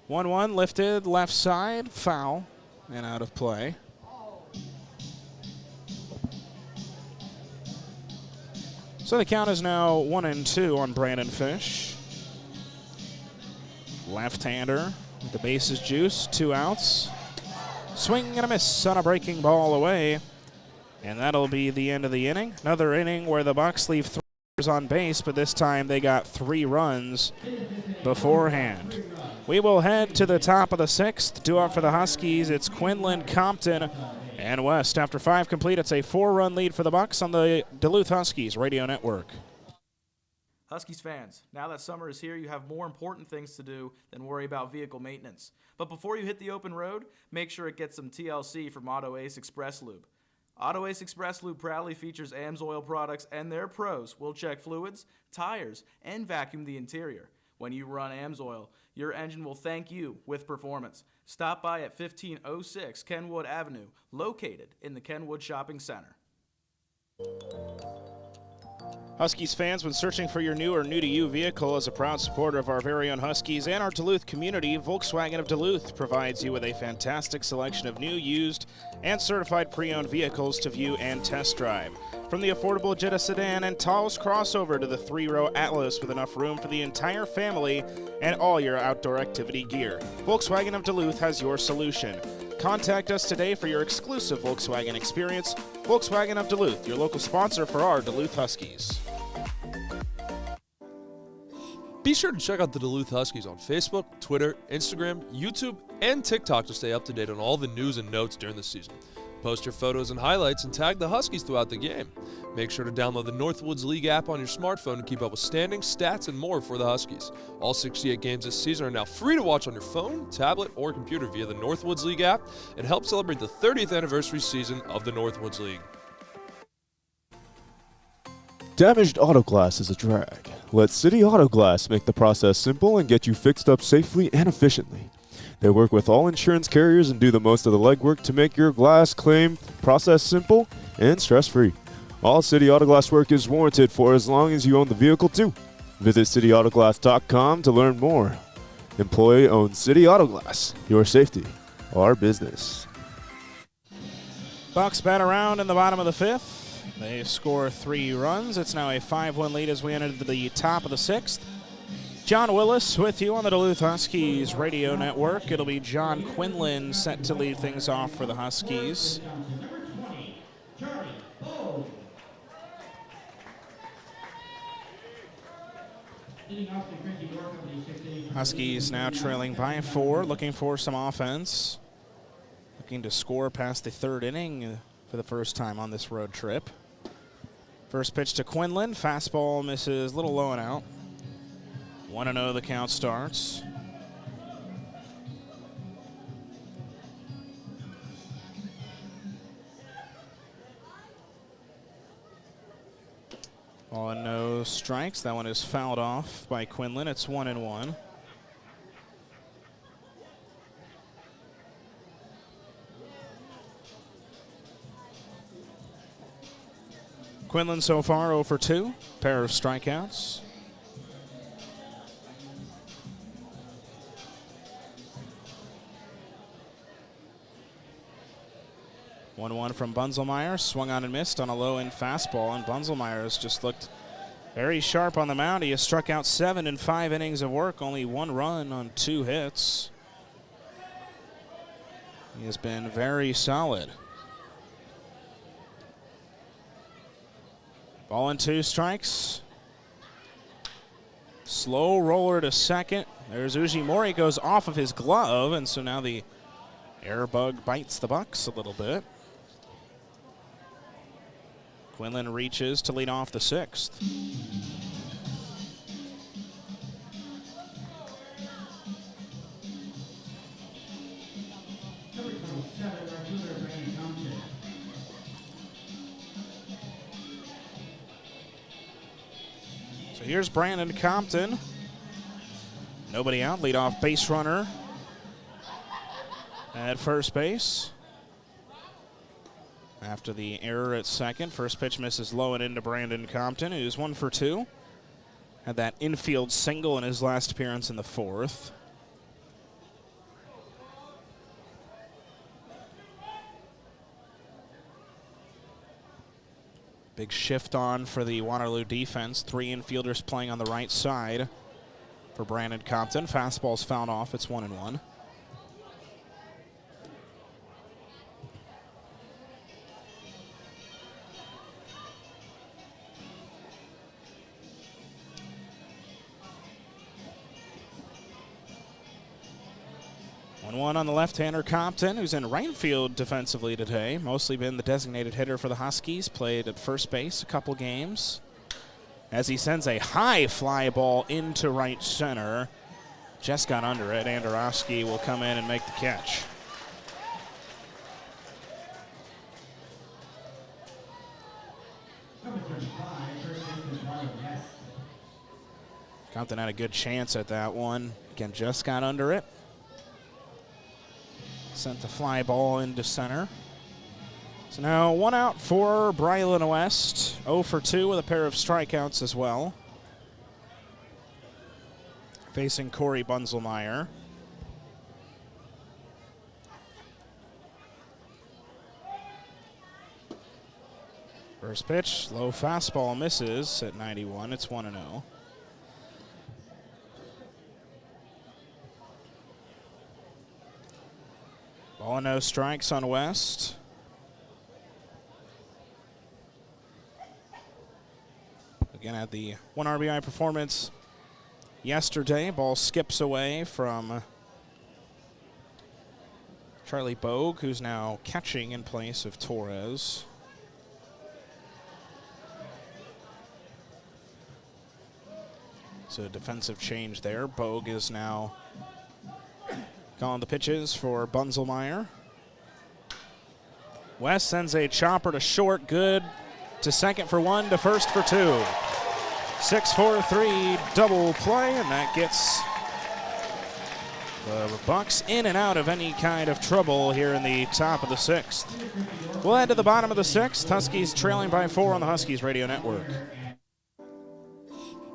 1-1 lifted left side, foul, and out of play. So the count is now 1-2 on Brandon Fish. Left-hander with the bases juice, 2 outs. Swing and a miss on a breaking ball away. And that'll be the end of the inning. Another inning where the Bucks leave 3 runners on base, but this time they got 3 runs beforehand. We will head to the top of the 6th. Due up for the Huskies, it's Quinlan, Compton, and West. After 5 complete, it's a 4-run lead for the Bucks on the Duluth Huskies Radio Network.
Huskies fans, now that summer is here, you have more important things to do than worry about vehicle maintenance. But before you hit the open road, make sure it gets some TLC from Auto Ace Express Lube. Auto Ace Express Lube proudly features AMSOIL products, and their pros will check fluids, tires, and vacuum the interior. When you run AMSOIL, your engine will thank you with performance. Stop by at 1506 Kenwood Avenue, located in the Kenwood Shopping Center.
Huskies fans, when searching for your new or new-to-you vehicle, as a proud supporter of our very own Huskies and our Duluth community, Volkswagen of Duluth provides you with a fantastic selection of new, used, and certified pre-owned vehicles to view and test drive. From the affordable Jetta sedan and Taos crossover to the 3-row Atlas with enough room for the entire family and all your outdoor activity gear, Volkswagen of Duluth has your solution. Contact us today for your exclusive Volkswagen experience. Volkswagen of Duluth, your local sponsor for our Duluth Huskies.
Be sure to check out the Duluth Huskies on Facebook, Twitter, Instagram, YouTube, and TikTok to stay up to date on all the news and notes during the season. Post your photos and highlights and tag the Huskies throughout the game. Make sure to download the Northwoods League app on your smartphone to keep up with standings, stats, and more for the Huskies. All 68 games this season are now free to watch on your phone, tablet, or computer via the Northwoods League app and help celebrate the 30th anniversary season of the Northwoods League.
Damaged auto glass is a drag. Let City Auto Glass make the process simple and get you fixed up safely and efficiently. They work with all insurance carriers and do the most of the legwork to make your glass claim process simple and stress-free. All City Auto Glass work is warranted for as long as you own the vehicle too. Visit cityautoglass.com to learn more. Employee-owned City Auto Glass. Your safety, our business.
Bucks bat around in the bottom of the fifth. They score 3 runs. It's now a 5-1 lead as we enter the top of the 6th. Jon Willis with you on the Duluth Huskies radio network. It'll be John Quinlan set to lead things off for the Huskies. Huskies now trailing by 4, looking for some offense. Looking to score past the 3rd inning for the first time on this road trip. First pitch to Quinlan. Fastball misses, a little low and out. 1-0 the count starts. Ball and no strikes. That one is fouled off by Quinlan. It's 1-1. Quinlan so far 0 for 2. Pair of strikeouts. One from Bunzelmeyer, swung on and missed on a low-end fastball, and Bunzelmeyer has just looked very sharp on the mound. He has struck out 7 in 5 innings of work, only 1 run on 2 hits. He has been very solid. Ball and 2 strikes. Slow roller to second. There's Ujimori, goes off of his glove, and so now the air bug bites the Bucks a little bit. Quinlan reaches to lead off the 6th. So here's Brandon Compton. Nobody out, leadoff base runner at first base. After the error at second, first pitch misses low and into Brandon Compton, who's 1 for 2. Had that infield single in his last appearance in the 4th. Big shift on for the Waterloo defense. 3 infielders playing on the right side for Brandon Compton. Fastball's fouled off. It's 1-1. One on the left-hander, Compton, who's in right field defensively today. Mostly been the designated hitter for the Huskies. Played at first base a couple games. As he sends a high fly ball into right center. Just got under it. Andorowski will come in and make the catch. Compton had a good chance at that one. Again, just got under it. Sent the fly ball into center. So now 1 out for Brylan West. 0 for 2 with a pair of strikeouts as well. Facing Corey Bunzelmeyer. First pitch, low fastball misses at 91. It's 1-0. Ball and no strikes on West. Again, had the 1 RBI performance yesterday. Ball skips away from Charlie Bogue, who's now catching in place of Torres. So a defensive change there. Bogue is now calling the pitches for Bunzelmeyer. West sends a chopper to short. Good to second for one, to first for two. 6-4-3 double play, and that gets the Bucks in and out of any kind of trouble here in the top of the sixth. We'll head to the bottom of the sixth. Huskies trailing by 4 on the Huskies Radio Network.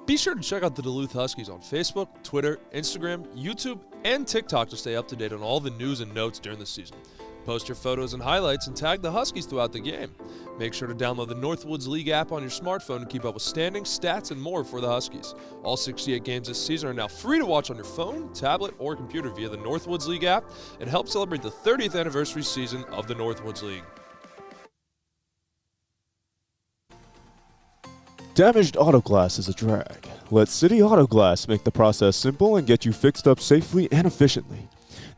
Be sure to check out the Duluth Huskies on Facebook, Twitter, Instagram, YouTube, and TikTok to stay up to date on all the news and notes during the season. Post your photos and highlights and tag the Huskies throughout the game. Make sure to download the Northwoods League app on your smartphone to keep up with standings, stats, and more for the Huskies. All 68 games this season are now free to watch on your phone, tablet, or computer via the Northwoods League app and help celebrate the 30th anniversary season of the Northwoods League.
Damaged auto glass is a drag. Let City Auto Glass make the process simple and get you fixed up safely and efficiently.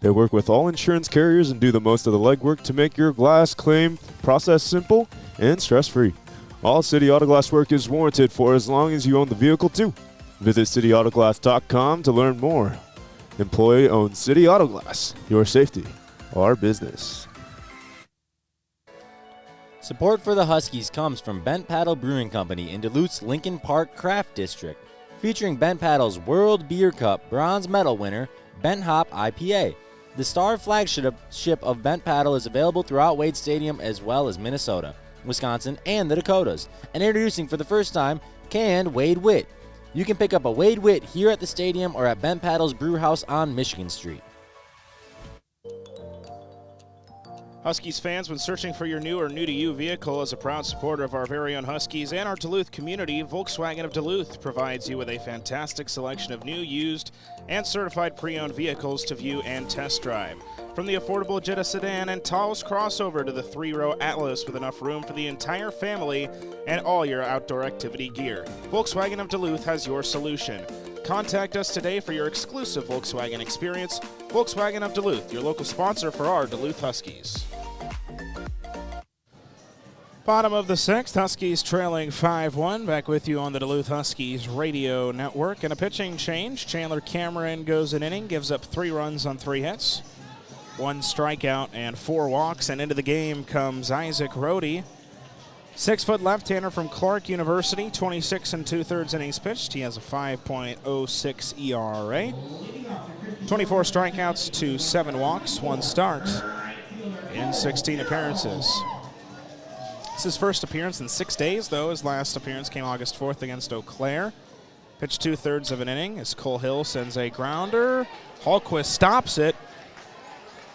They work with all insurance carriers and do the most of the legwork to make your glass claim process simple and stress-free. All City Auto Glass work is warranted for as long as you own the vehicle too. Visit cityautoglass.com to learn more. Employee-owned City Auto Glass. Your safety, our business.
Support for the Huskies comes from Bent Paddle Brewing Company in Duluth's Lincoln Park Craft District, featuring Bent Paddle's World Beer Cup bronze medal winner, Bent Hop IPA. The star flagship of Bent Paddle is available throughout Wade Stadium as well as Minnesota, Wisconsin, and the Dakotas. And introducing for the first time, canned Wade Wit. You can pick up a Wade Wit here at the stadium or at Bent Paddle's Brew House on Michigan Street.
Huskies fans, when searching for your new or new-to-you vehicle, as a proud supporter of our very own Huskies and our Duluth community, Volkswagen of Duluth provides you with a fantastic selection of new, used, and certified pre-owned vehicles to view and test drive. From the affordable Jetta sedan and Taos crossover to the 3-row Atlas with enough room for the entire family and all your outdoor activity gear, Volkswagen of Duluth has your solution. Contact us today for your exclusive Volkswagen experience. Volkswagen of Duluth, your local sponsor for our Duluth Huskies. Bottom of the sixth, Huskies trailing 5-1. Back with you on the Duluth Huskies Radio Network. And a pitching change. Chandler Cameron goes an inning, gives up 3 runs on 3 hits, 1 strikeout and 4 walks. And into the game comes Isaac Rohde. 6-foot left-hander from Clark University, 26 2/3 innings pitched. He has a 5.06 ERA. 24 strikeouts to 7 walks, 1 start in 16 appearances. It's his first appearance in 6 days, though. His last appearance came August 4th against Eau Claire. Pitched 2/3 of an inning as Cole Hill sends a grounder. Hallquist stops it.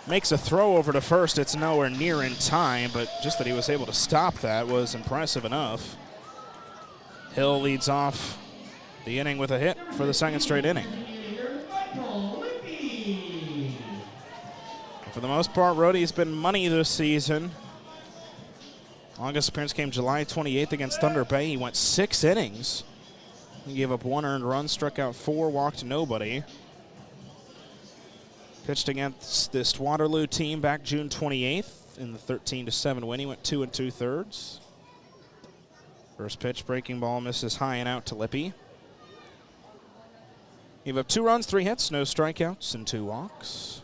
Makes a throw over to first. It's nowhere near in time, but just that he was able to stop that was impressive enough. Hill leads off the inning with a hit for the second straight inning. For the most part, Rohde's been money this season. Longest appearance came July 28th against Thunder Bay. He went 6 innings. He gave up 1 earned run, struck out 4, walked nobody. Pitched against this Waterloo team back June 28th in the 13-7 win. He went 2 2/3. First pitch, breaking ball, misses high and out to Lippy. Gave up 2 runs, 3 hits, no strikeouts, and 2 walks.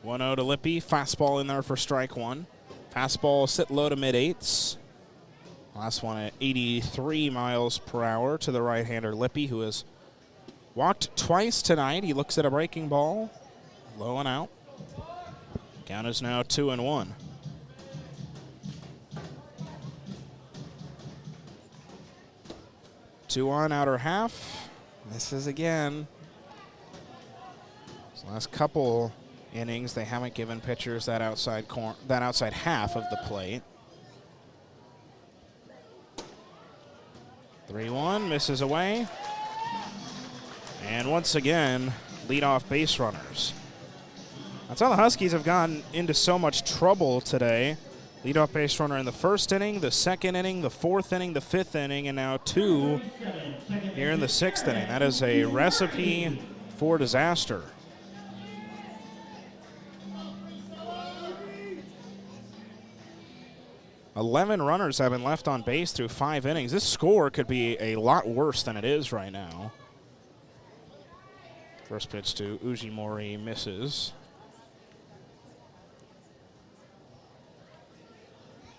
1-0 to Lippy. Fastball in there for strike 1. Fastball sit low to mid-eighths. Last one at 83 miles per hour to the right-hander Lippy, who has walked twice tonight. He looks at a breaking ball, low and out. Count is now 2-1. Two on, outer half. Misses again. This last couple innings, they haven't given pitchers that outside half of the plate. 3-1, misses away. And once again, leadoff base runners. That's how the Huskies have gotten into so much trouble today. Leadoff base runner in the first inning, the second inning, the fourth inning, the fifth inning, and now 2 here in the sixth inning. That is a recipe for disaster. Eleven runners have been left on base through 5 innings. This score could be a lot worse than it is right now. First pitch to Ujimori misses.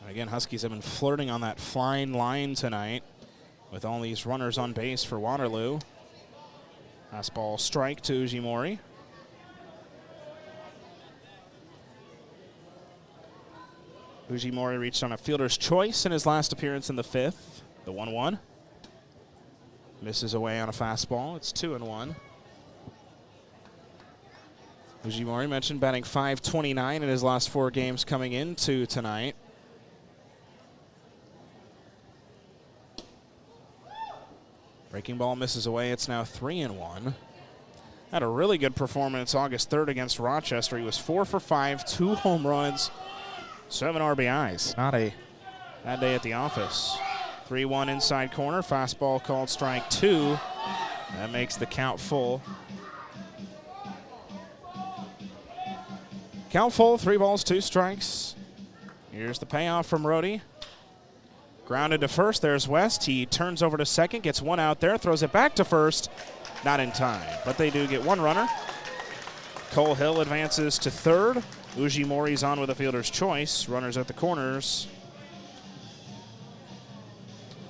And again, Huskies have been flirting on that fine line tonight with all these runners on base for Waterloo. Fastball strike to Ujimori. Ujimori reached on a fielder's choice in his last appearance in the fifth. The 1-1. Misses away on a fastball. It's 2-1. Ujimori mentioned batting .529 in his last 4 games coming into tonight. Breaking ball misses away. It's now 3-1. Had a really good performance August 3rd against Rochester. He was 4 for 5, 2 home runs, 7 RBIs. Not a bad day at the office. 3-1 inside corner. Fastball called strike 2. That makes the count full. Count full, 3 balls, 2 strikes. Here's the payoff from Rhodey. Grounded to first, there's West. He turns over to second, gets 1 out there, throws it back to first. Not in time, but they do get 1 runner. Cole Hill advances to third. Ujimori's on with a fielder's choice. Runners at the corners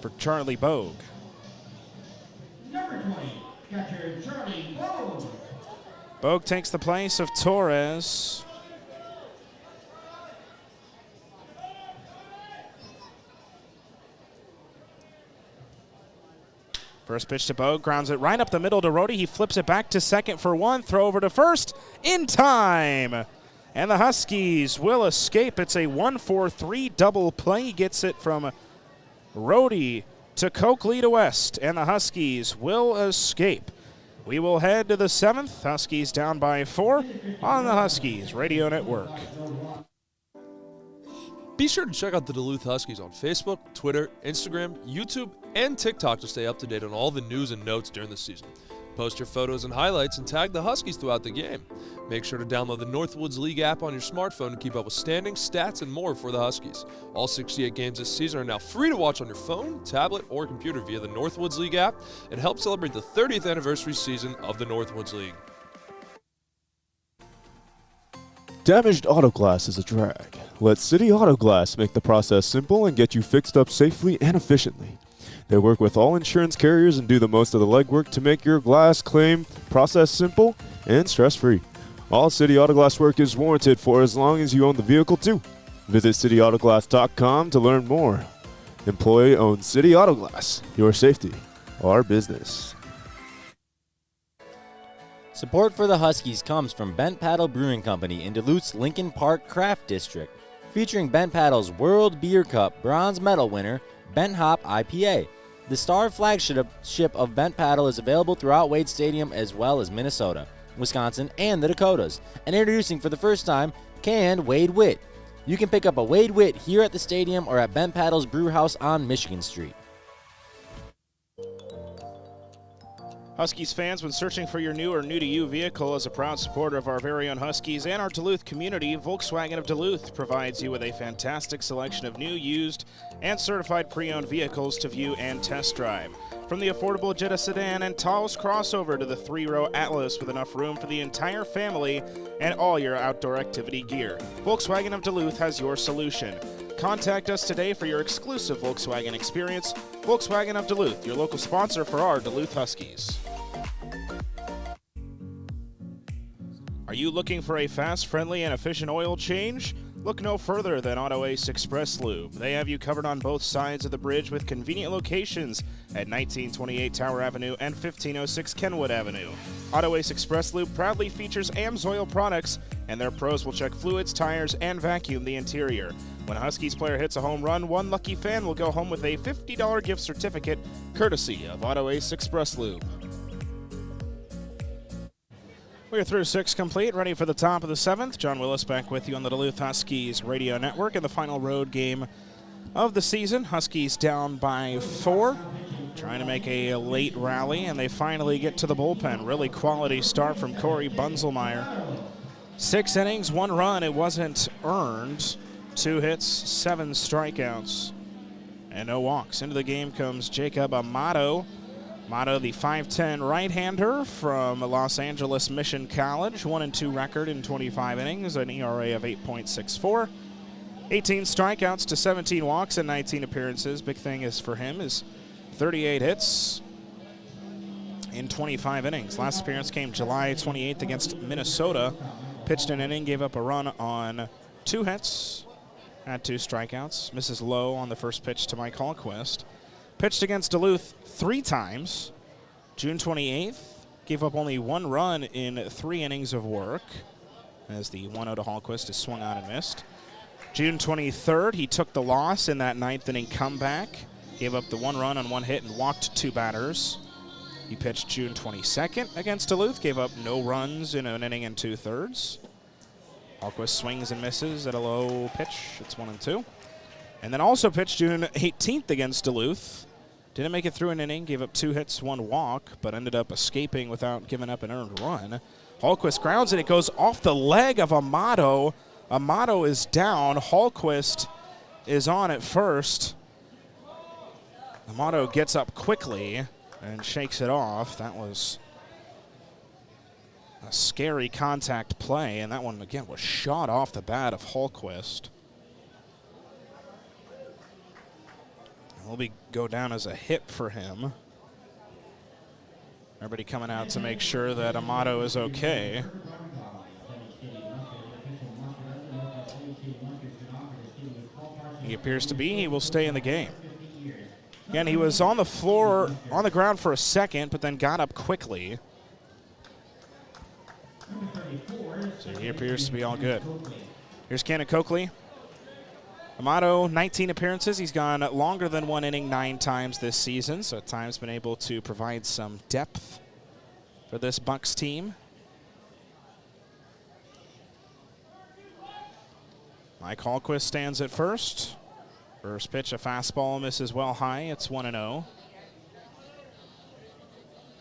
for Charlie Bogue.
Number 20, catcher Charlie Bogue.
Bogue takes the place of Torres. First pitch to Bogue, grounds it right up the middle to Rhodey. He flips it back to second for 1, throw over to first, in time. And the Huskies will escape. It's a 1-4-3 double play. He gets it from Rhodey to Coakley to West, and the Huskies will escape. We will head to the 7th. Huskies down by 4 on the Huskies Radio Network.
Be sure to check out the Duluth Huskies on Facebook, Twitter, Instagram, YouTube, and TikTok to stay up to date on all the news and notes during the season. Post your photos and highlights and tag the Huskies throughout the game. Make sure to download the Northwoods League app on your smartphone to keep up with standings, stats, and more for the Huskies. All 68 games this season are now free to watch on your phone, tablet, or computer via the Northwoods League app and help celebrate the 30th anniversary season of the Northwoods League.
Damaged auto glass is a drag. Let City Auto Glass make the process simple and get you fixed up safely and efficiently. They work with all insurance carriers and do the most of the legwork to make your glass claim process simple and stress-free. All City Auto Glass work is warranted for as long as you own the vehicle too. Visit cityautoglass.com to learn more. Employee-owned City Auto Glass. Your safety, our business.
Support for the Huskies comes from Bent Paddle Brewing Company in Duluth's Lincoln Park Craft District, featuring Bent Paddle's World Beer Cup bronze medal winner, Bent Hop IPA. The star flagship of Bent Paddle is available throughout Wade Stadium as well as Minnesota, Wisconsin, and the Dakotas. And introducing for the first time, canned Wade Wit. You can pick up a Wade Wit here at the stadium or at Bent Paddle's Brew House on Michigan Street.
Huskies fans, when searching for your new or new-to-you vehicle, as a proud supporter of our very own Huskies and our Duluth community, Volkswagen of Duluth provides you with a fantastic selection of new, used, and certified pre-owned vehicles to view and test drive. From the affordable Jetta sedan and Taos crossover to the 3-row Atlas with enough room for the entire family and all your outdoor activity gear, Volkswagen of Duluth has your solution. Contact us today for your exclusive Volkswagen experience. Volkswagen of Duluth, your local sponsor for our Duluth Huskies. Are you looking for a fast, friendly, and efficient oil change? Look no further than Auto Ace Express Lube. They have you covered on both sides of the bridge with convenient locations at 1928 Tower Avenue and 1506 Kenwood Avenue. Auto Ace Express Lube proudly features AMSOIL products, and their pros will check fluids, tires, and vacuum the interior. When a Huskies player hits a home run, one lucky fan will go home with a $50 gift certificate, courtesy of Auto Ace Express Lube. We're through 6 complete, ready for the top of the 7th. Jon Willis back with you on the Duluth Huskies radio network in the final road game of the season. Huskies down by 4, trying to make a late rally, and they finally get to the bullpen. Really quality start from Corey Bunzelmeyer. 6 innings, 1 run. It wasn't earned. 2 hits, 7 strikeouts, and no walks. Into the game comes Jacob Amato. Amato, the 5'10 right-hander from Los Angeles Mission College. 1-2 record in 25 innings, an ERA of 8.64. 18 strikeouts to 17 walks and 19 appearances. Big thing is for him is 38 hits in 25 innings. Last appearance came July 28th against Minnesota. Pitched an inning, gave up a run on 2 hits, had 2 strikeouts. Misses low on the first pitch to Mike Hallquist. Pitched against Duluth 3 times. June 28th, gave up only 1 run in 3 innings of work, as the 1-0 to Hallquist is swung out and missed. June 23rd, he took the loss in that 9th inning comeback. Gave up the 1 run on 1 hit and walked 2 batters. He pitched June 22nd against Duluth, gave up no runs in an inning and 2/3. Hallquist swings and misses at a low pitch. It's 1-2. And then also pitched June 18th against Duluth. Didn't make it through an inning, gave up 2 hits, 1 walk, but ended up escaping without giving up an earned run. Hallquist grounds it. It goes off the leg of Amato. Amato is down. Hallquist is on at first. Amato gets up quickly and shakes it off. That was a scary contact play, and that one, again, was shot off the bat of Hallquist. Will be go down as a hit for him. Everybody coming out to make sure that Amato is okay. He appears to be. He will stay in the game. Again, he was on the floor, on the ground for a second, but then got up quickly. So he appears to be all good. Here's Cannon Coakley. Amato, 19 appearances. He's gone longer than 1 inning 9 times this season, so at times been able to provide some depth for this Bucks team. Mike Hallquist stands at first. First pitch, a fastball, misses well high. It's 1-0.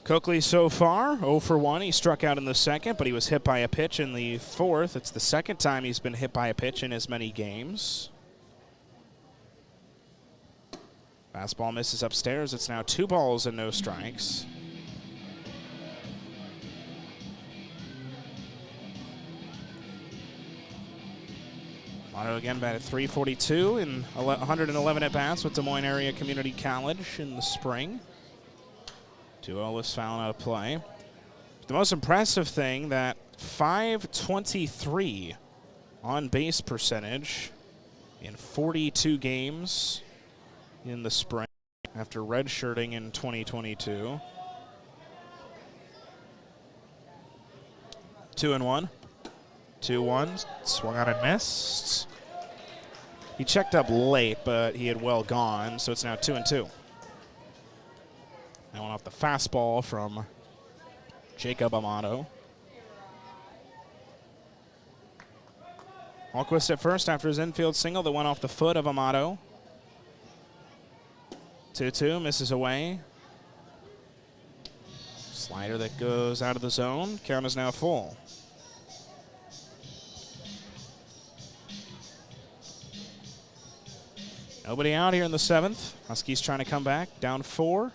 Coakley so far, 0 for 1. He struck out in the second, but he was hit by a pitch in the 4th. It's the second time he's been hit by a pitch in as many games. Fastball misses upstairs. It's now 2 balls and no strikes. Amato again batted .342 in 111 at-bats with Des Moines Area Community College in the spring. 2-0 foul out of play. The most impressive thing, that .523 on-base percentage in 42 games in the spring after redshirting in 2022. 2-1. 2-1, swung out and missed. He checked up late, but he had well gone, so it's now 2-2. That one off the fastball from Jacob Amato. Hallquist at first after his infield single that went off the foot of Amato. 2-2, misses away. Slider that goes out of the zone. Count is now full. Nobody out here in the 7th. Huskies trying to come back, down 4.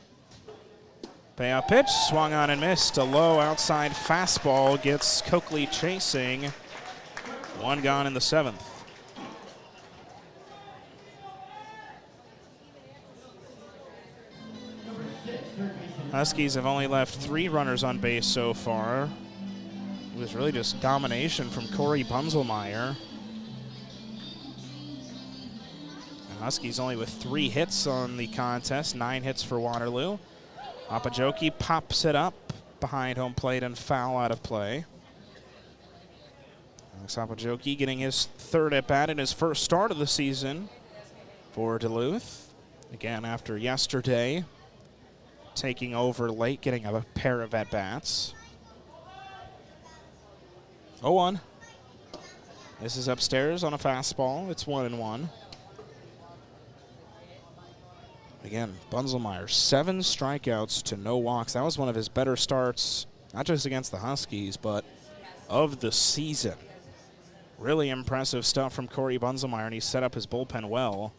Payoff pitch, swung on and missed. A low outside fastball gets Coakley chasing. 1 gone in the 7th. Huskies have only left 3 runners on base so far. It was really just domination from Corey Bunzelmeyer. Huskies only with 3 hits on the contest, 9 hits for Waterloo. Apajoki pops it up behind home plate and foul out of play. Alex Apajoki getting his 3rd at-bat in his first start of the season for Duluth. Again, after yesterday, taking over late, getting a pair of at-bats. 0-1. This is upstairs on a fastball. It's 1-1. Again, Bunzelmeyer, 7 strikeouts to no walks. That was one of his better starts, not just against the Huskies, but of the season. Really impressive stuff from Corey Bunzelmeyer, and he set up his bullpen well.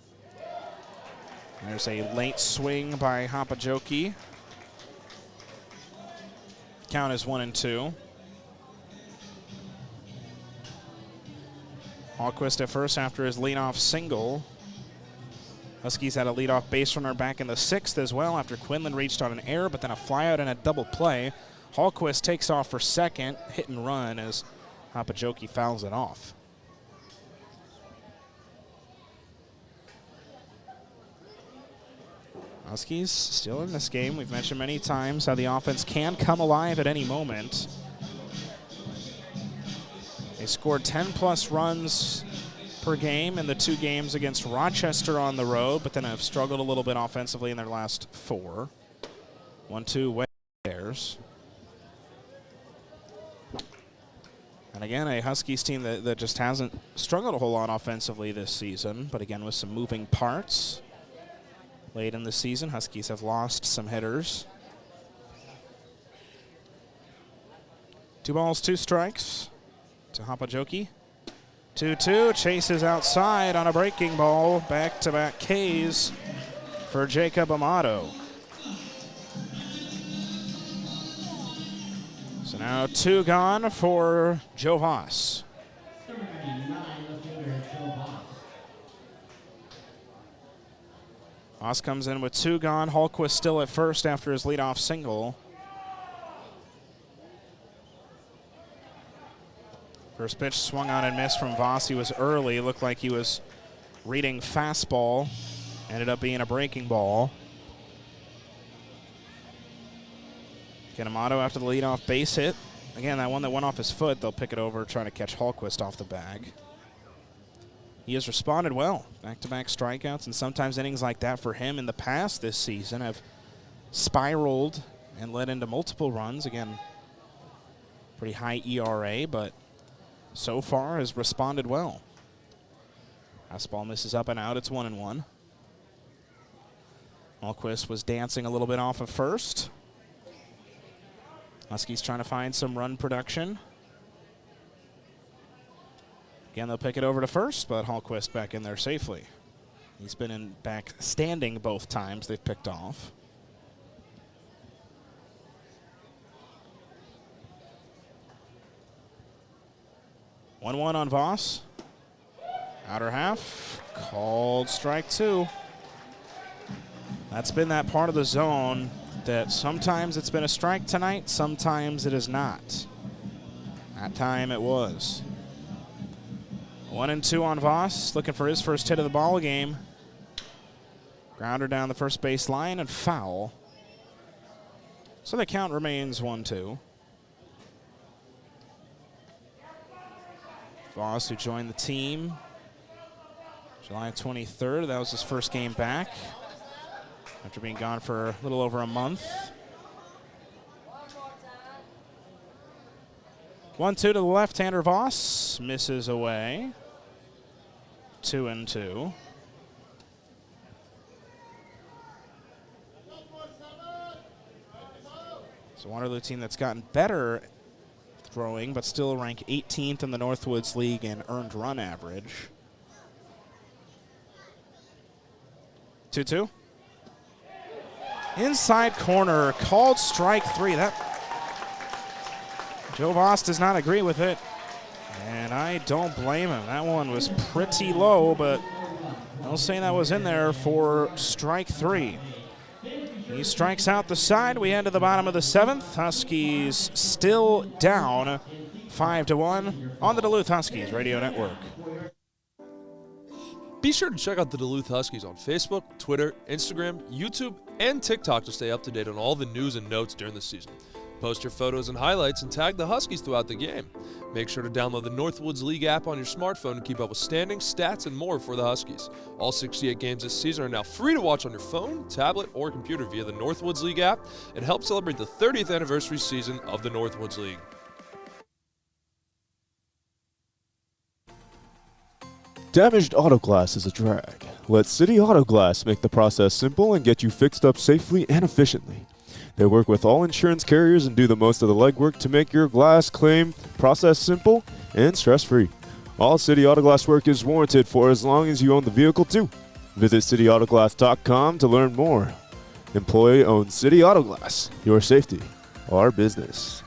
There's a late swing by Hopajoki. Count is 1-2. Hallquist at first after his leadoff single. Huskies had a leadoff base runner back in the 6th as well after Quinlan reached on an error, but then a flyout and a double play. Hallquist takes off for second, hit and run as Hopajoki fouls it off. Huskies still in this game. We've mentioned many times how the offense can come alive at any moment. They scored 10-plus runs per game in the 2 games against Rochester on the road, but then have struggled a little bit offensively in their last 4. 1-2 Bears. And again, a Huskies team that just hasn't struggled a whole lot offensively this season, but again with some moving parts. Late in the season, Huskies have lost some hitters. 2 balls, 2 strikes to Hopajoki. 2-2, chases outside on a breaking ball. Back-to-back Ks for Jacob Amato. So now 2 gone for Joe Voss. Voss comes in with 2 gone. Hallquist still at first after his leadoff single. First pitch swung on and missed from Voss. He was early. Looked like he was reading fastball. Ended up being a breaking ball. Amato after the leadoff base hit. Again, that one that went off his foot, they'll pick it over, trying to catch Hallquist off the bag. He has responded well. Back-to-back strikeouts, and sometimes innings like that for him in the past this season have spiraled and led into multiple runs. Again, pretty high ERA, but so far has responded well. Fastball misses up and out. It's 1-1. Hallquist was dancing a little bit off of first. Huskies trying to find some run production. Again, they'll pick it over to first, but Hallquist back in there safely. He's been in back standing both times they've picked off. One on Voss. Outer half. Called strike 2. That's been that part of the zone that sometimes it's been a strike tonight, sometimes it is not. That time it was. 1-2 on Voss, looking for his first hit of the ball game. Grounder down the first base line and foul. So the count remains 1-2. Voss, who joined the team July 23rd, that was his first game back after being gone for a little over a month. 1-2 to the left-hander. Voss misses away. 2-2. It's a Waterloo team that's gotten better throwing, but still rank 18th in the Northwoods League in earned run average. 2-2. Inside corner, called strike 3. That Joe Voss does not agree with it, and I don't blame him. That one was pretty low, but I'll say that was in there for strike 3. He strikes out the side. We head to the bottom of the 7th. Huskies still down 5-1 on the Duluth Huskies Radio Network.
Be sure to check out the Duluth Huskies on Facebook, Twitter, Instagram, YouTube, and TikTok to stay up to date on all the news and notes during the season. Post your photos and highlights and tag the Huskies throughout the game. Make sure to download the Northwoods League app on your smartphone to keep up with standings, stats, and more for the Huskies. All 68 games this season are now free to watch on your phone, tablet, or computer via the Northwoods League app and help celebrate the 30th anniversary season of the Northwoods League.
Damaged auto glass is a drag. Let City Auto Glass make the process simple and get you fixed up safely and efficiently. They work with all insurance carriers and do the most of the legwork to make your glass claim process simple and stress-free. All City Auto Glass work is warranted for as long as you own the vehicle too. Visit cityautoglass.com to learn more. Employee-owned City Auto Glass. Your safety, our business.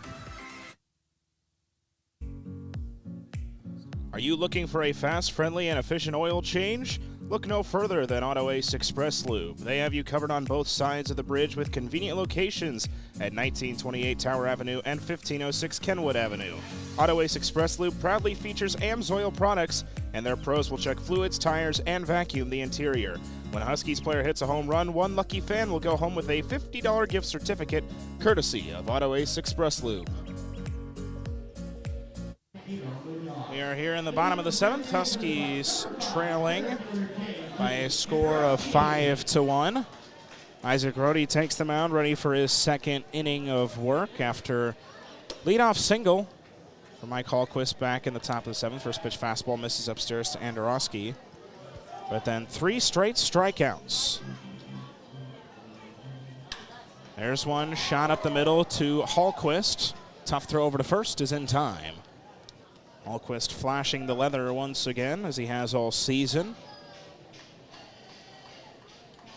Are you looking for a fast, friendly, and efficient oil change? Look no further than Auto Ace Express Lube. They have you covered on both sides of the bridge with convenient locations at 1928 Tower Avenue and 1506 Kenwood Avenue. Auto Ace Express Lube proudly features AMSOIL products, and their pros will check fluids, tires, and vacuum the interior. When a Huskies player hits a home run, one lucky fan will go home with a $50 gift certificate, courtesy of Auto Ace Express Lube. We are here in the bottom of the 7th. Huskies trailing by a score of 5-1. Isaac Rohde takes the mound, ready for his second inning of work after leadoff single for Mike Hallquist back in the top of the 7th. First pitch fastball misses upstairs to Andorowski. But then 3 straight strikeouts. There's one shot up the middle to Hallquist. Tough throw over to first is in time. Hallquist flashing the leather once again, as he has all season.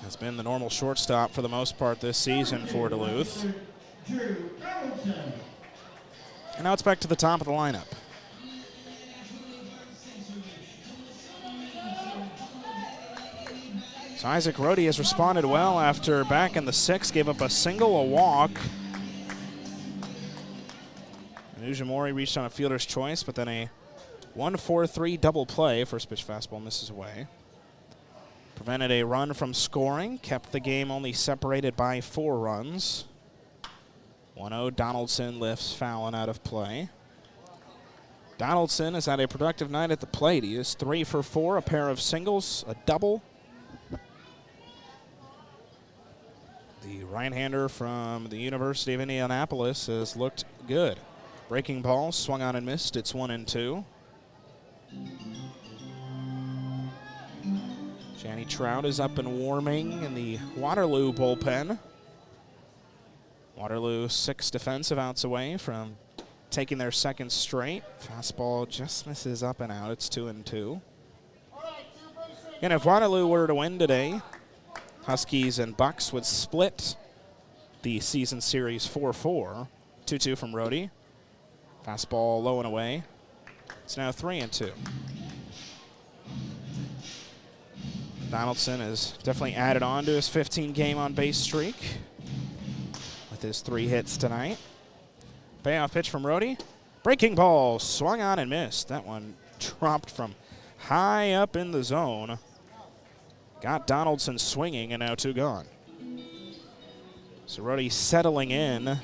Has been the normal shortstop for the most part this season for Duluth. And now it's back to the top of the lineup. So Isaac Rohde has responded well after back in the 6th, gave up a single, a walk. Ujimori reached on a fielder's choice, but then a 1-4-3 double play. First pitch fastball misses away. Prevented a run from scoring, kept the game only separated by 4 runs. 1-0, Donaldson lifts foul and out of play. Donaldson has had a productive night at the plate. He is 3 for 4, a pair of singles, a double. The right-hander from the University of Indianapolis has looked good. Breaking ball, swung on and missed. It's 1-2. Channy Trout is up and warming in the Waterloo bullpen. Waterloo 6 defensive outs away from taking their second straight. Fastball just misses up and out. It's 2-2. And if Waterloo were to win today, Huskies and Bucks would split the season series 4-4. 2-2 from Rohde. Fastball low and away. It's now 3-2. Donaldson has definitely added on to his 15-game on-base streak with his 3 hits tonight. Payoff pitch from Rohde. Breaking ball, swung on and missed. That one dropped from high up in the zone. Got Donaldson swinging, and now 2 gone. So Rohde settling in.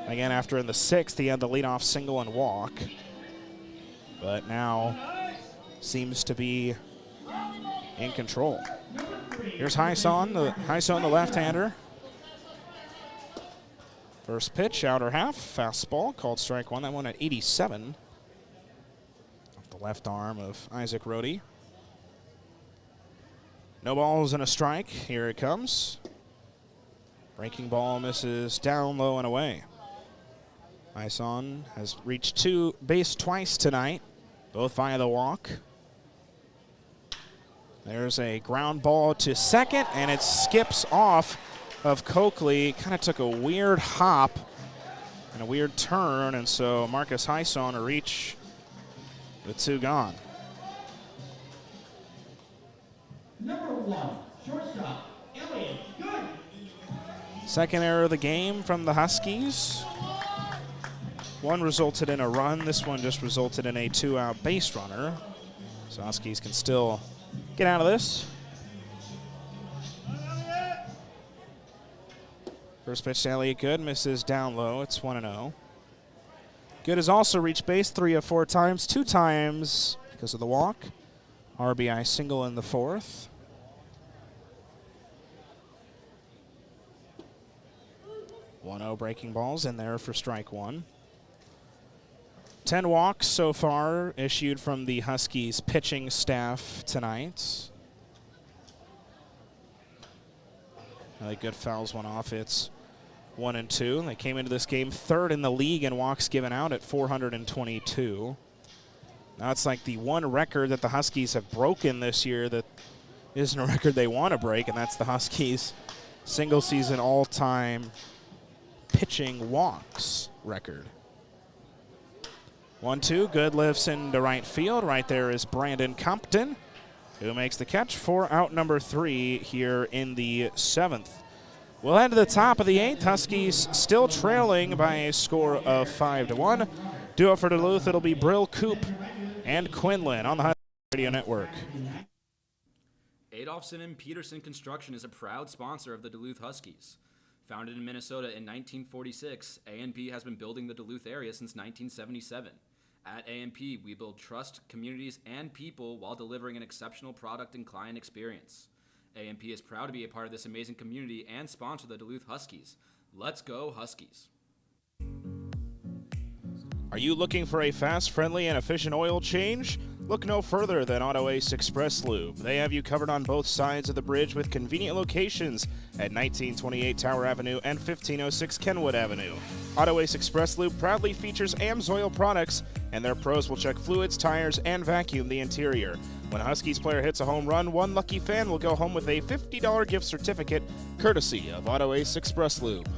Again, after in the 6th, he had the leadoff single and walk. But now seems to be in control. Here's Hyson, the left-hander. First pitch, outer half, fastball, called strike 1. That one at 87. Off the left arm of Isaac Rohde. No balls and a strike. Here it comes. Breaking ball misses down low and away. Hyson has reached 2 base twice tonight, both via the walk. There's a ground ball to second, and it skips off of Coakley. Kind of took a weird hop and a weird turn, and so Marcus Hyson to reach with 2 gone.
Number 1, shortstop, Elliott. Good.
Second error of the game from the Huskies. One resulted in a run. This one just resulted in a 2-out base runner. So Huskies can still get out of this. First pitch to Elliott Good, misses down low. It's 1-0. Good has also reached base 3 of 4 times, 2 times because of the walk. RBI single in the 4th. Breaking balls in there for strike 1. 10 walks so far issued from the Huskies pitching staff tonight. Really good fouls went off. It's 1 and 2. They came into this game third in the league in walks given out at 422. Now it's like the one record that the Huskies have broken this year that isn't a record they want to break, and that's the Huskies' single season all-time pitching walks record. 1-2, good lifts into right field. Right there is Brandon Compton, who makes the catch for out number 3 here in the 7th. We'll head to the top of the 8th. Huskies still trailing by a score of 5-1. Duo for Duluth, it'll be Brill, Coop, and Quinlan on the Husky Radio Network.
Adolphson and Peterson Construction is a proud sponsor of the Duluth Huskies. Founded in Minnesota in 1946, A&P has been building the Duluth area since 1977. At A&P, we build trust, communities, and people while delivering an exceptional product and client experience. A&P is proud to be a part of this amazing community and sponsor the Duluth Huskies. Let's go Huskies.
Are you looking for a fast, friendly, and efficient oil change? Look no further than Auto Ace Express Lube. They have you covered on both sides of the bridge with convenient locations at 1928 Tower Avenue and 1506 Kenwood Avenue. Auto Ace Express Lube proudly features AMSOIL products, and their pros will check fluids, tires, and vacuum the interior. When a Huskies player hits a home run, one lucky fan will go home with a $50 gift certificate courtesy of Auto Ace Express Lube.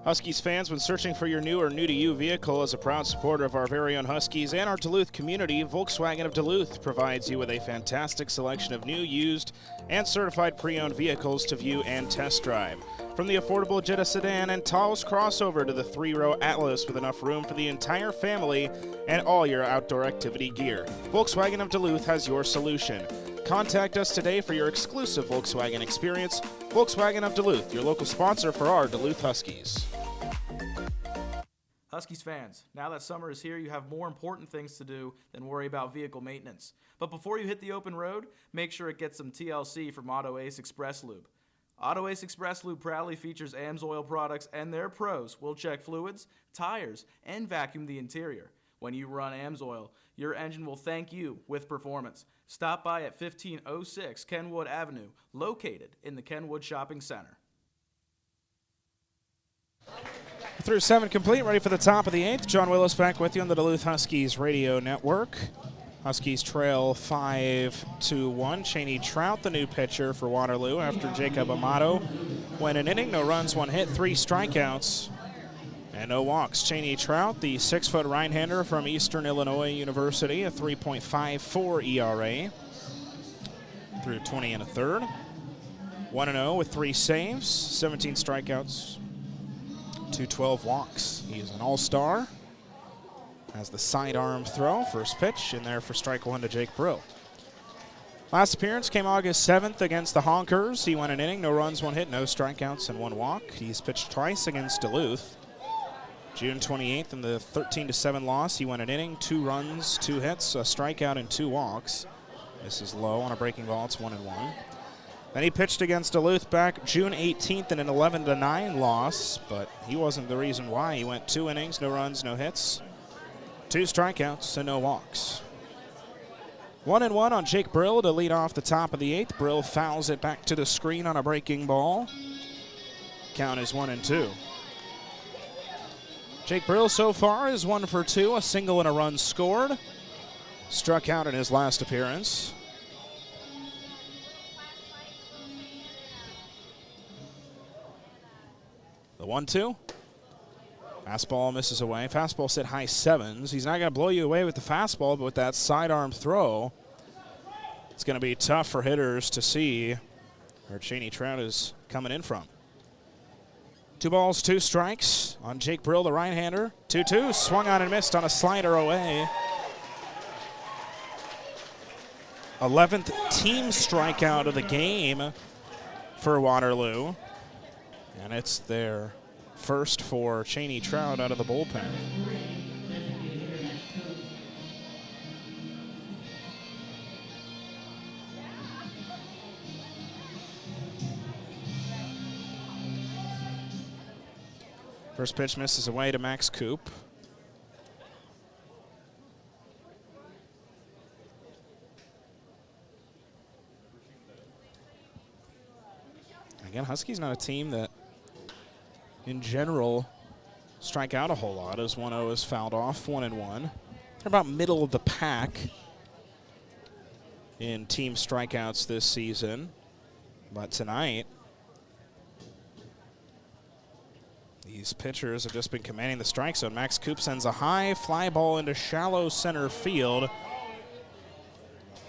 Huskies fans, when searching for your new or new-to-you vehicle, as a proud supporter of our very own Huskies and our Duluth community, Volkswagen of Duluth provides you with a fantastic selection of new, used, and certified pre-owned vehicles to view and test drive. From the affordable Jetta sedan and Taos crossover to the 3-row Atlas with enough room for the entire family and all your outdoor activity gear, Volkswagen of Duluth has your solution. Contact us today for your exclusive Volkswagen experience. Volkswagen of Duluth, your local sponsor for our Duluth Huskies.
Huskies fans, now that summer is here, you have more important things to do than worry about vehicle maintenance. But before you hit the open road, make sure it gets some TLC from Auto Ace Express Lube. Auto Ace Express Lube proudly features AMSOIL products, and their pros will check fluids, tires, and vacuum the interior. When you run AMSOIL, your engine will thank you with performance. Stop by at 1506 Kenwood Avenue, located in the Kenwood Shopping Center.
Through 7 complete, ready for the top of the 8th. Jon Willis back with you on the Duluth Huskies Radio Network. Huskies trail 5-1. Cheney Trout, the new pitcher for Waterloo, after Jacob Amato went an inning. No runs, 1 hit, 3 strikeouts, and no walks. Cheney Trout, the 6-foot right-hander from Eastern Illinois University, a 3.54 ERA through 20 1/3. 1-0 with 3 saves, 17 strikeouts, 212 walks. He's an all-star. Has the sidearm throw, first pitch in there for strike 1 to Jake Brill. Last appearance came August 7th against the Honkers. He went an inning, no runs, 1 hit, no strikeouts, and 1 walk. He's pitched twice against Duluth. June 28th in the 13-7 loss, he went an inning, 2 runs, 2 hits, a strikeout, and 2 walks. This is low on a breaking ball. It's 1-1. Then he pitched against Duluth back June 18th in an 11-9 loss, but he wasn't the reason why. He went 2 innings, no runs, no hits, 2 strikeouts, and no walks. 1-1 on Jake Brill to lead off the top of the 8th. Brill fouls it back to the screen on a breaking ball. Count is 1-2. Jake Brill so far is 1 for 2, a single and a run scored. Struck out in his last appearance. The 1-2. Fastball misses away. Fastball set high 7s. He's not going to blow you away with the fastball, but with that sidearm throw, it's going to be tough for hitters to see where Cheney Trout is coming in from. 2 balls, 2 strikes on Jake Brill, the right-hander. 2-2, swung on and missed on a slider away. 11th team strikeout of the game for Waterloo. And it's their first for Cheney Trout out of the bullpen. First pitch misses away to Max Coop. Again, Huskies not a team that, in general, strike out a whole lot, as 1-0 is fouled off, 1-1. They're about middle of the pack in team strikeouts this season. But tonight, these pitchers have just been commanding the strike zone. Max Coop sends a high fly ball into shallow center field.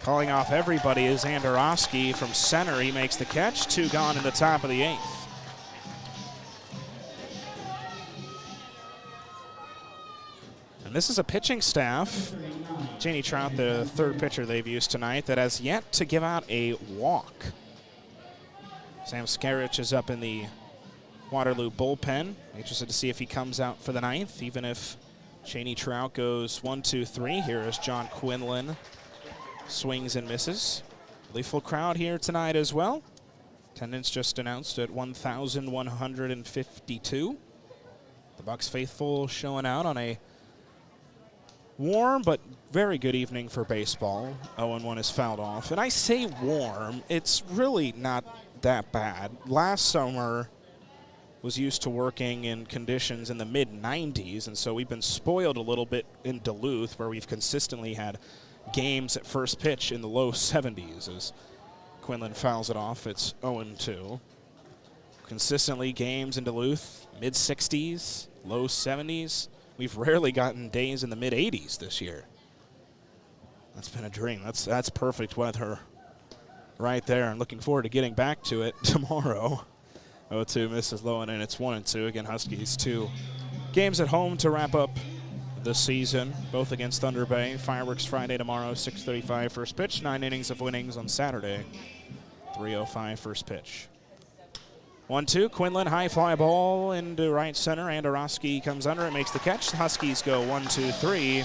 Calling off everybody is Andorowski from center. He makes the catch. 2 gone in the top of the 8th. And this is a pitching staff, Janie Trout, the third pitcher they've used tonight, that has yet to give out a walk. Sam Skarich is up in the Waterloo bullpen. Interested to see if he comes out for the 9th, even if Janie Trout goes 1-2-3. Here is John Quinlan. Swings and misses. Really full crowd here tonight as well. Attendance just announced at 1,152. The Bucks faithful showing out on a warm but very good evening for baseball. 0-1 is fouled off. And I say warm, it's really not that bad. Last summer was used to working in conditions in the mid-90s, and so we've been spoiled a little bit in Duluth, where we've consistently had games at first pitch in the low 70s. As Quinlan fouls it off, it's 0-2. Consistently games in Duluth, mid-60s, low 70s. We've rarely gotten days in the mid-80s this year. That's been a dream. That's perfect weather right there. I'm looking forward to getting back to it tomorrow. 0-2 misses low, and it's 1-2. Again, Huskies 2 games at home to wrap up the season, both against Thunder Bay. Fireworks Friday tomorrow, 6:35 first pitch. 9 innings of winnings on Saturday, 3:05 first pitch. 1-2, Quinlan, high fly ball into right center. Andorowski comes under it, makes the catch. The Huskies go 1-2-3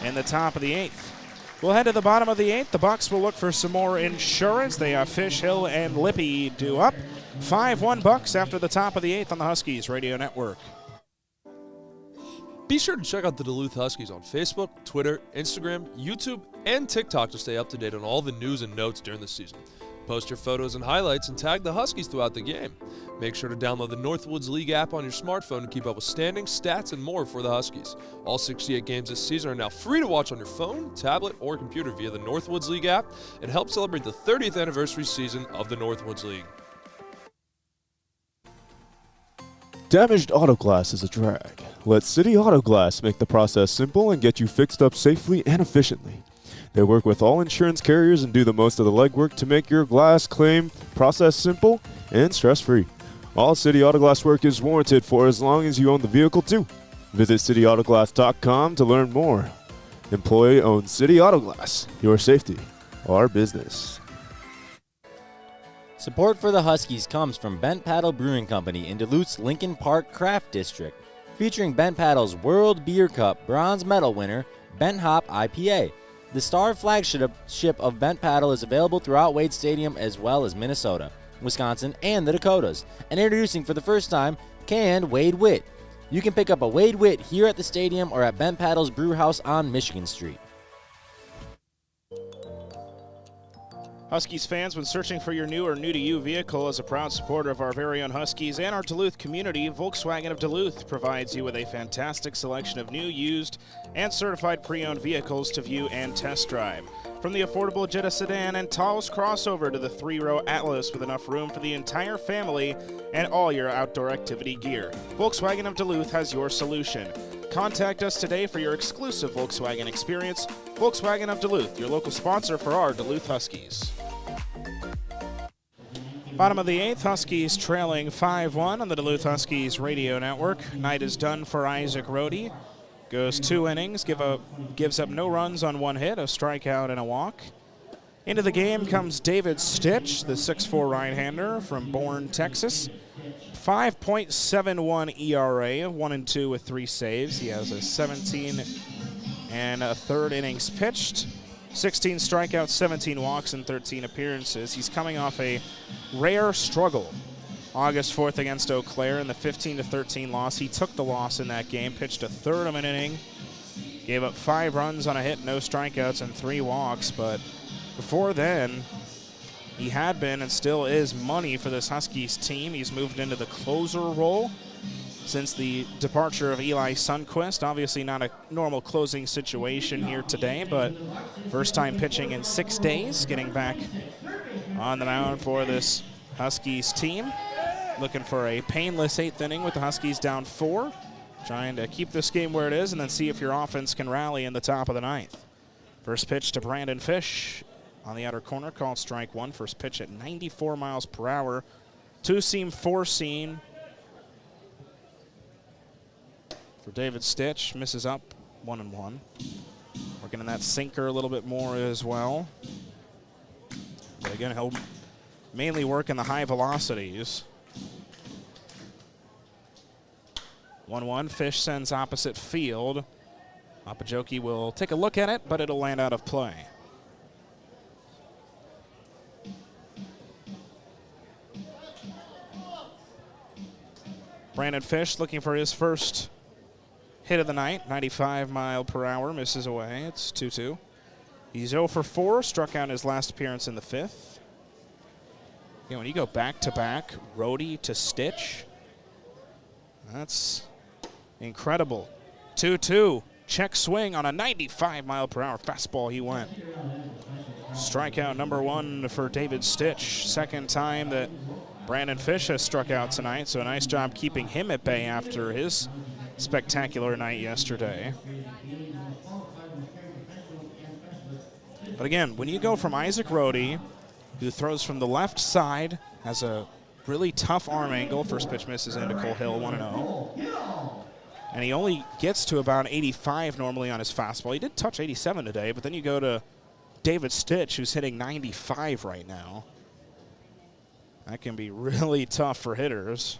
in the top of the 8th. We'll head to the bottom of the 8th. The Bucks will look for some more insurance. They have Fish, Hill, and Lippy due up. 5-1 Bucks after the top of the 8th on the Huskies Radio Network.
Be sure to check out the Duluth Huskies on Facebook, Twitter, Instagram, YouTube, and TikTok to stay up to date on all the news and notes during the season. Post your photos and highlights and tag the Huskies throughout the game. Make sure to download the Northwoods League app on your smartphone to keep up with standings, stats, and more for the Huskies. All 68 games this season are now free to watch on your phone, tablet, or computer via the Northwoods League app and help celebrate the 30th anniversary season of the Northwoods League.
Damaged auto glass is a drag. Let City Auto Glass make the process simple and get you fixed up safely and efficiently. They work with all insurance carriers and do the most of the legwork to make your glass claim process simple and stress-free. All City Auto Glass work is warranted for as long as you own the vehicle too. Visit cityautoglass.com to learn more. Employee-owned City Auto Glass. Your safety, our business.
Support for the Huskies comes from Bent Paddle Brewing Company in Duluth's Lincoln Park Craft District, featuring Bent Paddle's World Beer Cup bronze medal winner, Bent Hop IPA. The star flagship of Bent Paddle is available throughout Wade Stadium as well as Minnesota, Wisconsin, and the Dakotas. And introducing for the first time, canned Wade Wit. You can pick up a Wade Wit here at the stadium or at Bent Paddle's Brew House on Michigan Street.
Huskies fans, when searching for your new or new-to-you vehicle, as a proud supporter of our very own Huskies and our Duluth community, Volkswagen of Duluth provides you with a fantastic selection of new, used, and certified pre-owned vehicles to view and test drive. From the affordable Jetta sedan and Taos crossover to the 3-row Atlas with enough room for the entire family and all your outdoor activity gear, Volkswagen of Duluth has your solution. Contact us today for your exclusive Volkswagen experience. Volkswagen of Duluth, your local sponsor for our Duluth Huskies. Bottom of the 8th, Huskies trailing 5-1 on the Duluth Huskies Radio Network. Night is done for Isaac Rohde. Goes 2 innings, gives up no runs on 1 hit, a strikeout and a walk. Into the game comes David Stitch, the 6'4" right-hander from Bourne, Texas. 5.71 ERA, 1-2 with 3 saves. He has a 17 and a third innings pitched, 16 strikeouts, 17 walks, and 13 appearances. He's coming off a rare struggle August 4th against Eau Claire in the 15-13 loss. He took the loss in that game, pitched a third of an inning, gave up 5 runs on a hit, no strikeouts, and 3 walks. But before then, he had been and still is money for this Huskies team. He's moved into the closer role since the departure of Eli Sundquist. Obviously not a normal closing situation here today, but first time pitching in 6 days, getting back on the mound for this Huskies team. Looking for a painless 8th inning with the Huskies down 4. Trying to keep this game where it is and then see if your offense can rally in the top of the 9th. First pitch to Brandon Fish on the outer corner, called strike 1. First pitch at 94 miles per hour. 2-seam, 4-seam for David Stitch. Misses up 1-1. Working in that sinker a little bit more as well. But again, he'll mainly work in the high velocities. 1-1, Fish sends opposite field. Apajoki will take a look at it, but it'll land out of play. Brandon Fish looking for his first hit of the night. 95 mile per hour, misses away. It's 2-2. He's 0 for 4, struck out his last appearance in the 5th. When you go back-to-back, Rhodey to Stitch, that's incredible. 2-2, check swing on a 95 mile per hour fastball he went. Strikeout number 1 for David Stitch. Second time that Brandon Fish has struck out tonight, so a nice job keeping him at bay after his spectacular night yesterday. But again, when you go from Isaac Rhodey, who throws from the left side, has a really tough arm angle. First pitch misses into Cole Hill, 1-0. And he only gets to about 85 normally on his fastball. He did touch 87 today, but then you go to David Stitch, who's hitting 95 right now. That can be really tough for hitters.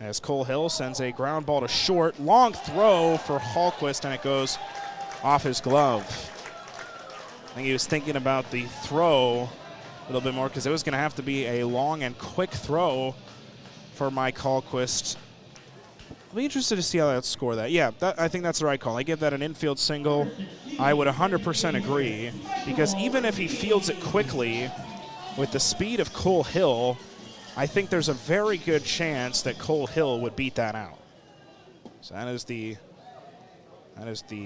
As Cole Hill sends a ground ball to short. Long throw for Hallquist, and it goes off his glove. I think he was thinking about the throw a little bit more because it was going to have to be a long and quick throw for Mike Hallquist. I'll be interested to see how that score that. Yeah, I think that's the right call. I give that an infield single. I would 100% agree, because even if he fields it quickly, with the speed of Cole Hill, I think there's a very good chance that Cole Hill would beat that out. So that is the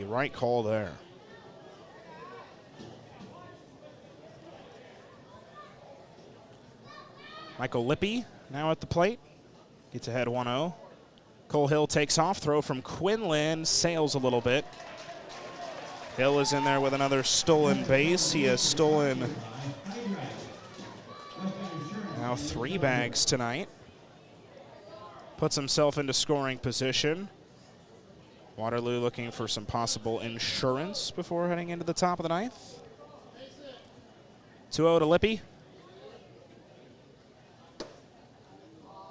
right call there. Michael Lippy now at the plate. Gets ahead 1-0. Cole Hill takes off. Throw from Quinlan. Sails a little bit. Hill is in there with another stolen base. He has stolen now 3 bags tonight. Puts himself into scoring position. Waterloo looking for some possible insurance before heading into the top of the 9th. 2-0 to Lippy.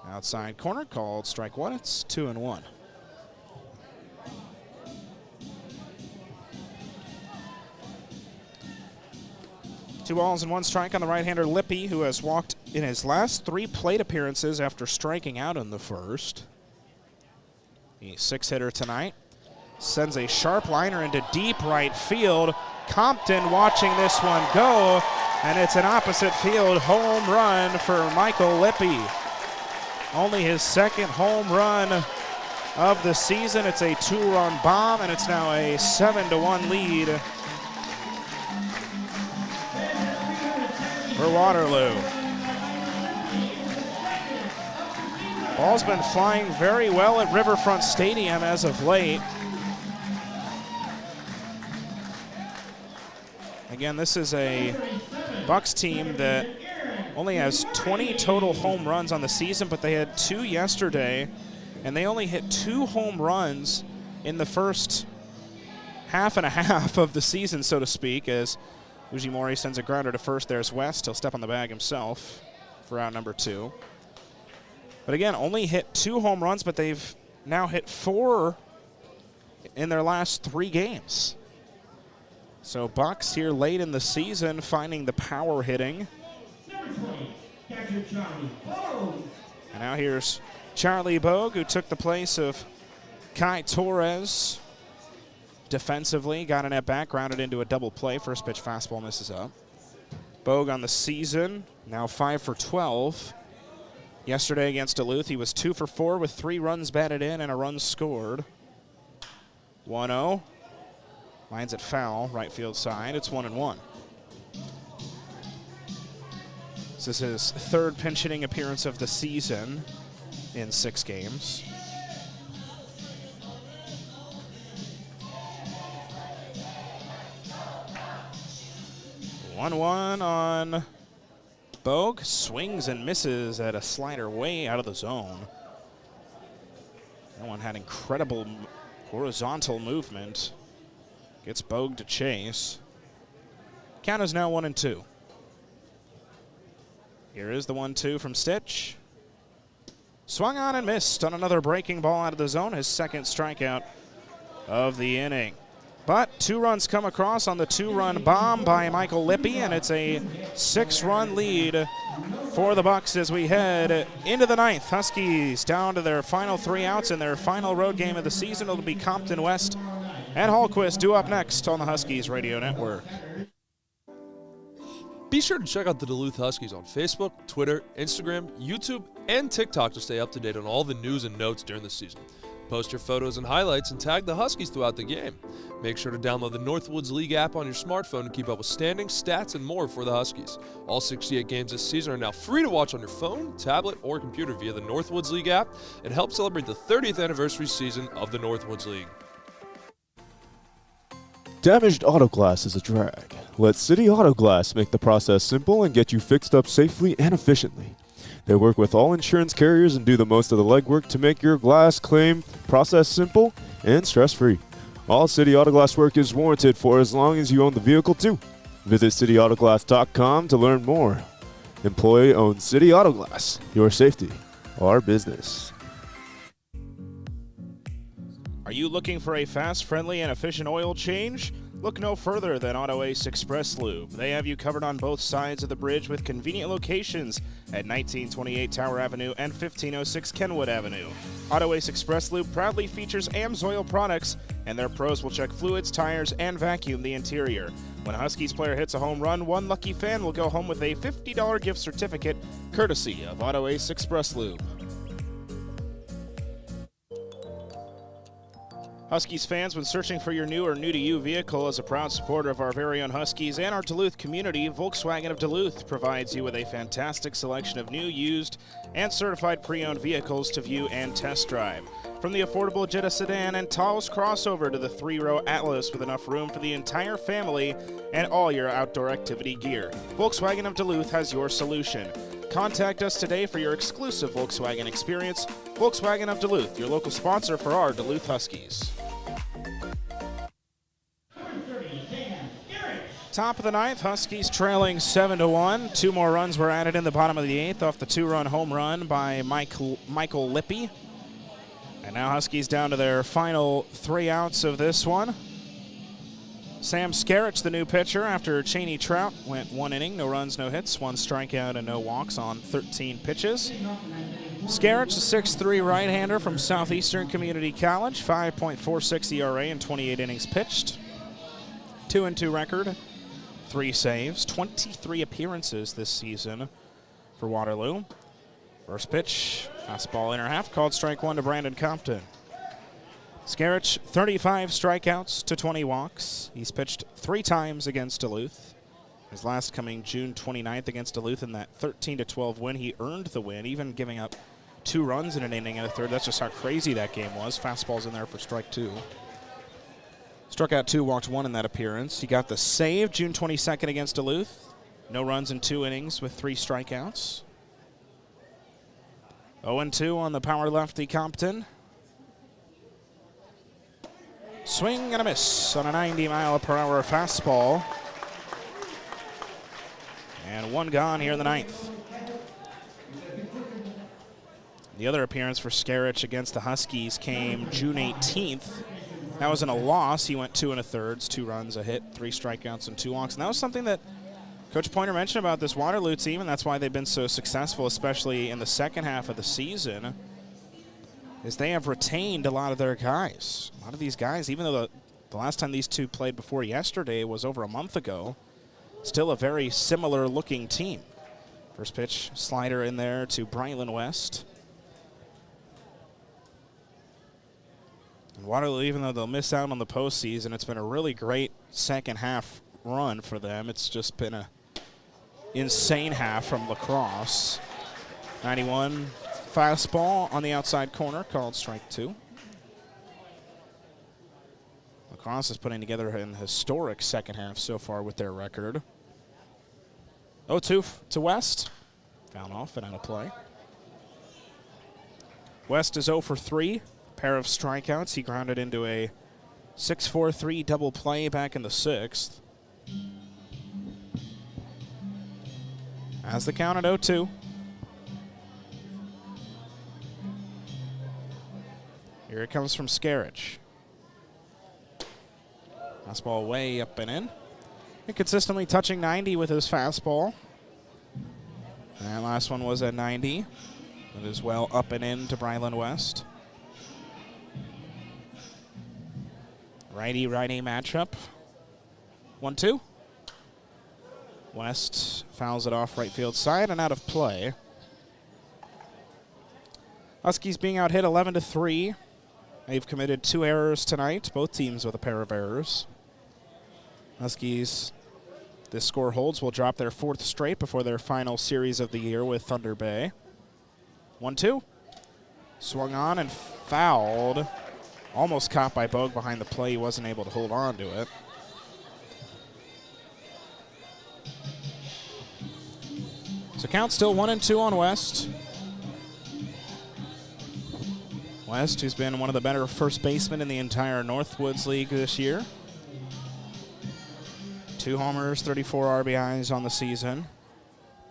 Outside corner, called strike 1. It's 2-1. Two balls and 1 strike on the right-hander Lippy, who has walked in his last 3 plate appearances after striking out in the first. The 6-hitter tonight sends a sharp liner into deep right field. Compton watching this one go, and it's an opposite field home run for Michael Lippy. Only his 2nd home run of the season. It's a 2-run bomb, and it's now a 7-1 lead for Waterloo. Ball's been flying very well at Riverfront Stadium as of late. Again, this is a Bucks team that only has 20 total home runs on the season, but they had 2 yesterday, and they only hit 2 home runs in the first half and a half of the season, so to speak, as Ujimori sends a grounder to first. There's West. He'll step on the bag himself for out number 2. But again, only hit 2 home runs, but they've now hit 4 in their last 3 games. So Bucks here late in the season finding the power hitting. And now here's Charlie Bogue, who took the place of Kai Torres. Defensively, got an at bat, grounded into a double play. First pitch fastball misses up. Bogue on the season, now 5 for 12. Yesterday against Duluth, he was 2 for 4 with 3 runs batted in and a run scored. 1-0. Lines it foul, right field side. It's 1-1. This is his 3rd pinch hitting appearance of the season in 6 games. One on Bogue. Swings and misses at a slider way out of the zone. That one had incredible horizontal movement. Gets Bogue to chase. Count is now 1-2. Here is the 1-2 from Stitch. Swung on and missed on another breaking ball out of the zone. His 2nd strikeout of the inning. But 2 runs come across on the 2-run bomb by Michael Lippi, and it's a 6-run lead for the Bucks as we head into the 9th. Huskies down to their final 3 outs in their final road game of the season. It'll be Compton West and Hallquist due up next on the Huskies Radio Network.
Be sure to check out the Duluth Huskies on Facebook, Twitter, Instagram, YouTube, and TikTok to stay up to date on all the news and notes during the season. Post your photos and highlights and tag the Huskies throughout the game. Make sure to download the Northwoods League app on your smartphone to keep up with standings, stats, and more for the Huskies. All 68 games this season are now free to watch on your phone, tablet, or computer via the Northwoods League app and help celebrate the 30th anniversary season of the Northwoods League.
Damaged auto glass is a drag. Let City Auto Glass make the process simple and get you fixed up safely and efficiently. They work with all insurance carriers and do the most of the legwork to make your glass claim process simple and stress-free. All City Auto Glass work is warranted for as long as you own the vehicle too. Visit cityautoglass.com to learn more. Employee-owned City Auto Glass. Your safety, our business.
Are you looking for a fast, friendly, and efficient oil change? Look no further than Auto Ace Express Lube. They have you covered on both sides of the bridge with convenient locations at 1928 Tower Avenue and 1506 Kenwood Avenue. Auto Ace Express Lube proudly features AMSOIL products, and their pros will check fluids, tires, and vacuum the interior. When a Huskies player hits a home run, one lucky fan will go home with a $50 gift certificate courtesy of Auto Ace Express Lube. Huskies fans, when searching for your new or new-to-you vehicle, as a proud supporter of our very own Huskies and our Duluth community, Volkswagen of Duluth provides you with a fantastic selection of new, used, and certified pre-owned vehicles to view and test drive. From the affordable Jetta sedan and Taos crossover to the 3-row Atlas with enough room for the entire family and all your outdoor activity gear, Volkswagen of Duluth has your solution. Contact us today for your exclusive Volkswagen experience. Volkswagen of Duluth, your local sponsor for our Duluth Huskies. Top of the 9th, Huskies trailing 7-1. 2 more runs were added in the bottom of the 8th off the 2-run home run by Michael Lippi. And now Huskies down to their final 3 outs of this one. Sam Skerich, the new pitcher, after Cheney Trout went 1 inning, no runs, no hits, 1 strikeout, and no walks on 13 pitches. Skerich, a 6'3" right-hander from Southeastern Community College, 5.46 ERA in 28 innings pitched. 2-2 record, 3 saves, 23 appearances this season for Waterloo. First pitch, fastball inner half, called strike 1 to Brandon Compton. Skerich, 35 strikeouts to 20 walks. He's pitched 3 times against Duluth. His last coming June 29th against Duluth in that 13-12 win. He earned the win, even giving up 2 runs in an inning and a third. That's just how crazy that game was. Fastball's in there for strike 2. Struck out 2, walked 1 in that appearance. He got the save June 22nd against Duluth. No runs in 2 innings with 3 strikeouts. 0-2 on the power lefty Compton. Swing and a miss on a 90-mile-per-hour fastball. And 1 gone here in the 9th. The other appearance for Skerich against the Huskies came June 18th. That was in a loss. He went 2 1/3, 2 runs, a hit, 3 strikeouts, and 2 walks. And that was something that Coach Pointer mentioned about this Waterloo team, and that's why they've been so successful, especially in the second half of the season, is they have retained a lot of their guys. A lot of these guys, even though the last time these two played before yesterday was over a month ago, still a very similar looking team. First pitch, slider in there to Brylan West. And Waterloo, even though they'll miss out on the postseason, it's been a really great second half run for them. It's just been a insane half from Lacrosse. 91 fastball on the outside corner, called strike 2. Lacrosse is putting together an historic second half so far with their record. 0-2 to West. Foul off and out of play. West is 0 for 3. Pair of strikeouts. He grounded into a 6-4-3 double play back in the 6th. Has the count at 0-2. Here it comes from Scarich. Fastball way up and in. And consistently touching 90 with his fastball. And that last one was at 90. It is well up and in to Brylan West. Righty-righty matchup. 1-2. West fouls it off right field side and out of play. Huskies being out hit 11-3. They've committed 2 errors tonight, both teams with a pair of errors. Huskies, this score holds, will drop their 4th straight before their final series of the year with Thunder Bay. 1-2. Swung on and fouled. Almost caught by Bogue behind the play. He wasn't able to hold on to it. So count still 1-2 on West. West, who's been one of the better first basemen in the entire Northwoods League this year. 2 homers, 34 RBIs on the season.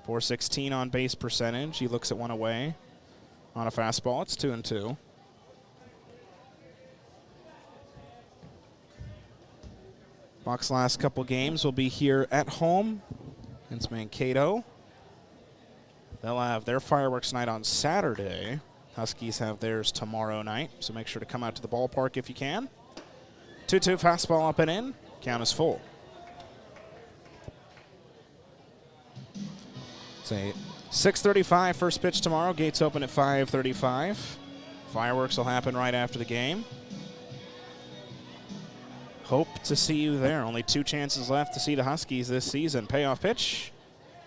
.416 on base percentage. He looks at one away on a fastball. It's 2-2. Bucks' last couple games will be here at home against Mankato. They'll have their fireworks night on Saturday. Huskies have theirs tomorrow night, so make sure to come out to the ballpark if you can. 2-2 fastball up and in. Count is full. It's a 6:35 first pitch tomorrow. Gates open at 5:35. Fireworks will happen right after the game. Hope to see you there. Only 2 chances left to see the Huskies this season. Payoff pitch.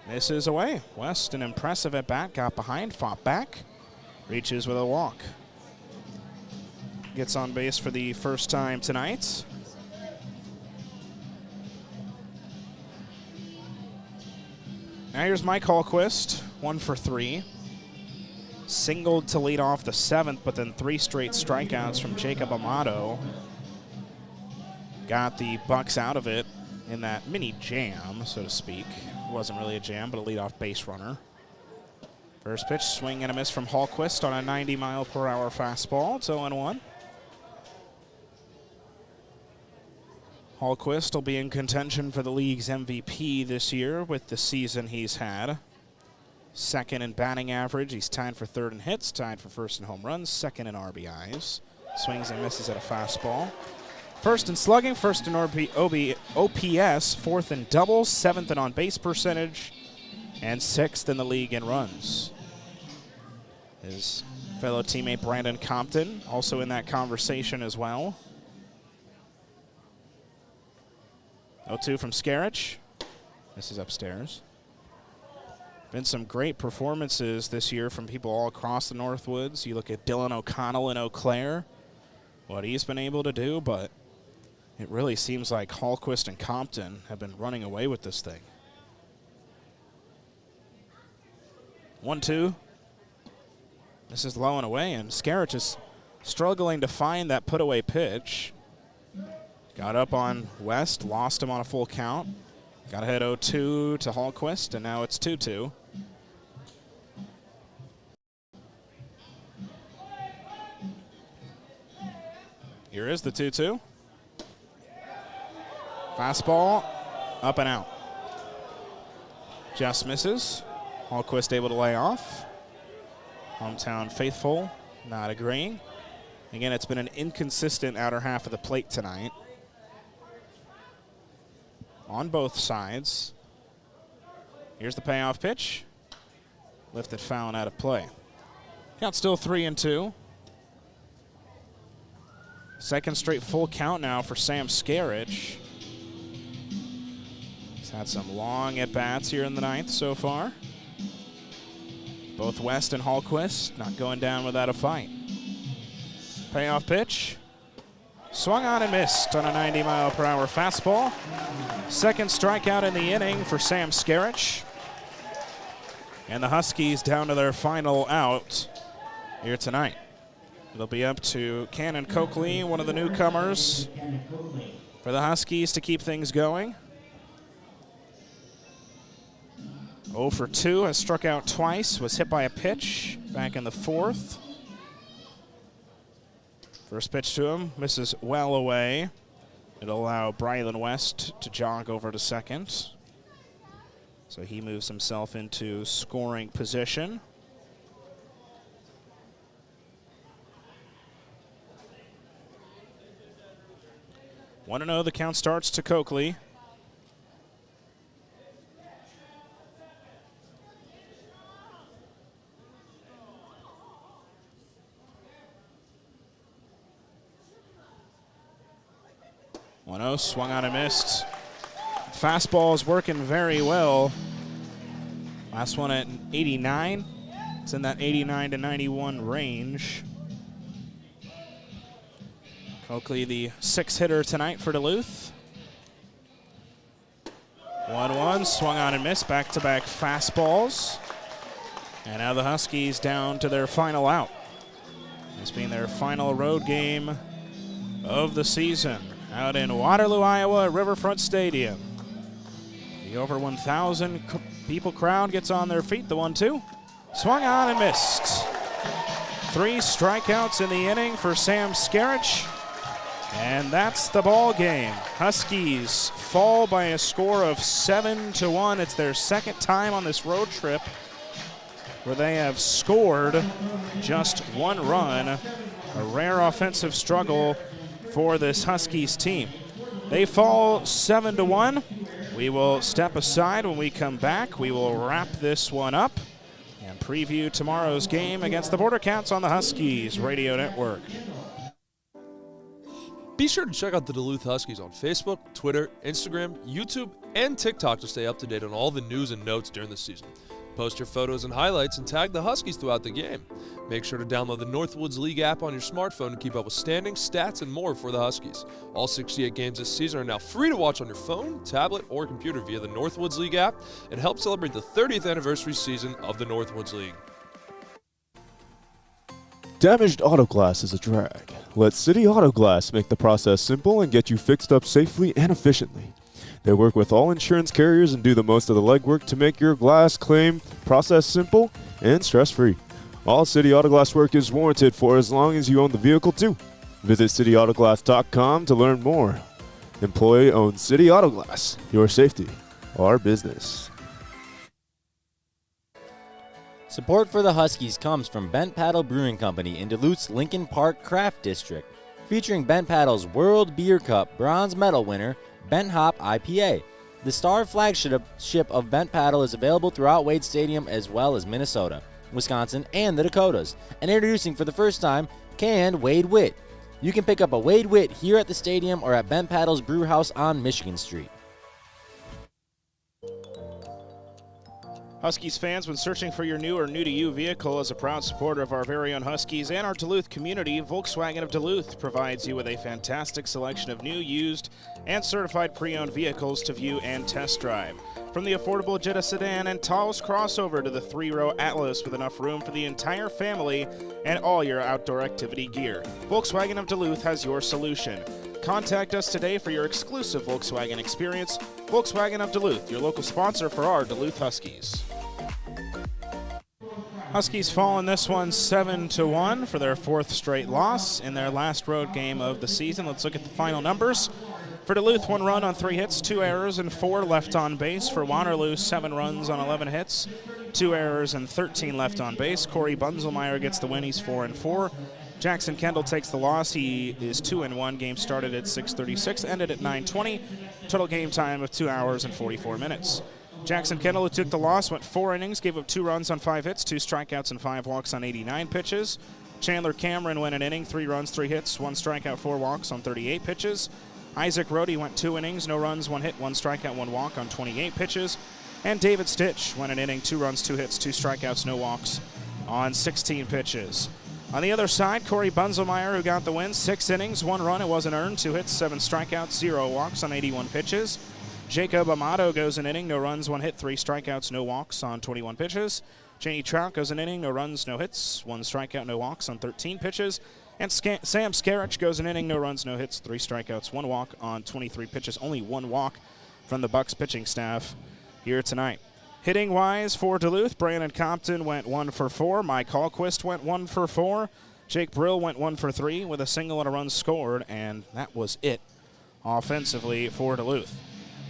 Misses away. West, an impressive at-bat. Got behind, fought back. Reaches with a walk. Gets on base for the first time tonight. Now here's Mike Hallquist, 1 for 3. Singled to lead off the 7th, but then 3 straight strikeouts from Jacob Amato. Got the Bucks out of it in that mini jam, so to speak. It wasn't really a jam, but a leadoff base runner. First pitch, swing and a miss from Hallquist on a 90-mile-per-hour fastball. It's 0-1. Hallquist will be in contention for the league's MVP this year with the season he's had. 2nd in batting average. He's tied for 3rd in hits, tied for 1st in home runs, 2nd in RBIs. Swings and misses at a fastball. 1st in slugging, 1st in OPS, 4th in doubles, 7th in on-base percentage, and 6th in the league in runs. His fellow teammate Brandon Compton also in that conversation as well. 0-2 from Scarich. This is upstairs. Been some great performances this year from people all across the Northwoods. You look at Dylan O'Connell in Eau Claire, what he's been able to do, but it really seems like Hallquist and Compton have been running away with this thing. 1-2. This is low and away, and Scarich is struggling to find that put-away pitch. Got up on West, lost him on a full count. Got ahead 0-2 to Hallquist, and now it's 2-2. Here is the 2-2. Fastball, up and out. Just misses. Hallquist able to lay off. Hometown faithful not agreeing. Again, it's been an inconsistent outer half of the plate tonight on both sides. Here's the payoff pitch. Lifted foul and out of play. Count still 3-2. Second straight full count now for Sam Skerich. He's had some long at-bats here in the ninth so far. Both West and Hallquist not going down without a fight. Payoff pitch. Swung on and missed on a 90-mile-per-hour fastball. Second strikeout in the inning for Sam Skerich. And the Huskies down to their final out here tonight. It'll be up to Cannon Coakley, one of the newcomers for the Huskies, to keep things going. 0 for 2, has struck out twice, was hit by a pitch back in the fourth. First pitch to him, misses well away. It'll allow Brylan West to jog over to second. So he moves himself into scoring position. One to 0, the count starts to Coakley. Swung on and missed. Fastball is working very well. Last one at 89. It's in that 89 to 91 range. Coakley, the 6th hitter tonight for Duluth. 1-1, swung on and missed, back-to-back fastballs. And now the Huskies down to their final out. This being their final road game of the season out in Waterloo, Iowa, at Riverfront Stadium. The over 1,000 people crowd gets on their feet. The 1-2. Swung on and missed. 3 strikeouts in the inning for Sam Skerich. And that's the ball game. Huskies fall by a score of 7-1. It's their second time on this road trip where they have scored just 1 run. A rare offensive struggle for this Huskies team. They fall 7-1. We will step aside. When we come back, we will wrap this one up and preview tomorrow's game against the Border Cats on the Huskies Radio Network.
Be sure to check out the Duluth Huskies on Facebook, Twitter, Instagram, YouTube, and TikTok to stay up to date on all the news and notes during the season. Post your photos and highlights and tag the Huskies throughout the game. Make sure to download the Northwoods League app on your smartphone to keep up with standings, stats, and more for the Huskies. All 68 games this season are now free to watch on your phone, tablet, or computer via the Northwoods League app and help celebrate the 30th anniversary season of the Northwoods League.
Damaged auto glass is a drag. Let City Auto Glass make the process simple and get you fixed up safely and efficiently. They work with all insurance carriers and do the most of the legwork to make your glass claim process simple and stress-free. All City Auto Glass work is warranted for as long as you own the vehicle too. Visit cityautoglass.com to learn more. Employee-owned City Auto Glass. Your safety, our business.
Support for the Huskies comes from Bent Paddle Brewing Company in Duluth's Lincoln Park Craft District, featuring Bent Paddle's World Beer Cup bronze medal winner, Bent Hop IPA. The star flagship of Bent Paddle is available throughout Wade Stadium as well as Minnesota, Wisconsin, and the Dakotas. And introducing for the first time, canned Wade Wit. You can pick up a Wade Wit here at the stadium or at Bent Paddle's Brew House on Michigan Street.
Huskies fans, when searching for your new or new-to-you vehicle, as a proud supporter of our very own Huskies and our Duluth community, Volkswagen of Duluth provides you with a fantastic selection of new, used, and certified pre-owned vehicles to view and test drive. From the affordable Jetta sedan and Taos crossover to the 3-row Atlas with enough room for the entire family and all your outdoor activity gear, Volkswagen of Duluth has your solution. Contact us today for your exclusive Volkswagen experience. Volkswagen of Duluth, your local sponsor for our Duluth Huskies. Huskies fall in this one 7-1 for their 4th straight loss in their last road game of the season. Let's look at the final numbers. For Duluth, 1 run on 3 hits, 2 errors, and 4 left on base. For Waterloo, 7 runs on 11 hits, 2 errors, and 13 left on base. Corey Bunzelmeyer gets the win. He's 4-4. Jackson Kendall takes the loss. He is 2-1. Game started at 6:36, ended at 9:20. Total game time of 2 hours and 44 minutes. Jackson Kendall, who took the loss, went 4 innings, gave up 2 runs on 5 hits, 2 strikeouts, and 5 walks on 89 pitches. Chandler Cameron went an inning, 3 runs, 3 hits, 1 strikeout, 4 walks on 38 pitches. Isaac Rohde went 2 innings, no runs, 1 hit, 1 strikeout, 1 walk on 28 pitches. And David Stitch went an inning, 2 runs, 2 hits, 2 strikeouts, no walks on 16 pitches. On the other side, Corey Bunzelmeyer, who got the win, 6 innings, 1 run, it wasn't earned, 2 hits, 7 strikeouts, 0 walks on 81 pitches. Jacob Amato goes an inning, no runs, 1 hit, 3 strikeouts, no walks on 21 pitches. Janie Trout goes an inning, no runs, no hits, 1 strikeout, no walks on 13 pitches. And Sam Skarich goes an inning, no runs, no hits, 3 strikeouts, 1 walk on 23 pitches. Only 1 walk from the Bucks pitching staff here tonight. Hitting-wise for Duluth, Brandon Compton went 1 for 4. Mike Hallquist went 1 for 4. Jake Brill went 1 for 3 with a single and a run scored, and that was it offensively for Duluth.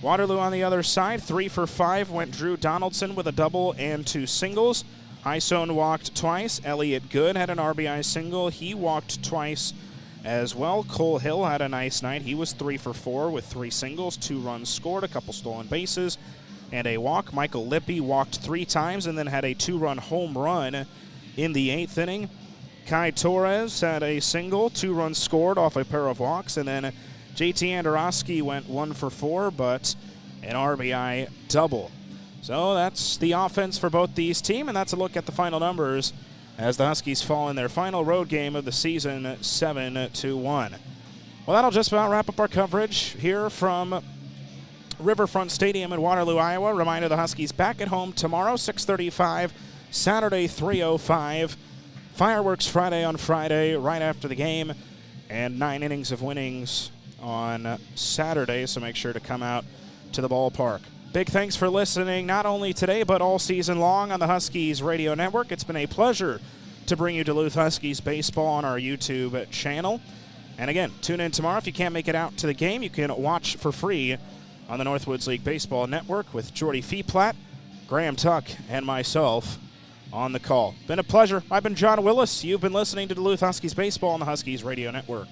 Waterloo on the other side, 3 for 5 went Drew Donaldson with a double and 2 singles. Hysone walked twice. Elliot Good had an RBI single. He walked twice as well. Cole Hill had a nice night. He was 3 for 4 with 3 singles, 2 runs scored, a couple stolen bases, and a walk. Michael Lippy walked 3 times and then had a 2-run home run in the 8th inning. Kai Torres had a single, 2 runs scored off a pair of walks, and then JT Andorowski went 1 for 4, but an RBI double. So that's the offense for both these teams, and that's a look at the final numbers as the Huskies fall in their final road game of the season, 7-1. Well, that'll just about wrap up our coverage here from Riverfront Stadium in Waterloo, Iowa. Reminder, the Huskies back at home tomorrow, 6:35, Saturday, 3:05. Fireworks Friday on Friday, right after the game, and 9 innings of winnings on Saturday, so make sure to come out to the ballpark. Big thanks for listening, not only today, but all season long on the Huskies Radio Network. It's been a pleasure to bring you Duluth Huskies baseball on our YouTube channel. And again, tune in tomorrow. If you can't make it out to the game, you can watch for free on the Northwoods League Baseball Network with Jordy Feeplatt, Graham Tuck, and myself on the call. Been a pleasure. I've been Jon Willis. You've been listening to Duluth Huskies baseball on the Huskies Radio Network.